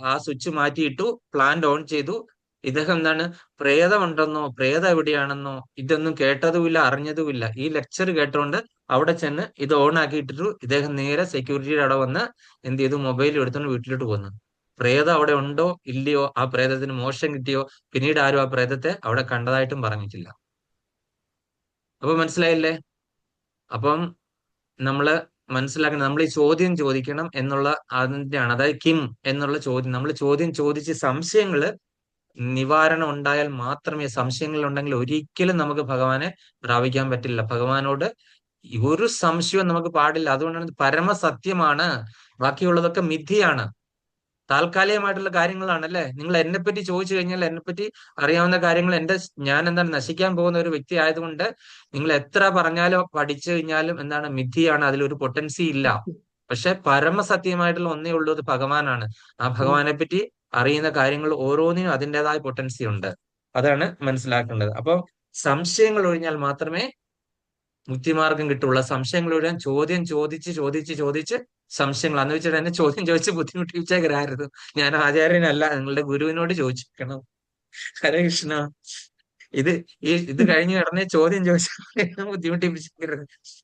ആ സ്വിച്ച് മാറ്റിയിട്ടു, പ്ലാന്റ് ഓൺ ചെയ്തു. ഇദ്ദേഹം എന്താണ്, പ്രേതമുണ്ടെന്നോ പ്രേതം എവിടെയാണെന്നോ ഇതൊന്നും കേട്ടതുമില്ല, അറിഞ്ഞതുമില്ല. ഈ ലെക്ചർ കേട്ടോണ്ട് അവിടെ ചെന്ന് ഇത് ഓൺ ആക്കിയിട്ടിട്ടു. ഇദ്ദേഹം നേരെ സെക്യൂരിറ്റിയുടെ അവിടെ വന്ന് എന്ത് ചെയ്തു, മൊബൈൽ എടുത്തോണ്ട് വീട്ടിലോട്ട് പോന്നു. പ്രേതം അവിടെ ഉണ്ടോ ഇല്ലയോ, ആ പ്രേതത്തിന് മോശം കിട്ടിയോ, പിന്നീട് ആരും ആ പ്രേതത്തെ അവിടെ കണ്ടതായിട്ടും പറഞ്ഞിട്ടില്ല. അപ്പൊ മനസ്സിലായില്ലേ? അപ്പം നമ്മള് മനസ്സിലാക്കണം, നമ്മൾ ഈ ചോദ്യം ചോദിക്കണം എന്നുള്ള അതിന്റെയാണ്, അതായത് കിം എന്നുള്ള ചോദ്യം. നമ്മൾ ചോദ്യം ചോദിച്ച് സംശയങ്ങള് നിവാരണം ഉണ്ടായാൽ മാത്രമേ, സംശയങ്ങൾ ഉണ്ടെങ്കിൽ ഒരിക്കലും നമുക്ക് ഭഗവാനെ പ്രാപിക്കാൻ പറ്റില്ല. ഭഗവാനോട് ഒരു സംശയവും നമുക്ക് പാടില്ല. അതുകൊണ്ടാണ് പരമസത്യമാണ്, ബാക്കിയുള്ളതൊക്കെ മിഥ്യയാണ്, താൽക്കാലികമായിട്ടുള്ള കാര്യങ്ങളാണ് അല്ലെ. നിങ്ങൾ എന്നെപ്പറ്റി ചോദിച്ചു കഴിഞ്ഞാൽ എന്നെപ്പറ്റി അറിയാവുന്ന കാര്യങ്ങൾ, ഞാൻ എന്താണ് നശിക്കാൻ പോകുന്ന ഒരു വ്യക്തി ആയതുകൊണ്ട് നിങ്ങൾ എത്ര പറഞ്ഞാലോ പഠിച്ചു കഴിഞ്ഞാലും എന്താണ്, മിഥ്യയാണ്, അതിലൊരു പൊട്ടൻസി ഇല്ല. പക്ഷെ പരമസത്യമായിട്ടുള്ള ഒന്നേ ഉള്ളൂ, അത് ഭഗവാനാണ്. ആ ഭഗവാനെ പറ്റി അറിയുന്ന കാര്യങ്ങൾ ഓരോന്നിനും അതിൻ്റെതായ പൊട്ടൻസി ഉണ്ട്. അതാണ് മനസ്സിലാക്കേണ്ടത്. അപ്പൊ സംശയങ്ങൾ ഒഴിഞ്ഞാൽ മാത്രമേ മുക്തിമാർഗം കിട്ടുള്ള. സംശയങ്ങൾ ഒഴിയാൻ ചോദ്യം ചോദിച്ച് സംശയങ്ങൾ അന്ന് വെച്ചിട്ട് എന്നെ ചോദ്യം ചോദിച്ച് ബുദ്ധിമുട്ടിപ്പിച്ചേക്കരായിരുന്നു. ഞാൻ ആചാര്യനല്ല, നിങ്ങളുടെ ഗുരുവിനോട് ചോദിക്കണം. ഹരേ കൃഷ്ണ. ഇത് കഴിഞ്ഞ് ഉടനെ ചോദ്യം ചോദിച്ചാൽ ബുദ്ധിമുട്ടിപ്പിച്ചേക്കരുത്.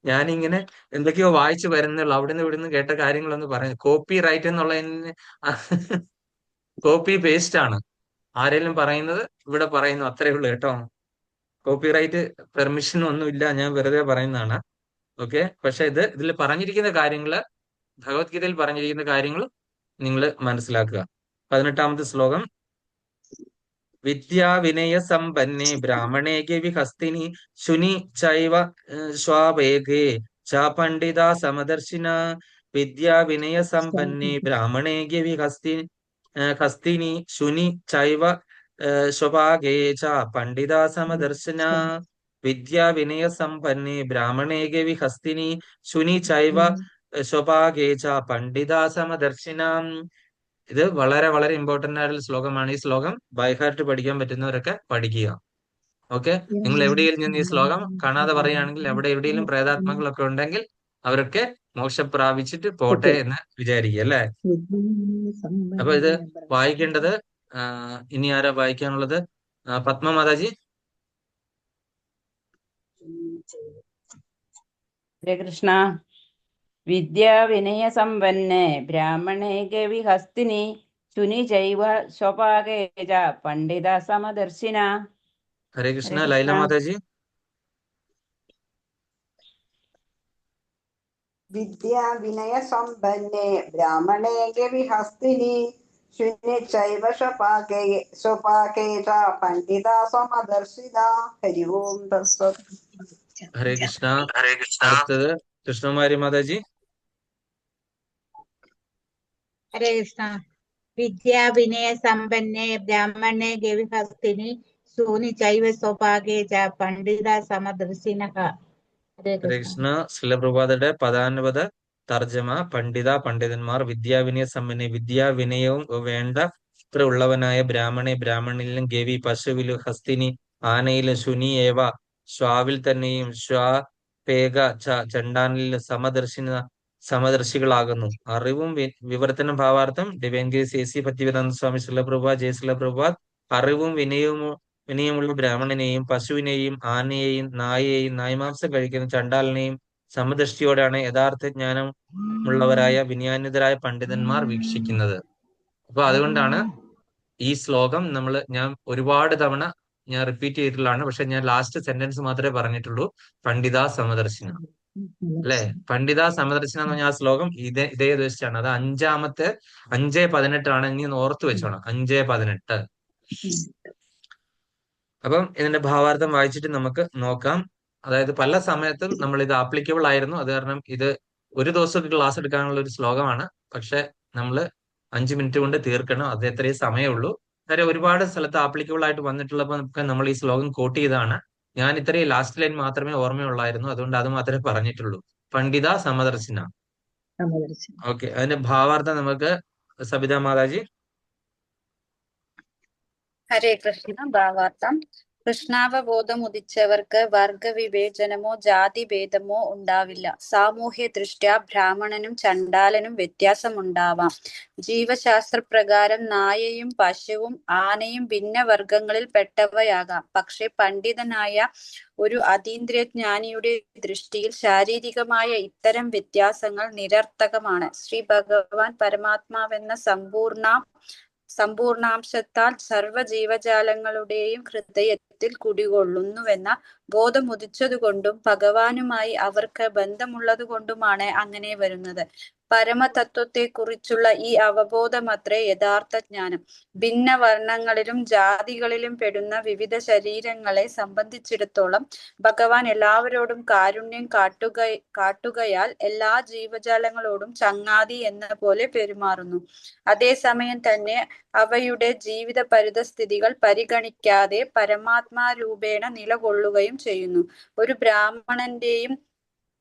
ഞാനിങ്ങനെ എന്തൊക്കെയോ വായിച്ചു വരുന്നുള്ളൂ, അവിടുന്ന് ഇവിടുന്ന് കേട്ട കാര്യങ്ങളൊന്ന് പറഞ്ഞു. കോപ്പി റൈറ്റ് എന്നുള്ളതിന് കോപ്പി പേസ്റ്റ് ആണ്. ആരെങ്കിലും പറയുന്നത് ഇവിടെ പറയുന്നു, അത്രേ ഉള്ളൂ കേട്ടോ. കോപ്പിറൈറ്റ് പെർമിഷൻ ഒന്നും ഇല്ല, ഞാൻ വെറുതെ പറയുന്നതാണ്. ഓക്കെ. പക്ഷെ ഇതിൽ പറഞ്ഞിരിക്കുന്ന കാര്യങ്ങള്, ഭഗവത്ഗീതയിൽ പറഞ്ഞിരിക്കുന്ന കാര്യങ്ങൾ നിങ്ങൾ മനസ്സിലാക്കുക. 18ാമത്തെ ശ്ലോകം, വിദ്യാ വിനയ സമ്പന്നേ ബ്രാഹ്മണേ വിഹസ്തിനി ശുനി ചൈവ ശ്വാവേഗേ ച പണ്ഡിത സമദർശിന. വിദ്യാ വിനയ സമ്പന്നേ ബ്രാഹ്മണേ ഹസ്തിനി ശുനി ചൈവ സ്വഭാഗേ ച പണ്ഡിത സമദർശന. വിദ്യാ വിനയ സമ്പന്നേ ബ്രാഹ്മണേ ഹസ്തിനി ശുനി ചൈവ സ്വഭാഗേ ച പണ്ഡിത സമദർശിന. ഇത് വളരെ വളരെ ഇമ്പോർട്ടന്റ് ആയിട്ടുള്ള ശ്ലോകമാണ്. ഈ ശ്ലോകം ബൈഹാർട്ട് പഠിക്കാൻ പറ്റുന്നവരൊക്കെ പഠിക്കുക. ഓക്കെ, നിങ്ങൾ എവിടെയെങ്കിലും നിന്ന് ഈ ശ്ലോകം കാണാതെ പറയുകയാണെങ്കിൽ എവിടെയെങ്കിലും പ്രേതാത്മകളൊക്കെ ഉണ്ടെങ്കിൽ അവരൊക്കെ മോക്ഷം പ്രാപിച്ചിട്ട് പോട്ടെ എന്ന് വിചാരിക്കുക അല്ലെ. അപ്പൊ ഇത് വായിക്കേണ്ടത് ഇനി ആരാ വായിക്കാനുള്ളത്? പത്മ മാതാജി. ഹരേ കൃഷ്ണ. വിദ്യാ വിനയ സമ്പന്നേ ബ്രാഹ്മണേ വിഹസ്തിനി ശുനി ചൈവ സ്വപാകേ ച പണ്ഡിത സമദർശിന. ഹരേ കൃഷ്ണ. ലൈല മാതാജി. വിദ്യാ വിനയ സമ്പന്നേ ബ്രാഹ്മണേ വിഹസ്തിനി ശുനി ചൈവ സ്വപാകേ ച പണ്ഡിത സമദർശിന. ഹരി ഓം തത്സത്. ഹരേ കൃഷ്ണ. അടുത്തത് കൃഷ്ണകുമാരി മാതാജി. ഹരേ കൃഷ്ണ. വിദ്യാ വിനയ സമ്പന്നേ ബ്രാഹ്മണേ ഗവിഹസ്തിനി ശൂനി ചൈവ സ്വഭാഗേ ച പണ്ഡിത സമദർശിനഃ. ഹരേ ഹരേ കൃഷ്ണ. കൃഷ്ണ. ശ്രീലപ്രഭാതയുടെ പദാനുപത തർജ്ജമ. പണ്ഡിതന്മാർ വിദ്യാവിനയ സമ്പന്ന വിദ്യാവിനയവും വേണ്ട ഇത്ര ഉള്ളവനായ ബ്രാഹ്മണെ ബ്രാഹ്മണിലും ഗവി പശുവിലും ഹസ്തിനി ആനയിലും ശുനി ഏവ ശ്വാവിൽ തന്നെയും ശ്വാപേക ചണ്ടാനിലും സമദർശികളാകുന്നു. അറിവും വിവർത്തനം ഭാവാർത്ഥം ഡിവൈൻഗേസ് AC ഭക്തിവേദാന്ത സ്വാമി ശ്രീലപ്രഭ ജയ ശ്രീലപ്രഭാത്. അറിവും വിനയമുള്ള ബ്രാഹ്മണനെയും പശുവിനെയും ആനയെയും നായയെയും നായ്മാംസം കഴിക്കുന്ന ചണ്ടാലിനെയും സമദൃഷ്ടിയോടെയാണ് യഥാർത്ഥ ജ്ഞാനമുള്ളവരായ വിനയാന്വിതരായ പണ്ഡിതന്മാർ വീക്ഷിക്കുന്നത്. അപ്പൊ അതുകൊണ്ടാണ് ഈ ശ്ലോകം ഞാൻ ഒരുപാട് തവണ റിപ്പീറ്റ് ചെയ്തിട്ടുള്ളതാണ്. പക്ഷെ ഞാൻ ലാസ്റ്റ് സെന്റൻസ് മാത്രമേ പറഞ്ഞിട്ടുള്ളൂ, പണ്ഡിത സമദർശിന അല്ലെ. പണ്ഡിത സമദർശന എന്ന് പറഞ്ഞ ആ ശ്ലോകം ഇതേ ഉദ്ദേശിച്ചാണ്. അത് 5:18 ഇനി ഓർത്ത് വെച്ചോണം. 5:18. അപ്പം ഇതിന്റെ ഭാവാർത്ഥം വായിച്ചിട്ട് നമുക്ക് നോക്കാം. അതായത് പല സമയത്തും നമ്മൾ ഇത് ആപ്ലിക്കബിൾ ആയിരുന്നു. അത് കാരണം ഇത് ഒരു ദിവസമൊക്കെ ക്ലാസ് എടുക്കാനുള്ള ഒരു ശ്ലോകമാണ്. പക്ഷെ നമ്മൾ 5 മിനിറ്റ് കൊണ്ട് തീർക്കണം. അത് എത്രയും സമയമുള്ളൂ. കാര്യം ഒരുപാട് സ്ഥലത്ത് ആപ്ലിക്കബിൾ ആയിട്ട് വന്നിട്ടുള്ളപ്പോൾ നമ്മൾ ഈ ശ്ലോകം കോട്ട് ചെയ്താണ്. ഞാൻ ഇത്രയും ലാസ്റ്റ് ലൈൻ മാത്രമേ ഓർമ്മയുള്ളായിരുന്നു. അതുകൊണ്ട് അത് മാത്രമേ പറഞ്ഞിട്ടുള്ളൂ. പണ്ഡിത സമദർശിന. ഓക്കെ, അതിന്റെ ഭാവാർത്ഥം നമുക്ക് സബിത മാതാജി. ഹരേ കൃഷ്ണ. ഭാവാർത്ഥം. കൃഷ്ണാവബോധം ഉദിച്ചവർക്ക് വർഗവിവേചനമോ ജാതിഭേദമോ ഉണ്ടാവില്ല. സാമൂഹ്യ ദൃഷ്ട്യാ ബ്രാഹ്മണനും ചണ്ടാലനും വ്യത്യാസമുണ്ടാവാം. ജീവശാസ്ത്രപ്രകാരം നായയും പശുവും ആനയും ഭിന്ന വർഗങ്ങളിൽ പെട്ടവയാകാം. പക്ഷെ പണ്ഡിതനായ ഒരു അതീന്ദ്രിയജ്ഞാനിയുടെ ദൃഷ്ടിയിൽ ശാരീരികമായ ഇത്തരം വ്യത്യാസങ്ങൾ നിരർത്ഥകമാണ്. ശ്രീ ഭഗവാൻ പരമാത്മാവെന്ന സമ്പൂർണാംശത്താൽ സർവ്വ ജീവജാലങ്ങളുടെയും ഹൃദയത്തിൽ കുടികൊള്ളുന്നുവെന്ന ബോധമുദിച്ചതുകൊണ്ടും ഭഗവാനുമായി അവർക്ക് ബന്ധമുള്ളതുകൊണ്ടുമാണ് അങ്ങനെ വരുന്നത്. പരമതത്വത്തെക്കുറിച്ചുള്ള ഈ അവബോധമത്രേ യഥാർത്ഥ ജ്ഞാനം. ഭിന്ന വർണ്ണങ്ങളിലും ജാതികളിലും പെടുന്ന വിവിധ ശരീരങ്ങളെ സംബന്ധിച്ചിടത്തോളം ഭഗവാൻ എല്ലാവരോടും കാരുണ്യം കാട്ടുകയാൽ എല്ലാ ജീവജാലങ്ങളോടും ചങ്ങാതി എന്ന പോലെ പെരുമാറുന്നു. അതേസമയം തന്നെ അവയുടെ ജീവിത പരിതസ്ഥിതികൾ പരിഗണിക്കാതെ പരമാത്മാരൂപേണ നിലകൊള്ളുകയും ചെയ്യുന്നു. ഒരു ബ്രാഹ്മണന്റെയും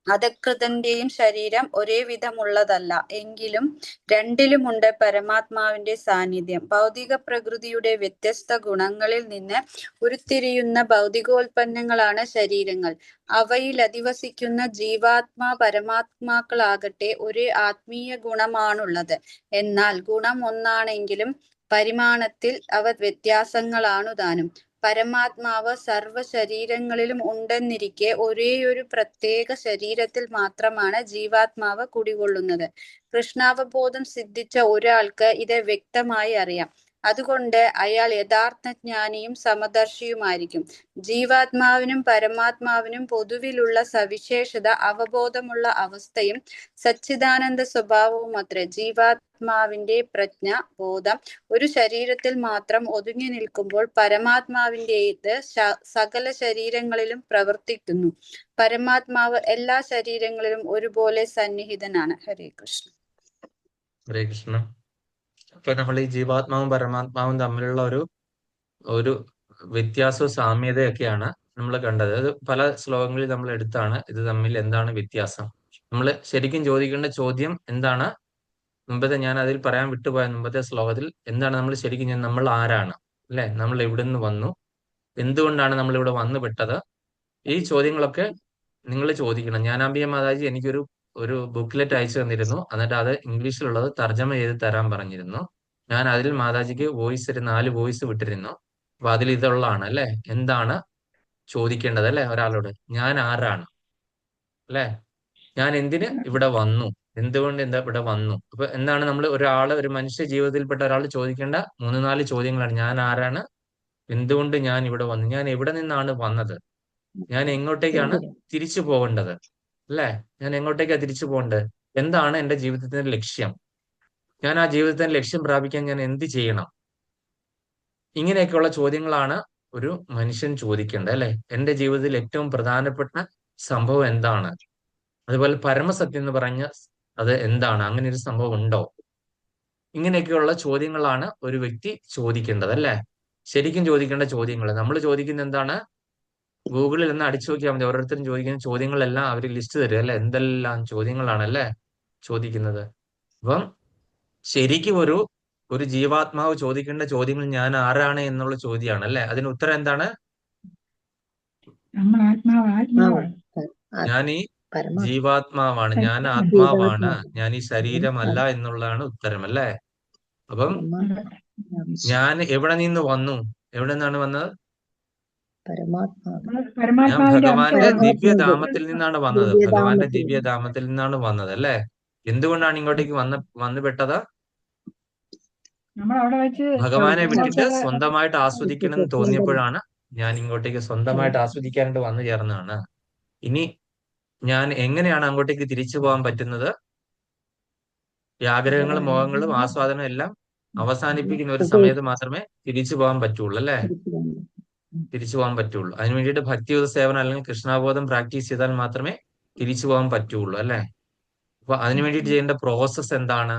അധകൃതന്റെയും ശരീരം ഒരേ വിധമുള്ളതല്ല. എങ്കിലും രണ്ടിലുമുണ്ട് പരമാത്മാവിന്റെ സാന്നിധ്യം. ഭൗതിക പ്രകൃതിയുടെ വ്യത്യസ്ത ഗുണങ്ങളിൽ നിന്ന് ഉരുത്തിരിയുന്ന ഭൗതികോൽപ്പന്നങ്ങളാണ് ശരീരങ്ങൾ. അവയിൽ അധിവസിക്കുന്ന ജീവാത്മാ പരമാത്മാക്കളാകട്ടെ ഒരേ ആത്മീയ ഗുണമാണുള്ളത്. എന്നാൽ ഗുണം ഒന്നാണെങ്കിലും പരിമാണത്തിൽ അവ വ്യത്യാസങ്ങളാണു താനും. പരമാത്മാവ് സർവ്വ ശരീരങ്ങളിലും ഉണ്ടെന്നിരിക്കെ ഒരേയൊരു പ്രത്യേക ശരീരത്തിൽ മാത്രമാണ് ജീവാത്മാവ് കുടികൊള്ളുന്നത്. കൃഷ്ണാവബോധം സിദ്ധിച്ച ഒരാൾക്ക് ഇത് വ്യക്തമായി അറിയാം. അതുകൊണ്ട് അയാൾ യഥാർത്ഥ ജ്ഞാനിയും സമദർശിയുമായിരിക്കും. ജീവാത്മാവിനും പരമാത്മാവിനും പൊതുവിലുള്ള സവിശേഷത അവബോധമുള്ള അവസ്ഥയും സച്ചിദാനന്ദ സ്വഭാവവും അത്രേ. ജീവാത്മാവിന്റെ പ്രജ്ഞ ബോധം ഒരു ശരീരത്തിൽ മാത്രം ഒതുങ്ങി നിൽക്കുമ്പോൾ പരമാത്മാവിൻ്റെത് സകല ശരീരങ്ങളിലും പ്രവർത്തിക്കുന്നു. പരമാത്മാവ് എല്ലാ ശരീരങ്ങളിലും ഒരുപോലെ സന്നിഹിതനാണ്. ഹരേ കൃഷ്ണ. ഹരേ കൃഷ്ണ. അപ്പൊ നമ്മൾ ഈ ജീവാത്മാവും പരമാത്മാവും തമ്മിലുള്ള ഒരു വ്യത്യാസവും സാമ്യതയൊക്കെയാണ് നമ്മൾ കണ്ടത്. അത് പല ശ്ലോകങ്ങളിൽ നമ്മൾ എടുത്താണ് ഇത് തമ്മിൽ എന്താണ് വ്യത്യാസം. നമ്മൾ ശരിക്കും ചോദിക്കേണ്ട ചോദ്യം എന്താണ്? മുമ്പത്തെ ഞാൻ അതിൽ പറയാൻ വിട്ടുപോയ മുമ്പത്തെ ശ്ലോകത്തിൽ എന്താണ് നമ്മൾ ശരിക്കും നമ്മൾ ആരാണ്, അല്ലെ? നമ്മൾ എവിടെ നിന്ന് വന്നു, എന്തുകൊണ്ടാണ് നമ്മൾ ഇവിടെ വന്നു പെട്ടത്? ഈ ചോദ്യങ്ങളൊക്കെ നിങ്ങൾ ചോദിക്കണം. ജ്ഞാനാംബിക മാതാജി എനിക്കൊരു ബുക്ക്ലെറ്റ് അയച്ചു തന്നിരുന്നു. എന്നിട്ട് അത് ഇംഗ്ലീഷിലുള്ളത് തർജ്ജമ ചെയ്ത് തരാൻ പറഞ്ഞിരുന്നു. ഞാൻ അതിൽ മാതാജിക്ക് ഒരു 4 വോയിസ് വിട്ടിരുന്നു. അപ്പൊ അതിൽ ഇതുള്ളതാണ് അല്ലെ, എന്താണ് ചോദിക്കേണ്ടത് അല്ലെ ഒരാളോട്? ഞാൻ ആരാണ്, അല്ലെ? ഞാൻ എന്തിന് ഇവിടെ വന്നു, എന്തുകൊണ്ട് ഇവിടെ വന്നു? അപ്പൊ എന്താണ് നമ്മൾ ഒരു മനുഷ്യ ജീവിതത്തിൽപ്പെട്ട ഒരാൾ ചോദിക്കേണ്ട 3-4 ചോദ്യങ്ങളാണ്. ഞാൻ ആരാണ്, എന്തുകൊണ്ട് ഞാൻ ഇവിടെ വന്നു, ഞാൻ എവിടെ നിന്നാണ് വന്നത്, ഞാൻ എങ്ങോട്ടേക്കാണ് തിരിച്ചു പോകേണ്ടത്, അല്ലെ? ഞാൻ എങ്ങോട്ടേക്കാണ് തിരിച്ചു പോകേണ്ടത്, എന്താണ് എന്റെ ജീവിതത്തിന്റെ ലക്ഷ്യം, ഞാൻ ആ ജീവിതത്തിന്റെ ലക്ഷ്യം പ്രാപിക്കാൻ ഞാൻ എന്ത് ചെയ്യണം? ഇങ്ങനെയൊക്കെയുള്ള ചോദ്യങ്ങളാണ് ഒരു മനുഷ്യൻ ചോദിക്കേണ്ടത്, അല്ലെ? എന്റെ ജീവിതത്തിൽ ഏറ്റവും പ്രധാനപ്പെട്ട സംഭവം എന്താണ്, അതുപോലെ പരമസത്യം എന്ന് പറഞ്ഞ അത് എന്താണ്, അങ്ങനെ ഒരു സംഭവം ഉണ്ടോ? ഇങ്ങനെയൊക്കെയുള്ള ചോദ്യങ്ങളാണ് ഒരു വ്യക്തി ചോദിക്കേണ്ടത്, അല്ലെ? ശരിക്കും ചോദിക്കേണ്ട ചോദ്യങ്ങൾ. നമ്മൾ ചോദിക്കുന്നത് എന്താണ്? ഗൂഗിളിൽ ഒന്ന് അടിച്ചു നോക്കിയാൽ മതി. ഓരോരുത്തരും ചോദിക്കുന്ന ചോദ്യങ്ങളെല്ലാം അവർ ലിസ്റ്റ് തരും, അല്ലെ? എന്തെല്ലാം ചോദ്യങ്ങളാണല്ലേ ചോദിക്കുന്നത്. അപ്പം ശരിക്കും ഒരു ജീവാത്മാവ് ചോദിക്കേണ്ട ചോദ്യങ്ങൾ ഞാൻ ആരാണ് എന്നുള്ള ചോദ്യമാണ്, അല്ലെ? അതിന് ഉത്തരം എന്താണ്? നമ്മൾ ആത്മാവാണ്. ഞാൻ ഈ ജീവാത്മാവാണ്, ഞാൻ ആത്മാവാണ്, ഞാൻ ഈ ശരീരമല്ല എന്നുള്ളതാണ് ഉത്തരം, അല്ലെ? അപ്പം ഞാൻ എവിടെ നിന്ന് വന്നു, എവിടെ നിന്നാണ് വന്നത്? ഞാൻ ഭഗവാന്റെ ദിവ്യധാമത്തിൽ നിന്നാണ് വന്നത്, ഭഗവാന്റെ ദിവ്യധാമത്തിൽ നിന്നാണ് വന്നത്, അല്ലെ? എന്തുകൊണ്ടാണ് ഇങ്ങോട്ടേക്ക് വന്നു പെട്ടത്? ഭഗവാനെ വിട്ടിട്ട് സ്വന്തമായിട്ട് ആസ്വദിക്കണം എന്ന് തോന്നിയപ്പോഴാണ് ഞാൻ ഇങ്ങോട്ടേക്ക് സ്വന്തമായിട്ട് ആസ്വദിക്കാനായിട്ട് വന്നു ചേർന്നതാണ്. ഇനി ഞാൻ എങ്ങനെയാണ് അങ്ങോട്ടേക്ക് തിരിച്ചു പോകാൻ പറ്റുന്നത്? ഈ ആഗ്രഹങ്ങളും മോഹങ്ങളും ആസ്വാദനവും എല്ലാം അവസാനിപ്പിക്കുന്ന ഒരു സമയത്ത് മാത്രമേ തിരിച്ചു പോകാൻ പറ്റുള്ളൂ, അല്ലെ? തിരിച്ചു പോകാൻ പറ്റുള്ളൂ. അതിന് വേണ്ടിയിട്ട് ഭക്തിയുത സേവനം അല്ലെങ്കിൽ കൃഷ്ണാബോധം പ്രാക്ടീസ് ചെയ്താൽ മാത്രമേ തിരിച്ചു പോകാൻ പറ്റുള്ളൂ, അല്ലെ? അപ്പൊ അതിനു വേണ്ടിയിട്ട് ചെയ്യേണ്ട പ്രോസസ്സ് എന്താണ്?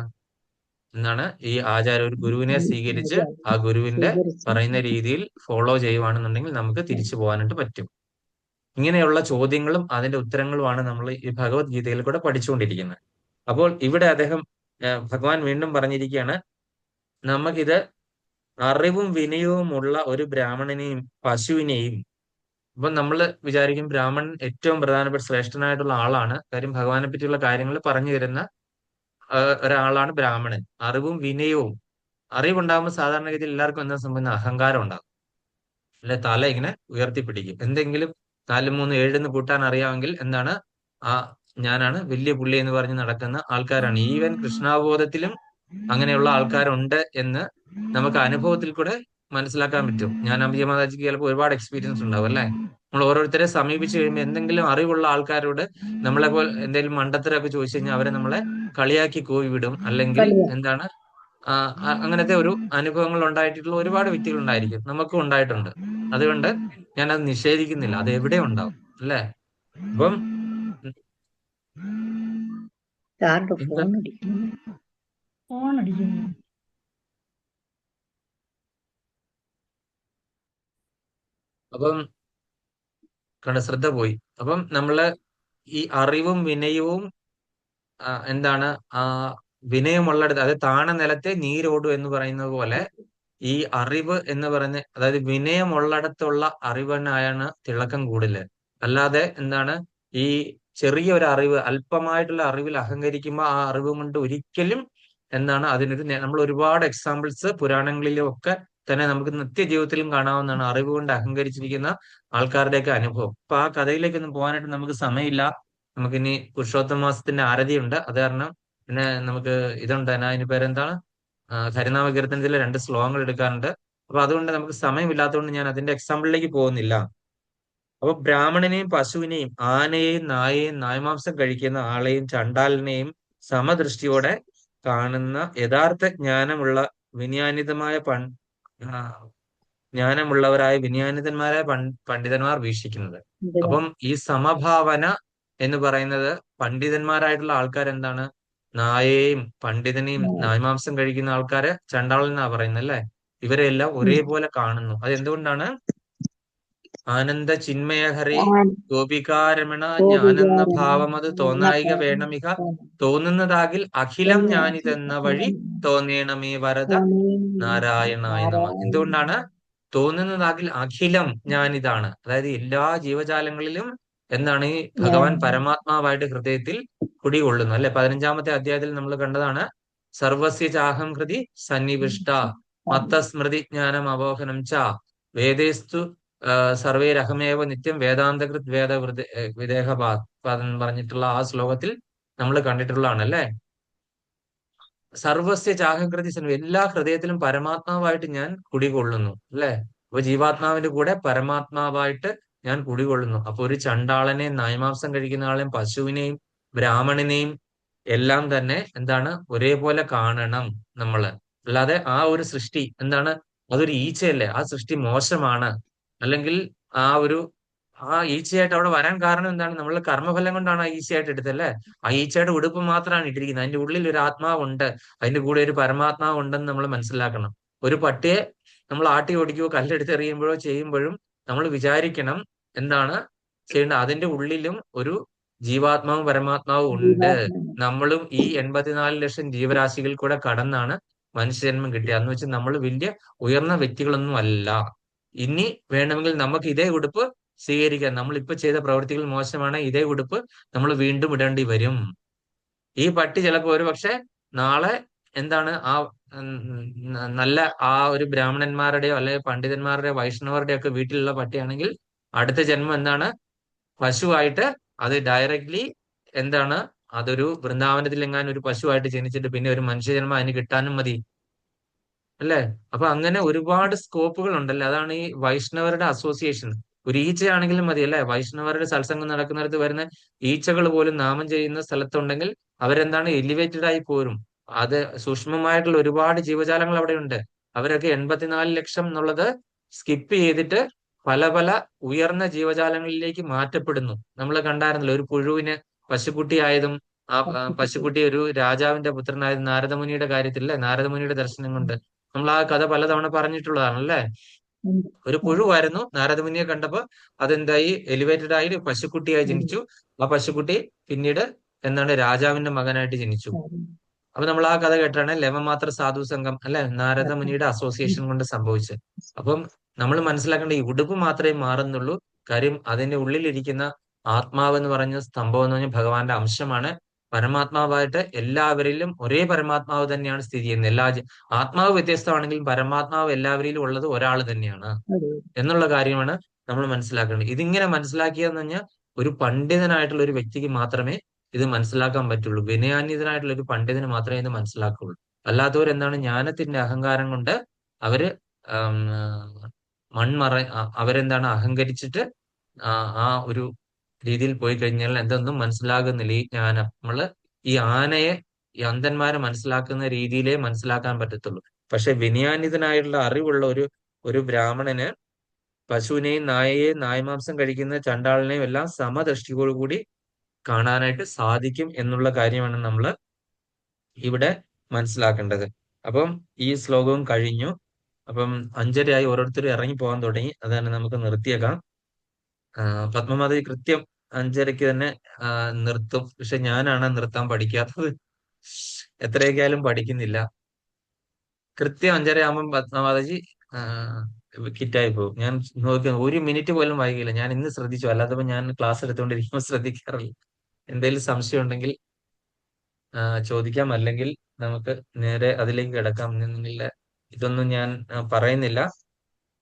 ഈ ആചാരം ഒരു ഗുരുവിനെ സ്വീകരിച്ച് ആ ഗുരുവിന്റെ പറയുന്ന രീതിയിൽ ഫോളോ ചെയ്യുവാണെന്നുണ്ടെങ്കിൽ നമുക്ക് തിരിച്ചു പോകാനായിട്ട് പറ്റും. ഇങ്ങനെയുള്ള ചോദ്യങ്ങളും അതിന്റെ ഉത്തരങ്ങളുമാണ് നമ്മൾ ഈ ഭഗവത്ഗീതയിൽ കൂടെ പഠിച്ചുകൊണ്ടിരിക്കുന്നത്. അപ്പോൾ ഇവിടെ ഭഗവാൻ വീണ്ടും പറഞ്ഞിരിക്കുകയാണ്, നമുക്കിത് അറിവും വിനയവുമുള്ള ഒരു ബ്രാഹ്മണനെയും പശുവിനെയും. അപ്പൊ നമ്മൾ വിചാരിക്കും ബ്രാഹ്മണൻ ഏറ്റവും പ്രധാനപ്പെട്ട ശ്രേഷ്ഠനായിട്ടുള്ള ആളാണ്. കാര്യം ഭഗവാനെ പറ്റിയുള്ള കാര്യങ്ങൾ പറഞ്ഞു തരുന്ന ഒരാളാണ് ബ്രാഹ്മണൻ. അറിവും വിനയവും. അറിവുണ്ടാകുമ്പോൾ സാധാരണഗതിയിൽ എല്ലാവർക്കും എന്താ സംഭവിക്കുന്ന അഹങ്കാരം ഉണ്ടാകും, അല്ലെ? തല ഇങ്ങനെ ഉയർത്തിപ്പിടിക്കും. എന്തെങ്കിലും 4, 3, 7 കൂട്ടാൻ അറിയാമെങ്കിൽ എന്താണ് ഞാനാണ് വലിയ പുള്ളി എന്ന് പറഞ്ഞ് നടക്കുന്ന ആൾക്കാരാണ്. ഈവൻ കൃഷ്ണാവബോധത്തിലും അങ്ങനെയുള്ള ആൾക്കാരുണ്ട് എന്ന് നമുക്ക് അനുഭവത്തിൽ കൂടെ മനസ്സിലാക്കാൻ പറ്റും. ഞാൻ അംബിക മാതാജിക്ക് ചിലപ്പോൾ ഒരുപാട് എക്സ്പീരിയൻസ് ഉണ്ടാവും, അല്ലെ? നമ്മൾ ഓരോരുത്തരെ സമീപിച്ചു കഴിയുമ്പോൾ എന്തെങ്കിലും അറിവുള്ള ആൾക്കാരോട് നമ്മളെ പോലെ എന്തെങ്കിലും മണ്ടത്തരമൊക്കെ ചോദിച്ചു കഴിഞ്ഞാൽ അവരെ നമ്മളെ കളിയാക്കി കൂവി വിടും, അല്ലെങ്കിൽ എന്താണ് അങ്ങനത്തെ ഒരു അനുഭവങ്ങൾ ഉണ്ടായിട്ടുള്ള ഒരുപാട് വ്യക്തികൾ ഉണ്ടായിരിക്കും, നമുക്കും ഉണ്ടായിട്ടുണ്ട്. അതുകൊണ്ട് ഞാൻ അത് നിഷേധിക്കുന്നില്ല, അത് എവിടെ ഉണ്ടാവും, അല്ലെ? അപ്പം ശ്രദ്ധ പോയി. അപ്പം നമ്മള് ഈ അറിവും വിനയവും എന്താണ് വിനയമുള്ളിടത്ത്, അതായത് താണ നിലത്തെ നീരോടു എന്ന് പറയുന്നത് പോലെ ഈ അറിവ് എന്ന് പറഞ്ഞ, അതായത് വിനയമുള്ളിടത്തുള്ള അറിവിനായാണ് തിളക്കം കൂടുതൽ. അല്ലാതെ ഈ ചെറിയൊരു അറിവ്, അല്പമായിട്ടുള്ള അറിവിൽ അഹങ്കരിക്കുമ്പോൾ ആ അറിവ് കൊണ്ട് ഒരിക്കലും നമ്മൾ ഒരുപാട് എക്സാമ്പിൾസ് പുരാണങ്ങളിലും ഒക്കെ തന്നെ നമുക്ക് നിത്യജീവിതത്തിലും കാണാവുന്നതാണ്. അറിവ് കൊണ്ട് അഹങ്കരിച്ചിരിക്കുന്ന ആൾക്കാരുടെയൊക്കെ അനുഭവം. അപ്പൊ ആ കഥയിലേക്കൊന്നും പോകാനായിട്ട് നമുക്ക് സമയമില്ല. നമുക്കിനി പുരുഷോത്തമ മാസത്തിന്റെ ആരതിയുണ്ട്. അത് കാരണം പിന്നെ നമുക്ക് ഇതുണ്ട്, അതിന് പേരെന്താണ്, ഹരിനാമ കീർത്തനത്തിലെ 2 ശ്ലോകങ്ങൾ എടുക്കാറുണ്ട്. അപ്പൊ അതുകൊണ്ട് നമുക്ക് സമയമില്ലാത്തതുകൊണ്ട് ഞാൻ അതിന്റെ എക്സാമ്പിളിലേക്ക് പോകുന്നില്ല. അപ്പൊ ബ്രാഹ്മണനെയും പശുവിനെയും ആനയെയും നായയെയും നായ്മാംസം കഴിക്കുന്ന ആളെയും ചണ്ടാലിനെയും സമദൃഷ്ടിയോടെ കാണുന്ന യഥാർത്ഥ ജ്ഞാനമുള്ള വിനയാനിതമായ ജ്ഞാനമുള്ളവരായ വിനയാനിതന്മാരായ പണ്ഡിതന്മാർ വീക്ഷിക്കുന്നത്. അപ്പം ഈ സമഭാവന എന്ന് പറയുന്നത് പണ്ഡിതന്മാരായിട്ടുള്ള ആൾക്കാർ എന്താണ്? നായയെയും പണ്ഡിതനെയും നായ്മാംസം കഴിക്കുന്ന ആൾക്കാര് ചണ്ടാളൻ എന്നാ പറയുന്നത് അല്ലേ? ഇവരെല്ലാം ഒരേപോലെ കാണുന്നു. അതെന്തുകൊണ്ടാണ്? ആനന്ദ ചിന്മയഹരേ ഗോപികാരമണ ഞാനെന്ന ഭാവം അത് തോന്നായിക വേണമിക തോന്നുന്നതാകിൽ അഖിലം ഞാനിതെന്ന വഴി തോന്നേണമേ വരദ നാരായണായ നമ. എന്തുകൊണ്ടാണ് തോന്നുന്നതാകിൽ അഖിലം ഞാനിതാണ്? അതായത് എല്ലാ ജീവജാലങ്ങളിലും എന്താണ് ഈ ഭഗവാൻ പരമാത്മാവായിട്ട് ഹൃദയത്തിൽ കുടികൊള്ളുന്നു അല്ലെ? 15-ാമത്തെ അധ്യായത്തിൽ നമ്മൾ കണ്ടതാണ് സർവസ്യ ചാഹം ഹൃദി സന്നിവിഷ്ട മത്തസ്മൃതി ജ്ഞാനം അവോഹനം ച വേദേസ്തു സർവേരഹമേവ നിത്യം വേദാന്തകൃത് വേദ വിദേഹപാദം പറഞ്ഞിട്ടുള്ള ആ ശ്ലോകത്തിൽ നമ്മൾ കണ്ടിട്ടുള്ളതാണ് അല്ലെ? സർവസ്യ ചാഹകൃതി എല്ലാ ഹൃദയത്തിലും പരമാത്മാവായിട്ട് ഞാൻ കുടികൊള്ളുന്നു അല്ലെ? അപ്പൊ ജീവാത്മാവിന്റെ കൂടെ പരമാത്മാവായിട്ട് ഞാൻ കുടികൊള്ളുന്നു. അപ്പൊ ഒരു ചണ്ടാളനെയും നായ്മാംസം കഴിക്കുന്ന ആളെയും പശുവിനെയും ബ്രാഹ്മണനെയും എല്ലാം തന്നെ എന്താണ് ഒരേപോലെ കാണണം നമ്മള്. അല്ലാതെ ആ ഒരു സൃഷ്ടി എന്താണ്? അതൊരു ഈച്ചയല്ലേ? ആ സൃഷ്ടി മോശമാണ്, അല്ലെങ്കിൽ ആ ഈച്ചയായിട്ട് അവിടെ വരാൻ കാരണം എന്താണ്? നമ്മൾ കർമ്മഫലം കൊണ്ടാണ് ആ ഈച്ചയായിട്ട് എടുത്തല്ലേ? ആ ഈച്ചയുടെ ഉടുപ്പ് മാത്രമാണ് ഇട്ടിരിക്കുന്നത്. അതിന്റെ ഉള്ളിൽ ഒരു ആത്മാവുണ്ട്, അതിന്റെ കൂടെ ഒരു പരമാത്മാവ് ഉണ്ടെന്ന് നമ്മൾ മനസ്സിലാക്കണം. ഒരു പട്ടിയെ നമ്മൾ ആട്ടി ഓടിക്കുകയോ കല്ലെടുത്ത് എറിയുമ്പോഴോ ചെയ്യുമ്പോഴും നമ്മൾ വിചാരിക്കണം എന്താണ് ചെയ്യേണ്ടത്? അതിന്റെ ഉള്ളിലും ഒരു ജീവാത്മാവും പരമാത്മാവും ഉണ്ട്. നമ്മളും ഈ 84 ലക്ഷം ജീവരാശികൾ കൂടെ കടന്നാണ് മനുഷ്യജന്മം കിട്ടിയത്. എന്ന് വെച്ചാൽ നമ്മൾ വലിയ ഉയർന്ന വ്യക്തികളൊന്നും അല്ല. ഇനി വേണമെങ്കിൽ നമുക്ക് ഇതേ ഉടുപ്പ് സ്വീകരിക്കാം. നമ്മൾ ഇപ്പൊ ചെയ്ത പ്രവൃത്തികൾ മോശമാണ്, ഇതേ ഉടുപ്പ് നമ്മൾ വീണ്ടും ഇടേണ്ടി വരും. ഈ പട്ടി ചിലപ്പോൾ ഒരുപക്ഷെ നാളെ എന്താണ് നല്ല ഒരു ബ്രാഹ്മണന്മാരുടെയോ അല്ലെങ്കിൽ പണ്ഡിതന്മാരുടെയോ വൈഷ്ണവരുടെയോ ഒക്കെ വീട്ടിലുള്ള പട്ടിയാണെങ്കിൽ അടുത്ത ജന്മം എന്താണ്? പശുവായിട്ട് അത് ഡയറക്ട്ലി എന്താണ് അതൊരു വൃന്ദാവനത്തിൽ എങ്ങാനും ഒരു പശുവായിട്ട് ജനിച്ചിട്ട് പിന്നെ ഒരു മനുഷ്യജന്മം അതിന് കിട്ടാനും മതി അല്ലേ? അപ്പൊ അങ്ങനെ ഒരുപാട് സ്കോപ്പുകൾ ഉണ്ടല്ലേ. അതാണ് ഈ വൈഷ്ണവരുടെ അസോസിയേഷൻ. ഒരു ഈച്ചയാണെങ്കിലും മതി അല്ലെ? വൈഷ്ണവരുടെ സത്സംഗം നടക്കുന്നിടത്ത് വരുന്ന ഈച്ചകൾ പോലും നാമം ചെയ്യുന്ന സ്ഥലത്തുണ്ടെങ്കിൽ അവരെന്താണ് എലിവേറ്റഡ് ആയി പോരും. അത് സൂക്ഷ്മമായിട്ടുള്ള ഒരുപാട് ജീവജാലങ്ങൾ അവിടെ ഉണ്ട്. അവരൊക്കെ 84 ലക്ഷം എന്നുള്ളത് സ്കിപ്പ് ചെയ്തിട്ട് പല പല ഉയർന്ന ജീവജാലങ്ങളിലേക്ക് മാറ്റപ്പെടുന്നു. നമ്മൾ കണ്ടായിരുന്നല്ലോ ഒരു പുഴുവിന് പശുക്കുട്ടിയായതും ആ പശുക്കുട്ടി ഒരു രാജാവിന്റെ പുത്രനായത് നാരദമുനിയുടെ കാര്യത്തിലല്ലേ? നാരദമുനിയുടെ ദർശനം കൊണ്ട് നമ്മൾ ആ കഥ പലതവണ പറഞ്ഞിട്ടുള്ളതാണ് അല്ലേ? ഒരു പുഴുവായിരുന്നു, നാരദമുനിയെ കണ്ടപ്പോ അതെന്തായി? എലിവേറ്റഡ് ആയി പശുക്കുട്ടിയായി ജനിച്ചു. ആ പശുക്കുട്ടി പിന്നീട് എന്താണ് രാജാവിന്റെ മകനായിട്ട് ജനിച്ചു. അപ്പൊ നമ്മൾ ആ കഥ കേട്ടാണ് ലവമാത്ര സാധു സംഘം അല്ലെ? നാരദമുനിയുടെ അസോസിയേഷൻ കൊണ്ട് സംഭവിച്ചത്. അപ്പം നമ്മൾ മനസ്സിലാക്കേണ്ട ഈ ഉടുപ്പ് മാത്രമേ മാറുന്നുള്ളൂ. കാര്യം അതിന്റെ ഉള്ളിലിരിക്കുന്ന ആത്മാവ് എന്ന് പറഞ്ഞ സംഭവം എന്ന് പറഞ്ഞാൽ ഭഗവാന്റെ അംശമാണ്. പരമാത്മാവായിട്ട് എല്ലാവരിലും ഒരേ പരമാത്മാവ് തന്നെയാണ് സ്ഥിതി ചെയ്യുന്നത്. ആത്മാവ് വ്യത്യസ്തമാണെങ്കിലും പരമാത്മാവ് എല്ലാവരിലും ഉള്ളത് ഒരാൾ തന്നെയാണ് എന്നുള്ള കാര്യമാണ് നമ്മൾ മനസ്സിലാക്കേണ്ടത്. ഇതിങ്ങനെ മനസ്സിലാക്കിയെന്ന് പറഞ്ഞാൽ ഒരു പണ്ഡിതനായിട്ടുള്ള ഒരു വ്യക്തിക്ക് മാത്രമേ ഇത് മനസ്സിലാക്കാൻ പറ്റുള്ളൂ. വിനയാന്വിതനായിട്ടുള്ള ഒരു പണ്ഡിതന് മാത്രമേ ഇത് മനസ്സിലാക്കുള്ളൂ. അല്ലാത്തവരെന്താണ് ജ്ഞാനത്തിന്റെ അഹങ്കാരം കൊണ്ട് അവര് അവരെന്താണ് അഹങ്കരിച്ചിട്ട് ആ ഒരു രീതിയിൽ പോയി കഴിഞ്ഞാൽ എന്തൊന്നും മനസ്സിലാകുന്നില്ല. ഈ ജ്ഞാനം ഈ ആനയെ ഈ അന്ധന്മാരെ മനസ്സിലാക്കുന്ന രീതിയിലേ മനസ്സിലാക്കാൻ പറ്റത്തുള്ളൂ. പക്ഷെ വിനയാന്വിതനായിട്ടുള്ള അറിവുള്ള ഒരു ബ്രാഹ്മണന് പശുവിനെയും നായയെയും നായ്മാംസം കഴിക്കുന്ന ചണ്ടാളിനെയും എല്ലാം സമദൃഷ്ടിയോടുകൂടി കാണാനായിട്ട് സാധിക്കും എന്നുള്ള കാര്യമാണ് നമ്മൾ ഇവിടെ മനസ്സിലാക്കേണ്ടത്. അപ്പം ഈ ശ്ലോകവും കഴിഞ്ഞു. അപ്പം 5:30 ഓരോരുത്തരും ഇറങ്ങി പോകാൻ തുടങ്ങി. അതാണ് നമുക്ക് നിർത്തിയേക്കാം. പത്മമാധവി കൃത്യം 5:30 തന്നെ നിർത്തും. പക്ഷെ ഞാനാണ് നിർത്താൻ പഠിക്കാത്തത്. എത്രയൊക്കെയാലും പഠിക്കുന്നില്ല. കൃത്യം 5:30 ആകുമ്പോൾ പത്മമാധവി കിറ്റായി പോകും. ഞാൻ നോക്കി 1 മിനിറ്റ് പോലും വൈകില്ല. ഞാൻ ഇന്ന് ശ്രദ്ധിച്ചു, അല്ലാത്തപ്പോ ഞാൻ ക്ലാസ് എടുത്തുകൊണ്ടിരിക്കുമ്പോൾ ശ്രദ്ധിക്കാറില്ല. എന്തെങ്കിലും സംശയം ഉണ്ടെങ്കിൽ ചോദിക്കാം, അല്ലെങ്കിൽ നമുക്ക് നേരെ അതിലേക്ക് കിടക്കാം. ഇതൊന്നും ഞാൻ പറയുന്നില്ല,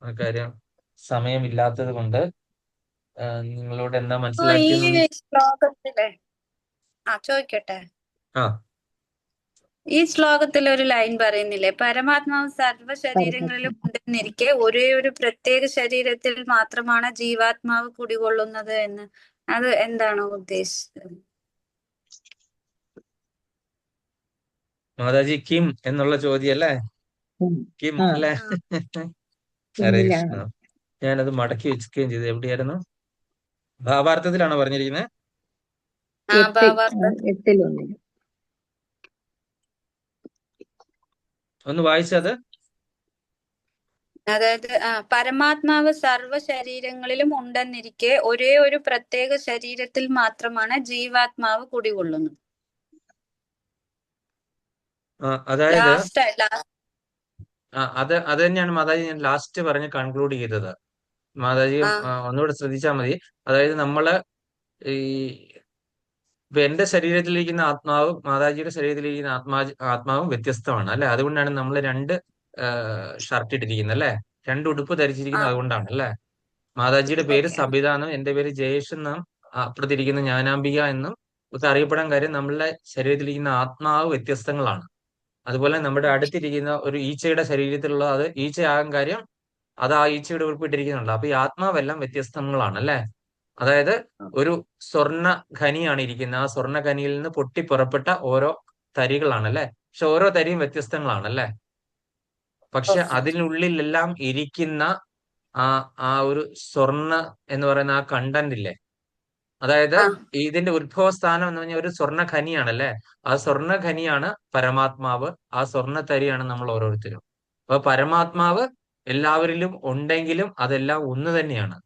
കാര്യം സമയമില്ലാത്തത് കൊണ്ട്. നിങ്ങളോട് എന്താ ഈ മനസ്സിലാക്കിയെന്ന് ശ്ലോകത്തിലെ ചോദിക്കട്ടെ. ആ ഈ ശ്ലോകത്തിൽ ഒരു ലൈൻ പറയുന്നില്ലേ, പരമാത്മാവ് സർവ്വ ശരീരങ്ങളിലും ഉണ്ടെന്നിരിക്കെ ഒരേ ഒരു പ്രത്യേക ശരീരത്തിൽ മാത്രമാണ് ജീവാത്മാവ് കുടികൊള്ളുന്നത് എന്ന്. അത് എന്താണ് ഉദ്ദേശിച്ചത്? മാതാജി കിം എന്നുള്ള ചോദ്യം അല്ലേ? കിം ആ അല്ലേ? ഹരേ കൃഷ്ണ. ഞാനത് മടക്കി വെക്കുകയും ചെയ്തു. എവിടെയായിരുന്നു? ഭാവാർത്ഥത്തിലാണോ പറഞ്ഞിരിക്കുന്നത്? ആ ഭാവാർത്ഥം എട്ടിലൊന്നിൽ. ഒന്ന് വായിച്ചത്. അതായത് പരമാത്മാവ് സർവ്വ ശരീരങ്ങളിലും ഉണ്ടെന്നിരിക്കെ ഒരേ ഒരു പ്രത്യേക ശരീരത്തിൽ മാത്രമാണ് ജീവാത്മാവ് കുടികൊള്ളുന്നത്. അതായത് ലാസ്റ്റ് അത് തന്നെയാണ് മാതാജി ഞാൻ ലാസ്റ്റ് പറഞ്ഞ് കൺക്ലൂഡ് ചെയ്തത്. മാതാജി ഒന്നുകൂടെ ശ്രദ്ധിച്ചാൽ മതി. അതായത് നമ്മള് ഈ ഇപ്പൊ എന്റെ ശരീരത്തിലിരിക്കുന്ന ആത്മാവും മാതാജിയുടെ ശരീരത്തിലിരിക്കുന്ന ആത്മാവും വ്യത്യസ്തമാണ് അല്ലെ? അതുകൊണ്ടാണ് നമ്മൾ രണ്ട് ഷർട്ട് ഇട്ടിരിക്കുന്നത് അല്ലെ? രണ്ട് ഉടുപ്പ് ധരിച്ചിരിക്കുന്നത് അതുകൊണ്ടാണ് അല്ലെ? മാതാജിയുടെ പേര് സബിത എന്നും എന്റെ പേര് ജയേഷ് എന്നും അപ്പുറത്തിരിക്കുന്ന ജ്ഞാനാംബിക എന്നും ഒക്കെ അറിയപ്പെടാൻ കാര്യം നമ്മളുടെ ശരീരത്തിലിരിക്കുന്ന ആത്മാവ് വ്യത്യസ്തങ്ങളാണ്. അതുപോലെ നമ്മുടെ അടുത്തിരിക്കുന്ന ഒരു ഈച്ചയുടെ ശരീരത്തിലുള്ള അത് ഈച്ചയാകാൻ കാര്യം അത് ആ ഈച്ചയുടെ ഉൾപ്പെട്ടിരിക്കുന്നുണ്ട്. അപ്പൊ ഈ ആത്മാവെല്ലാം വ്യത്യസ്തങ്ങളാണ് അല്ലെ? അതായത് ഒരു സ്വർണ്ണ ഖനിയാണ് ഇരിക്കുന്നത്. ആ സ്വർണ്ണ ഖനിയിൽ നിന്ന് പൊട്ടി പുറപ്പെട്ട ഓരോ തരികളാണ് അല്ലെ? പക്ഷെ ഓരോ തരിയും വ്യത്യസ്തങ്ങളാണ് അല്ലെ? പക്ഷെ അതിനുള്ളിലെല്ലാം ഇരിക്കുന്ന ആ ഒരു സ്വർണ്ണ എന്ന് പറയുന്ന ആ കണ്ടന്റ് ഇല്ലേ, അതായത് ഇതിന്റെ ഉത്ഭവ സ്ഥാനം എന്ന് പറഞ്ഞാൽ ഒരു സ്വർണ്ണ ഖനിയാണല്ലേ? ആ സ്വർണ്ണ ഖനിയാണ് പരമാത്മാവ്. ആ സ്വർണ്ണ തരിയാണ് നമ്മൾ ഓരോരുത്തരും. അപ്പൊ പരമാത്മാവ് എല്ലാവരിലും ഉണ്ടെങ്കിലും അതെല്ലാം ഒന്ന് തന്നെയാണ്.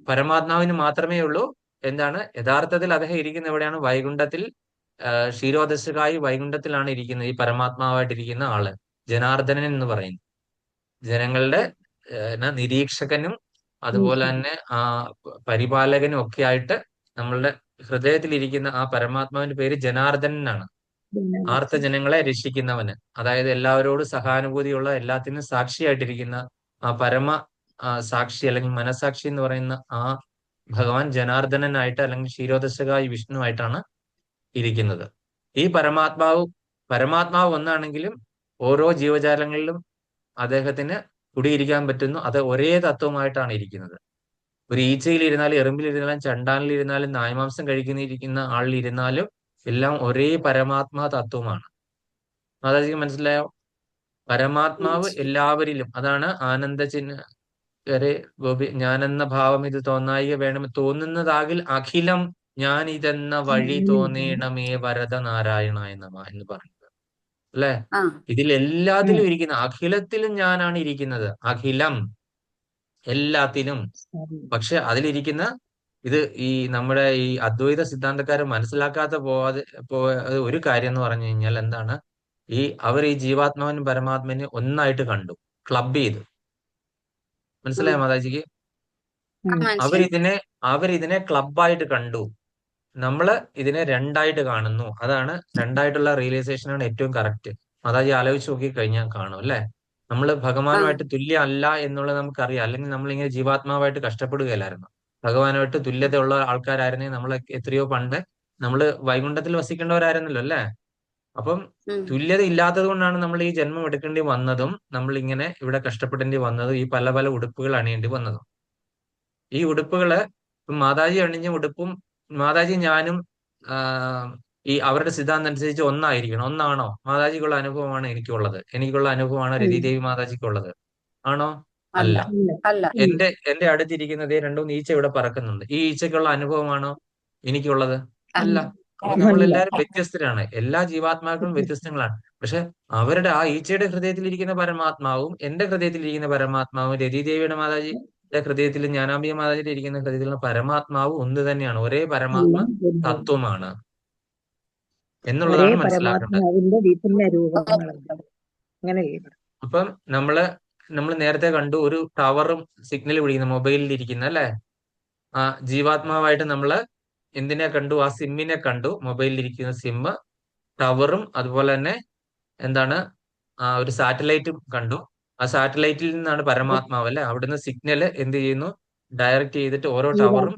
പരമാത്മാവിന് മാത്രമേ ഉള്ളൂ എന്താണ് യഥാർത്ഥത്തിൽ അദ്ദേഹം ഇരിക്കുന്ന എവിടെയാണ്? വൈകുണ്ഠത്തിൽ. ക്ഷീരോദശകായി വൈകുണ്ഠത്തിലാണ് ഇരിക്കുന്നത് ഈ പരമാത്മാവായിട്ടിരിക്കുന്ന ആള്, ജനാർദ്ദനൻ എന്ന് പറയുന്നു. ജനങ്ങളുടെ നിരീക്ഷകനും അതുപോലെ തന്നെ പരിപാലകനും ഒക്കെ ആയിട്ട് നമ്മളുടെ ഹൃദയത്തിലിരിക്കുന്ന ആ പരമാത്മാവിന്റെ പേര് ജനാർദ്ദനാണ്. ആർത്ത ജനങ്ങളെ രക്ഷിക്കുന്നവന്, അതായത് എല്ലാവരോടും സഹാനുഭൂതിയുള്ള എല്ലാത്തിനും സാക്ഷിയായിട്ടിരിക്കുന്ന ആ പരമ സാക്ഷി അല്ലെങ്കിൽ മനസാക്ഷി എന്ന് പറയുന്ന ആ ഭഗവാൻ ജനാർദ്ദനായിട്ട് അല്ലെങ്കിൽ ക്ഷീരോദശകായി വിഷ്ണു ആയിട്ടാണ് ഇരിക്കുന്നത്. ഈ പരമാത്മാവ് ഒന്നാണെങ്കിലും ഓരോ ജീവജാലങ്ങളിലും അദ്ദേഹത്തിന് കുടിയിരിക്കാൻ പറ്റുന്നു. അത് ഒരേ തത്വമായിട്ടാണ് ഇരിക്കുന്നത്. ഒരു ഈച്ചയിലിരുന്നാലും എറുമ്പിലിരുന്നാലും ചണ്ടാനിലിരുന്നാലും നായ്മാംസം കഴിക്കുന്ന ആളിലിരുന്നാലും എല്ലാം ഒരേ പരമാത്മാ തത്വമാണ്. മാതാജിക്ക് മനസ്സിലായോ? പരമാത്മാവ് എല്ലാവരിലും. അതാണ് വരെ ഗോപി ഞാനെന്ന ഭാവം ഇത് തോന്നായിക വേണം തോന്നുന്നതാകിൽ അഖിലം ഞാൻ ഇതെന്ന വഴി തോന്നേണമേ വരദ നാരായണായ നമഃ എന്ന് പറയുന്നത് അല്ലെ? ഇതിൽ എല്ലാത്തിലും ഇരിക്കുന്ന അഖിലത്തിലും ഞാനാണ് ഇരിക്കുന്നത്. അഖിലം എല്ലാത്തിലും. പക്ഷെ അതിലിരിക്കുന്ന ഇത് ഈ നമ്മുടെ ഈ അദ്വൈത സിദ്ധാന്തക്കാർ മനസ്സിലാക്കാത്ത ഒരു കാര്യം എന്ന് പറഞ്ഞു കഴിഞ്ഞാൽ എന്താണ്? അവർ ഈ ജീവാത്മാവിനും പരമാത്മാവിനും ഒന്നായിട്ട് കണ്ടു, ക്ലബ് ചെയ്തു. മനസ്സിലായോ മാതാജിക്ക്? അവരിതിനെ ക്ലബായിട്ട് കണ്ടു. നമ്മള് ഇതിനെ രണ്ടായിട്ട് കാണുന്നു. അതാണ് രണ്ടായിട്ടുള്ള റിയലൈസേഷൻ ആണ് ഏറ്റവും കറക്റ്റ്. മാതാജി ആലോചിച്ച് നോക്കി കഴിഞ്ഞാൽ കാണും അല്ലെ? നമ്മൾ ഭഗവാനുമായിട്ട് തുല്യ അല്ല എന്നുള്ളത് നമുക്കറിയാം. അല്ലെങ്കിൽ നമ്മളിങ്ങനെ ജീവാത്മാവായിട്ട് കഷ്ടപ്പെടുകയല്ലായിരുന്നു. ഭഗവാനുമായിട്ട് തുല്യതയുള്ള ആൾക്കാരായിരുന്നെങ്കിൽ നമ്മൾ എത്രയോ പണ്ട് നമ്മൾ വൈകുണ്ഠത്തിൽ വസിക്കേണ്ടവരായിരുന്നല്ലോ അല്ലെ? അപ്പം തുല്യത ഇല്ലാത്തത് കൊണ്ടാണ് നമ്മൾ ഈ ജന്മം എടുക്കേണ്ടി വന്നതും നമ്മൾ ഇങ്ങനെ ഇവിടെ കഷ്ടപ്പെടേണ്ടി വന്നതും ഈ പല പല ഉടുപ്പുകൾ അണിയേണ്ടി വന്നതും. ഈ ഉടുപ്പുകള് മാതാജി അണിഞ്ഞ ഉടുപ്പും മാതാജി ഞാനും ഈ അവരുടെ സിദ്ധാന്തം അനുസരിച്ച് ഒന്നാണോ? മാതാജിക്കുള്ള അനുഭവമാണ് എനിക്കുള്ളത്, എനിക്കുള്ള അനുഭവമാണ് രതിദേവി മാതാജിക്കുള്ളത്. ആണോ? അല്ല. എന്റെ അടുത്തിരിക്കുന്നത് രണ്ടും ഈച്ച ഇവിടെ പറക്കുന്നുണ്ട്. ഈ ഈച്ചയ്ക്കുള്ള അനുഭവമാണോ എനിക്കുള്ളത്? അല്ല. അപ്പൊ നമ്മളെല്ലാവരും വ്യത്യസ്തരാണ്. എല്ലാ ജീവാത്മാക്കളും വ്യത്യസ്തങ്ങളാണ്. പക്ഷെ അവരുടെ ആ ഈച്ചയുടെ ഹൃദയത്തിലിരിക്കുന്ന പരമാത്മാവും എന്റെ ഹൃദയത്തിലിരിക്കുന്ന പരമാത്മാവും രതിദേവിയുടെ മാതാജിയുടെ ഹൃദയത്തിൽ ജ്ഞാനാംബിക മാതാജിയുടെ ഇരിക്കുന്ന ഹൃദയത്തിലുള്ള പരമാത്മാവ് ഒന്ന് തന്നെയാണ്. ഒരേ പരമാത്മ തത്വമാണ് എന്നുള്ളതാണ് മനസ്സിലാക്കേണ്ടത്. അപ്പം നമ്മൾ നേരത്തെ കണ്ടു ഒരു ടവറും സിഗ്നൽ പിടിക്കുന്ന മൊബൈലിൽ ഇരിക്കുന്ന അല്ലെ? ആ ജീവാത്മാവായിട്ട് നമ്മള് എന്തിനെ കണ്ടു? ആ സിമ്മിനെ കണ്ടു. മൊബൈലിൽ ഇരിക്കുന്ന സിമ്മ്, ടവറും അതുപോലെ തന്നെ എന്താണ് ഒരു സാറ്റലൈറ്റും കണ്ടു. ആ സാറ്റലൈറ്റിൽ നിന്നാണ് പരമാത്മാവ് അല്ലെ? അവിടുന്ന് സിഗ്നൽ എന്ത് ചെയ്യുന്നു? ഡയറക്റ്റ് ചെയ്തിട്ട് ഓരോ ടവറും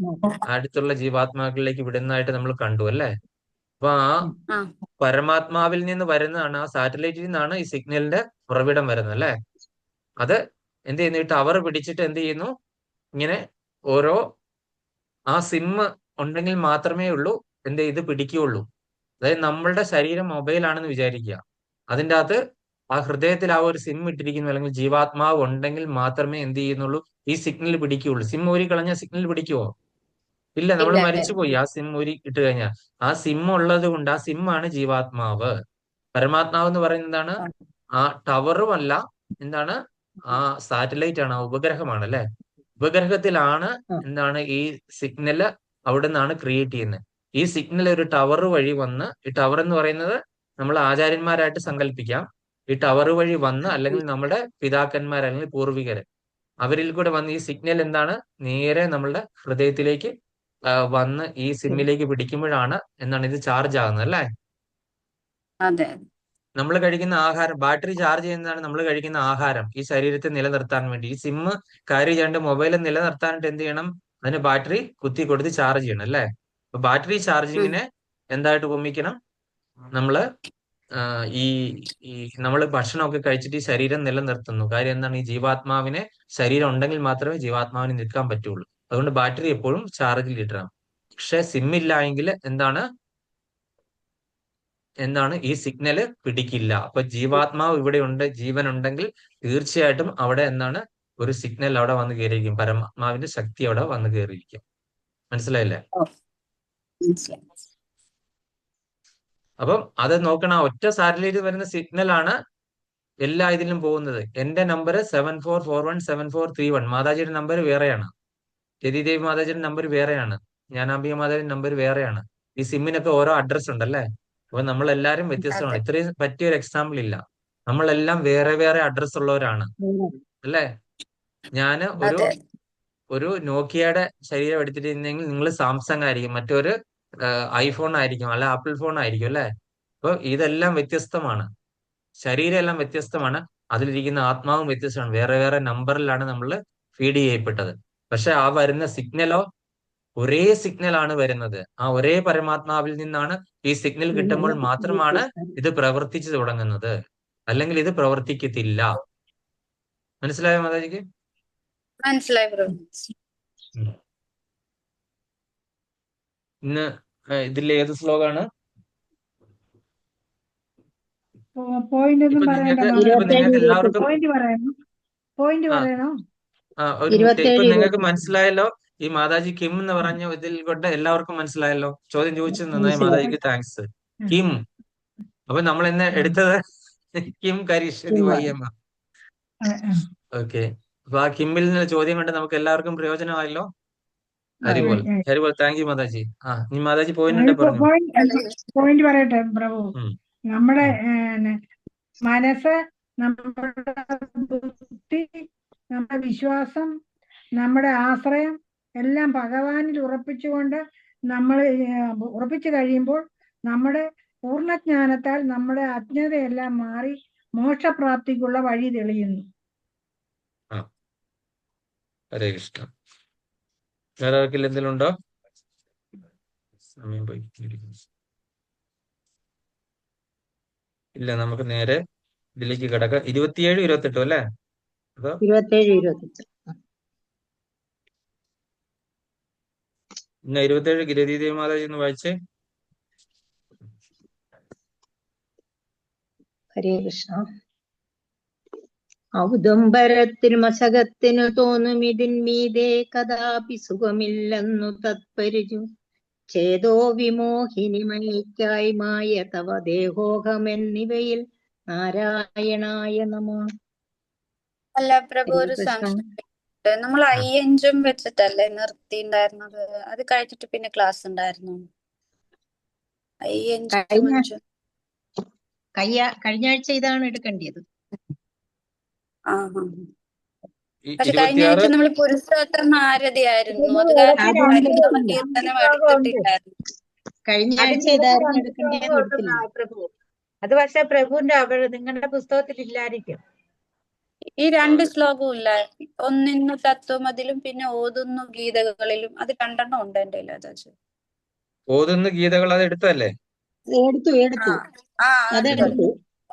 അടുത്തുള്ള ജീവാത്മാക്കളിലേക്ക് വിടുന്നതായിട്ട് നമ്മൾ കണ്ടു അല്ലെ? അപ്പൊ ആ ആ പരമാത്മാവിൽ നിന്ന് വരുന്നതാണ്, ആ സാറ്റലൈറ്റിൽ നിന്നാണ് ഈ സിഗ്നലിന്റെ ഉറവിടം വരുന്നത് അല്ലെ. അത് എന്ത് ചെയ്യുന്നു, ഈ ടവർ പിടിച്ചിട്ട് എന്ത് ചെയ്യുന്നു, ഇങ്ങനെ ഓരോ ആ സിം ഉണ്ടെങ്കിൽ മാത്രമേ ഉള്ളൂ ഇത് പിടിക്കുകയുള്ളൂ. അതായത് നമ്മളുടെ ശരീരം മൊബൈലാണെന്ന് വിചാരിക്കുക, അതിൻ്റെ അകത്ത് ആ ഹൃദയത്തിൽ ആ ഒരു സിം ഇട്ടിരിക്കുന്നു, അല്ലെങ്കിൽ ജീവാത്മാവ് ഉണ്ടെങ്കിൽ മാത്രമേ എന്ത് ചെയ്യുന്നുള്ളൂ, ഈ സിഗ്നൽ പിടിക്കുകയുള്ളൂ. സിം ഊരി കളഞ്ഞ സിഗ്നൽ പിടിക്കുവോ? ഇല്ല, നമ്മൾ ഇല്ല മരിച്ചുപോയി ആ സിം ഊരി ഇട്ട് കഴിഞ്ഞാൽ. ആ സിം ഉള്ളത് കൊണ്ട്, ആ സിം ആണ് ജീവാത്മാവ്. പരമാത്മാവ് എന്ന് പറയുന്നത് എന്താണ്? ആ ടവറും അല്ല, എന്താണ്, ആ സാറ്റലൈറ്റ് ആണ്, ആ ഉപഗ്രഹമാണ് അല്ലെ. ഉപഗ്രഹത്തിലാണ് എന്താണ് ഈ സിഗ്നൽ അവിടെ നിന്നാണ് ക്രിയേറ്റ് ചെയ്യുന്നത്. ഈ സിഗ്നൽ ഒരു ടവർ വഴി വന്ന്, ഈ ടവർ എന്ന് പറയുന്നത് നമ്മൾ ആചാര്യന്മാരായിട്ട് സങ്കല്പിക്കാം. ഈ ടവർ വഴി വന്ന്, അല്ലെങ്കിൽ നമ്മുടെ പിതാക്കന്മാർ അല്ലെങ്കിൽ പൂർവികര്, അവരിൽ കൂടെ വന്ന് ഈ സിഗ്നൽ എന്താണ് നേരെ നമ്മളുടെ ഹൃദയത്തിലേക്ക് വന്ന് ഈ സിമ്മിലേക്ക് പിടിക്കുമ്പോഴാണ് എന്താണ് ഇത് ചാർജ് ആകുന്നത് അല്ലേ. അതെ നമ്മൾ കഴിക്കുന്ന ആഹാരം, ബാറ്ററി ചാർജ് ചെയ്യുന്നതാണ് നമ്മൾ കഴിക്കുന്ന ആഹാരം, ഈ ശരീരത്തെ നിലനിർത്താൻ വേണ്ടി. ഈ സിമ്മ് കാര്യം ചെയ്യേണ്ട മൊബൈൽ നിലനിർത്താനായിട്ട് എന്ത് ചെയ്യണം, അതിന് ബാറ്ററി കുത്തി കൊടുത്ത് ചാർജ് ചെയ്യണം അല്ലേ. അപ്പൊ ബാറ്ററി ചാർജിങ്ങിനെ എന്തായിട്ട് ഉപമിക്കണം, നമ്മള് ഈ ഈ നമ്മൾ ഭക്ഷണമൊക്കെ കഴിച്ചിട്ട് ഈ ശരീരം നിലനിർത്തുന്നു. കാര്യം എന്താണ്, ഈ ജീവാത്മാവിനെ, ശരീരം ഉണ്ടെങ്കിൽ മാത്രമേ ജീവാത്മാവിന് നിൽക്കാൻ പറ്റുള്ളൂ. അതുകൊണ്ട് ബാറ്ററി എപ്പോഴും ചാർജിൽ ഇടണം. പക്ഷെ സിം ഇല്ല എങ്കിൽ എന്താണ് ഈ സിഗ്നല് പിടിക്കില്ല. അപ്പൊ ജീവാത്മാവ് ഇവിടെ ഉണ്ട്, ജീവൻ ഉണ്ടെങ്കിൽ തീർച്ചയായിട്ടും അവിടെ എന്താണ് ഒരു സിഗ്നൽ അവിടെ വന്ന് കയറിയിരിക്കും, പരമാത്മാവിന്റെ ശക്തി അവിടെ വന്ന് കയറിയിരിക്കും. മനസ്സിലായില്ലേ? മനസ്സിലായി. അപ്പം അത് നോക്കണം, ആ ഒറ്റ സാറ്റലൈറ്റ് വരുന്ന സിഗ്നൽ ആണ് എല്ലാ ഇതിലും പോകുന്നത്. എന്റെ നമ്പർ 74417431. മാതാജിയുടെ നമ്പർ വേറെയാണ്, രതിദേവി മാതാജിയുടെ നമ്പർ വേറെയാണ്, ജ്ഞാനാംബിക മാതാജിയുടെ നമ്പർ വേറെയാണ്. ഈ സിമ്മിനൊക്കെ ഓരോ അഡ്രസ് ഉണ്ടല്ലേ. അപ്പൊ നമ്മളെല്ലാരും വ്യത്യസ്തമാണ്. അതെ ഇത്രയും പറ്റിയൊരു എക്സാമ്പിൾ ഇല്ല. നമ്മളെല്ലാം വേറെ വേറെ അഡ്രസ് ഉള്ളവരാണ് അല്ലേ. ഞാന് അതെ ഒരു നോക്കിയയുടെ ശരീരം എടുത്തിട്ടുണ്ടെങ്കിൽ നിങ്ങൾ സാംസങ് ആയിരിക്കും, മറ്റൊരു ഐഫോൺ ആയിരിക്കും, അല്ല ആപ്പിൾ ഫോൺ ആയിരിക്കും അല്ലെ. അപ്പൊ ഇതെല്ലാം വ്യത്യസ്തമാണ്, ശരീരം എല്ലാം വ്യത്യസ്തമാണ്, അതിലിരിക്കുന്ന ആത്മാവും വ്യത്യസ്തമാണ്. വേറെ വേറെ നമ്പറിലാണ് നമ്മൾ ഫീഡ് ചെയ്യപ്പെട്ടത്. പക്ഷെ ആ വരുന്ന സിഗ്നലോ ഒരേ സിഗ്നലാണ് വരുന്നത്. ആ ഒരേ പരമാത്മാവിൽ നിന്നാണ് ഈ സിഗ്നൽ കിട്ടുമ്പോൾ മാത്രമാണ് ഇത് പ്രവർത്തിച്ചു തുടങ്ങുന്നത്, അല്ലെങ്കിൽ ഇത് പ്രവർത്തിക്കത്തില്ല. മനസ്സിലായോ മാതാജിക്ക്? മനസ്സിലായി ബ്രോ. ഇന്ന് ഇതിൽ ഏത് ശ്ലോകാണ്? പോയിന്റ് ഒന്നും ഇപ്പൊ പറയണ്ട നിങ്ങൾക്ക് എല്ലാവർക്കും പോയിന്റ് ആ പറയണോ? ഇപ്പൊ നിങ്ങൾക്ക് മനസ്സിലായല്ലോ. ഈ മാതാജി കിം എന്ന് പറഞ്ഞ ഇതിൽ കൊണ്ട് എല്ലാവർക്കും മനസ്സിലായല്ലോ. ചോദ്യം ചോദിച്ചത് നന്നായി, മാതാജിക്ക് താങ്ക്സ്. കിം. അപ്പൊ നമ്മൾ ഇന്ന് എടുത്തത് കിം കരിഷ്യതി വയ്യമ്മ. ഓക്കെ, അപ്പൊ ആ കിമ്മിൽ നിന്ന് ചോദ്യം കൊണ്ട് നമുക്ക് എല്ലാവർക്കും പ്രയോജനമായല്ലോ. ഹരിബോൾ ഹരിബോൾ. താങ്ക് യു മാതാജി. നീ മാതാജി പോയിന്റ് പറഞ്ഞു. പോയിന്റ് പറയട്ടെ പ്രഭു. ഉം. നമ്മുടെ മനസ്സ്, നമ്മുടെ ബുദ്ധി, നമ്മുടെ വിശ്വാസം, നമ്മുടെ ആശ്രയം എല്ലാം ഭഗവാനിൽ ഉറപ്പിച്ചുകൊണ്ട് നമ്മൾ ഉറപ്പിച്ചു കഴിയുമ്പോൾ നമ്മുടെ പൂർണ്ണജ്ഞാനത്താൽ നമ്മുടെ അജ്ഞതയെല്ലാം മാറി മോക്ഷപ്രാപ്തിക്കുള്ള വഴി തെളിയുന്നു. ഹരേ കൃഷ്ണ. വേറെ ആർക്കെങ്കിലും എന്തെങ്കിലും ഉണ്ടോ? സമയം പോയി. ഇല്ല, നമുക്ക് നേരെ ഇതിലേക്ക് കിടക്കാം. 27, 28 അല്ലേ? അതോ 27, 28. ഇന്ന് 27 ഗിരതീദേവി മാതാജി ഒന്ന് വായിച്ചേ. ഹരേ കൃഷ്ണ. ഔദുംബരത്തിൽ മശകത്തിനു തോന്നും ഇതിന്മീതെ കഥാപി സുഖമില്ലെന്നു തത്പരിചു ചേതോ വിമോഹിനിമയ്ക്കായി മായ തവ ദേഹോഹമെന്നിവയിൽ നാരായണായ നമഃ. അല്ല പ്രഭു, ഒരു സംശയം. നമ്മൾ അയ്യഞ്ചും വെച്ചിട്ടല്ലേ നിർത്തിണ്ടായിരുന്നത്? അത് കഴിഞ്ഞിട്ട് പിന്നെ ക്ലാസ് ഉണ്ടായിരുന്നു? കഴിഞ്ഞ ആഴ്ച ഇതാണ് എടുക്കേണ്ടത്. പക്ഷെ കഴിഞ്ഞ ആഴ്ച നമ്മൾ പുരുഷോത്തമ ആരതി ആയിരുന്നു, അത് കാരണം കീർത്തനം എടുത്തിട്ടില്ലായിരുന്നു. കഴിഞ്ഞ ആഴ്ച ഇതായിരുന്നു എടുക്കേണ്ടത്. പ്രഭു, അത് പക്ഷെ പ്രഭുവിന്റെ നിങ്ങളുടെ പുസ്തകത്തിൽ ഇല്ലായിരിക്കും. ഈ 2 ശ്ലോകവും ഇല്ല. ഒന്നിന്നു തത്വമതിലും പിന്നെ ഓതുന്നു ഗീതകളിലും. അത് 2 ഉണ്ട് എന്റെ കയ്യിൽ. ഓതുന്നു ഗീതകൾ അത് എടുത്തല്ലേ? എടുത്തു ആ എടുത്തു ആ അതെടുത്തു.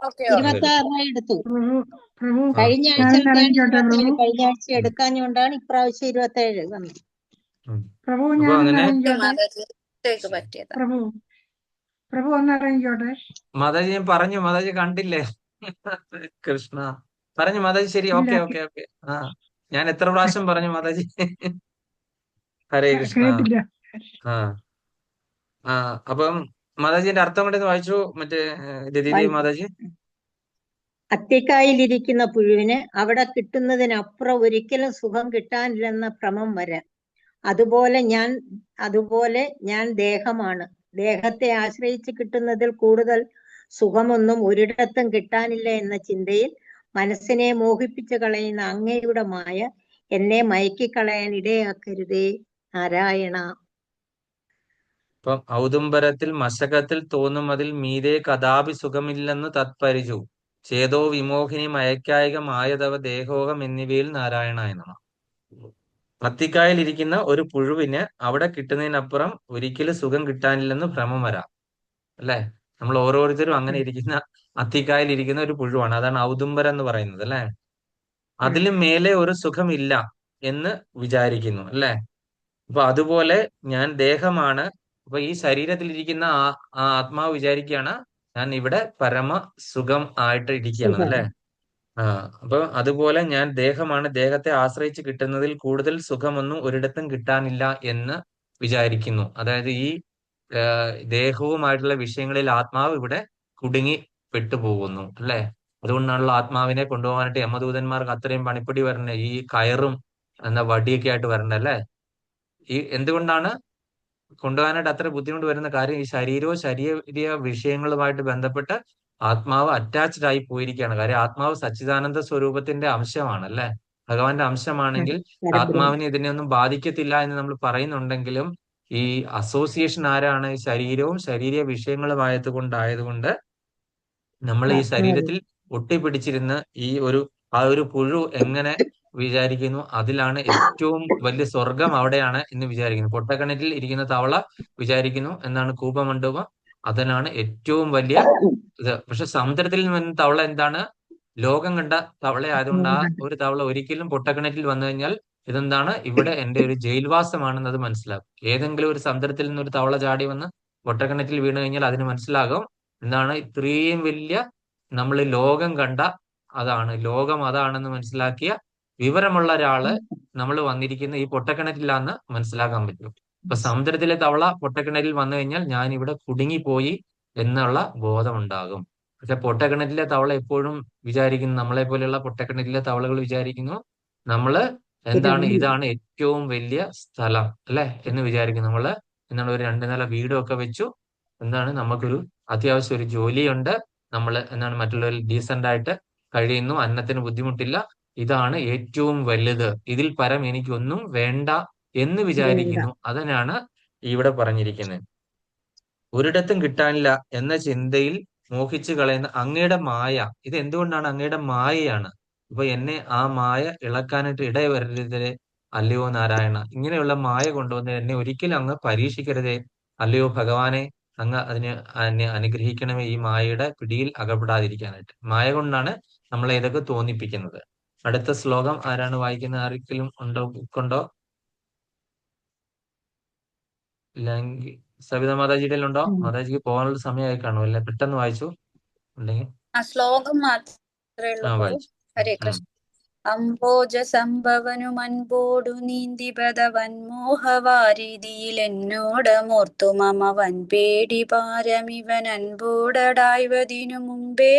ഓക്കെ ഉണ്ട്. 26 എടുത്തു. പ്രഭു പ്രഭു ആ കഴിഞ്ഞ ആഴ്ച ഞാനൊന്ന് എടുത്തതാണ് ഇറങ്ങിക്കോട്ടെ 27. പ്രഭു. കഴിഞ്ഞ ആഴ്ച ഉം, എടുക്കാഞ്ഞുകൊണ്ടാണ് ഇപ്രാവശ്യം 27 വന്നത്. ഉം. പ്രഭു അപ്പൊ ഞാനൊന്ന് അങ്ങനെ ഇറങ്ങിക്കോട്ടെ. മാതാജി മിസ്റ്റേക്ക് പറ്റിയതാ. പ്രഭു പ്രഭു ഒന്ന് ഇറങ്ങിക്കോട്ടെ. മാതാജി ഞാൻ പറഞ്ഞു, മാതാജി കണ്ടില്ലേ? കൃഷ്ണ പറഞ്ഞു മാതാജി. ശരി, ഇല്ല, ഓക്കെ ഓക്കെ ഓക്കെ. ആ ഞാൻ എത്ര പ്രാവശ്യം പറഞ്ഞു മാതാജി? ഹരേ കൃഷ്ണ. കേട്ടില്ല. ആ ആ അപ്പം മാതാജിന്റെ അർത്ഥം കൊണ്ടൊന്ന് വായിച്ചു മറ്റേ രതിദേവി വായിക്കും. മാതാജി. അത്തിക്കായിലിരിക്കുന്ന പുഴുവിന് അവിടെ കിട്ടുന്നതിനപ്പുറം ഒരിക്കലും സുഖം കിട്ടാനില്ലെന്ന ഭ്രമം വരാം. അതുപോലെ ഞാൻ ദേഹമാണ്. ദേഹത്തെ ആശ്രയിച്ച് കിട്ടുന്നതിൽ കൂടുതൽ സുഖമൊന്നും ഒരിടത്തും കിട്ടാനില്ല എന്ന ചിന്തയിൽ മനസ്സിനെ മോഹിപ്പിച്ചു കളയുന്ന അങ്ങയുടെ മായ എന്നെ മയക്കിക്കളയാൻ ഇടയാക്കരുതേ നാരായണ. ഇപ്പം ഔദുംബരത്തിൽ മശകത്തിൽ തോന്നും അതിൽ മീതെ കഥാപി സുഖമില്ലെന്ന് തത്പരിചു ചേതോ വിമോഹിനി മയക്കായികമായതവ ദേഹോകം എന്നിവയിൽ നാരായണായ നമഃ. അത്തിക്കായിൽ ഇരിക്കുന്ന ഒരു പുഴുവിന് അവിടെ കിട്ടുന്നതിനപ്പുറം ഒരിക്കലും സുഖം കിട്ടാനില്ലെന്ന് ഭ്രമം വരാം. അല്ലെ? നമ്മൾ ഓരോരുത്തരും അങ്ങനെ ഇരിക്കുന്ന അത്തിക്കായിൽ ഇരിക്കുന്ന ഒരു പുഴുവാണ്. അതാണ് ഔദുംബരം എന്ന് പറയുന്നത് അല്ലെ? അതിലും മേലെ ഒരു സുഖമില്ല എന്ന് വിചാരിക്കുന്നു അല്ലെ? അപ്പൊ അതുപോലെ ഞാൻ ദേഹമാണ്. അപ്പൊ ഈ ശരീരത്തിലിരിക്കുന്ന ആ ആത്മാവ് വിചാരിക്കുകയാണ് ഞാൻ ഇവിടെ പരമ സുഖം ആയിട്ട് ഇരിക്കുകയാണ് അല്ലെ? ആ അപ്പൊ അതുപോലെ ഞാൻ ദേഹമാണ്. ദേഹത്തെ ആശ്രയിച്ച് കിട്ടുന്നതിൽ കൂടുതൽ സുഖമൊന്നും ഒരിടത്തും കിട്ടാനില്ല എന്ന് വിചാരിക്കുന്നു. അതായത് ഈ ദേഹവുമായിട്ടുള്ള വിഷയങ്ങളിൽ ആത്മാവ് ഇവിടെ കുടുങ്ങി പെട്ടുപോകുന്നു അല്ലെ? അതുകൊണ്ടാണല്ലോ ആത്മാവിനെ കൊണ്ടുപോകാനായിട്ട് യമദൂതന്മാർക്ക് അത്രയും പണിപ്പടി വരണേ, ഈ കയറും എന്ന വടിയൊക്കെ ആയിട്ട് വരണ്ടേ അല്ലെ? ഈ എന്തുകൊണ്ടാണ് കൊണ്ടുപോകാനായിട്ട് അത്ര ബുദ്ധിമുട്ട് വരുന്ന കാര്യം? ഈ ശരീരവും ശരീര വിഷയങ്ങളുമായിട്ട് ബന്ധപ്പെട്ട് ആത്മാവ് അറ്റാച്ച്ഡ് ആയി പോയിരിക്കുകയാണ്. കാര്യം ആത്മാവ് സച്ചിദാനന്ദ സ്വരൂപത്തിന്റെ അംശമാണ് അല്ലെ? ഭഗവാന്റെ അംശമാണെങ്കിൽ ആത്മാവിനെ ഇതിനെയൊന്നും ബാധിക്കത്തില്ല എന്ന് നമ്മൾ പറയുന്നുണ്ടെങ്കിലും ഈ അസോസിയേഷൻ ആരാണ്? ശരീരവും ശരീര വിഷയങ്ങളുമായതുകൊണ്ടായതുകൊണ്ട് നമ്മൾ ഈ ശരീരത്തിൽ ഒട്ടിപ്പിടിച്ചിരുന്ന് ആ ഒരു പുഴു എങ്ങനെ വിചാരിക്കുന്നു അതിലാണ് ഏറ്റവും വലിയ സ്വർഗം അവിടെയാണ് എന്ന് വിചാരിക്കുന്നു. പൊട്ടക്കിണറ്റിൽ ഇരിക്കുന്ന തവള വിചാരിക്കുന്നു എന്നാണ് കൂപമണ്ഡപം, അതിനാണ് ഏറ്റവും വലിയ ഇത്. പക്ഷെ സമുദ്രത്തിൽ നിന്ന് തവള എന്താണ്? ലോകം കണ്ട തവള ആയതുകൊണ്ട് ആ ഒരു തവള ഒരിക്കലും പൊട്ടക്കിണറ്റിൽ വന്നു കഴിഞ്ഞാൽ ഇതെന്താണ്? ഇവിടെ എന്റെ ഒരു ജയിൽവാസമാണെന്ന് അത് മനസ്സിലാക്കും. ഏതെങ്കിലും ഒരു സമുദ്രത്തിൽ നിന്ന് ഒരു തവള ചാടി വന്ന് പൊട്ടക്കിണറ്റിൽ വീണ് കഴിഞ്ഞാൽ അതിന് മനസ്സിലാകും എന്താണ് ഇത്രയും വലിയ നമ്മൾ ലോകം കണ്ട ലോകം അതാണെന്ന് മനസ്സിലാക്കിയ വിവരമുള്ള ഒരാള് നമ്മൾ വന്നിരിക്കുന്ന ഈ പൊട്ടക്കിണറ്റിലാന്ന് മനസ്സിലാക്കാൻ പറ്റും. ഇപ്പൊ സമുദ്രത്തിലെ തവള പൊട്ടക്കിണറ്റിൽ വന്നു കഴിഞ്ഞാൽ ഞാൻ ഇവിടെ കുടുങ്ങിപ്പോയി എന്നുള്ള ബോധമുണ്ടാകും. പക്ഷെ പൊട്ടക്കിണറ്റിലെ തവള എപ്പോഴും വിചാരിക്കുന്നു, നമ്മളെ പോലെയുള്ള പൊട്ടക്കിണറ്റിലെ തവളകൾ വിചാരിക്കുന്നു നമ്മള് ഇതാണ് ഏറ്റവും വലിയ സ്ഥലം അല്ലെ എന്ന് വിചാരിക്കുന്നു. നമ്മള് ഒരു 2 നില വീടും ഒക്കെ വെച്ചു, നമുക്കൊരു അത്യാവശ്യം ഒരു ജോലിയുണ്ട്, നമ്മൾ മറ്റുള്ളവരിൽ ഡീസന്റ് ആയിട്ട് കഴിയുന്നു, അന്നത്തിന് ബുദ്ധിമുട്ടില്ല, ഇതാണ് ഏറ്റവും വലുത്, ഇതിൽ പരം എനിക്കൊന്നും വേണ്ട എന്ന് വിചാരിക്കുന്നു. അതിനാണ് ഇവിടെ പറഞ്ഞിരിക്കുന്നത്. ഒരിടത്തും കിട്ടാനില്ല എന്ന ചിന്തയിൽ മോഹിച്ചു കളയുന്ന അങ്ങയുടെ മായ. ഇത് എന്തുകൊണ്ടാണ്? അങ്ങയുടെ മായയാണ്. അപ്പൊ എന്നെ ആ മായ ഇളക്കാനായിട്ട് ഇടവരരുതേ അല്ലയോ നാരായണ. ഇങ്ങനെയുള്ള മായ കൊണ്ടുവന്ന് എന്നെ ഒരിക്കലും അങ്ങ് പരീക്ഷിക്കരുതേ അല്ലയോ ഭഗവാനെ. അങ്ങ് എന്നെ അനുഗ്രഹിക്കണമേ ഈ മായയുടെ പിടിയിൽ അകപ്പെടാതിരിക്കാനായിട്ട്. മായ കൊണ്ടാണ് നമ്മളെ ഇതൊക്കെ തോന്നിപ്പിക്കുന്നത്. അടുത്ത ശ്ലോകം ആരാണ് വായിക്കുന്നത്? ആർക്കെങ്കിലും ഉണ്ടോ? സവിത മാതാജിയുടെ ഉണ്ടോ? മാതാജിക്ക് പോകാനുള്ള സമയമായി കാണുമല്ലേ? പെട്ടെന്ന് വായിച്ചു ഉണ്ടെങ്കിൽ. ആ ശ്ലോകം മാത്രമേ ഉള്ളൂ പ്രഭു. വായിച്ചു. ഹരേ കൃഷ്ണ. അംബോജ സംഭവനു മൻപോടു നീന്തി ബദവൻമോഹവാരിതിയിൽ എന്നോടമോർത്തു മമ വൻപേടി പാരമിവൻ അൻപോടടായ്വതിനു മുമ്പേ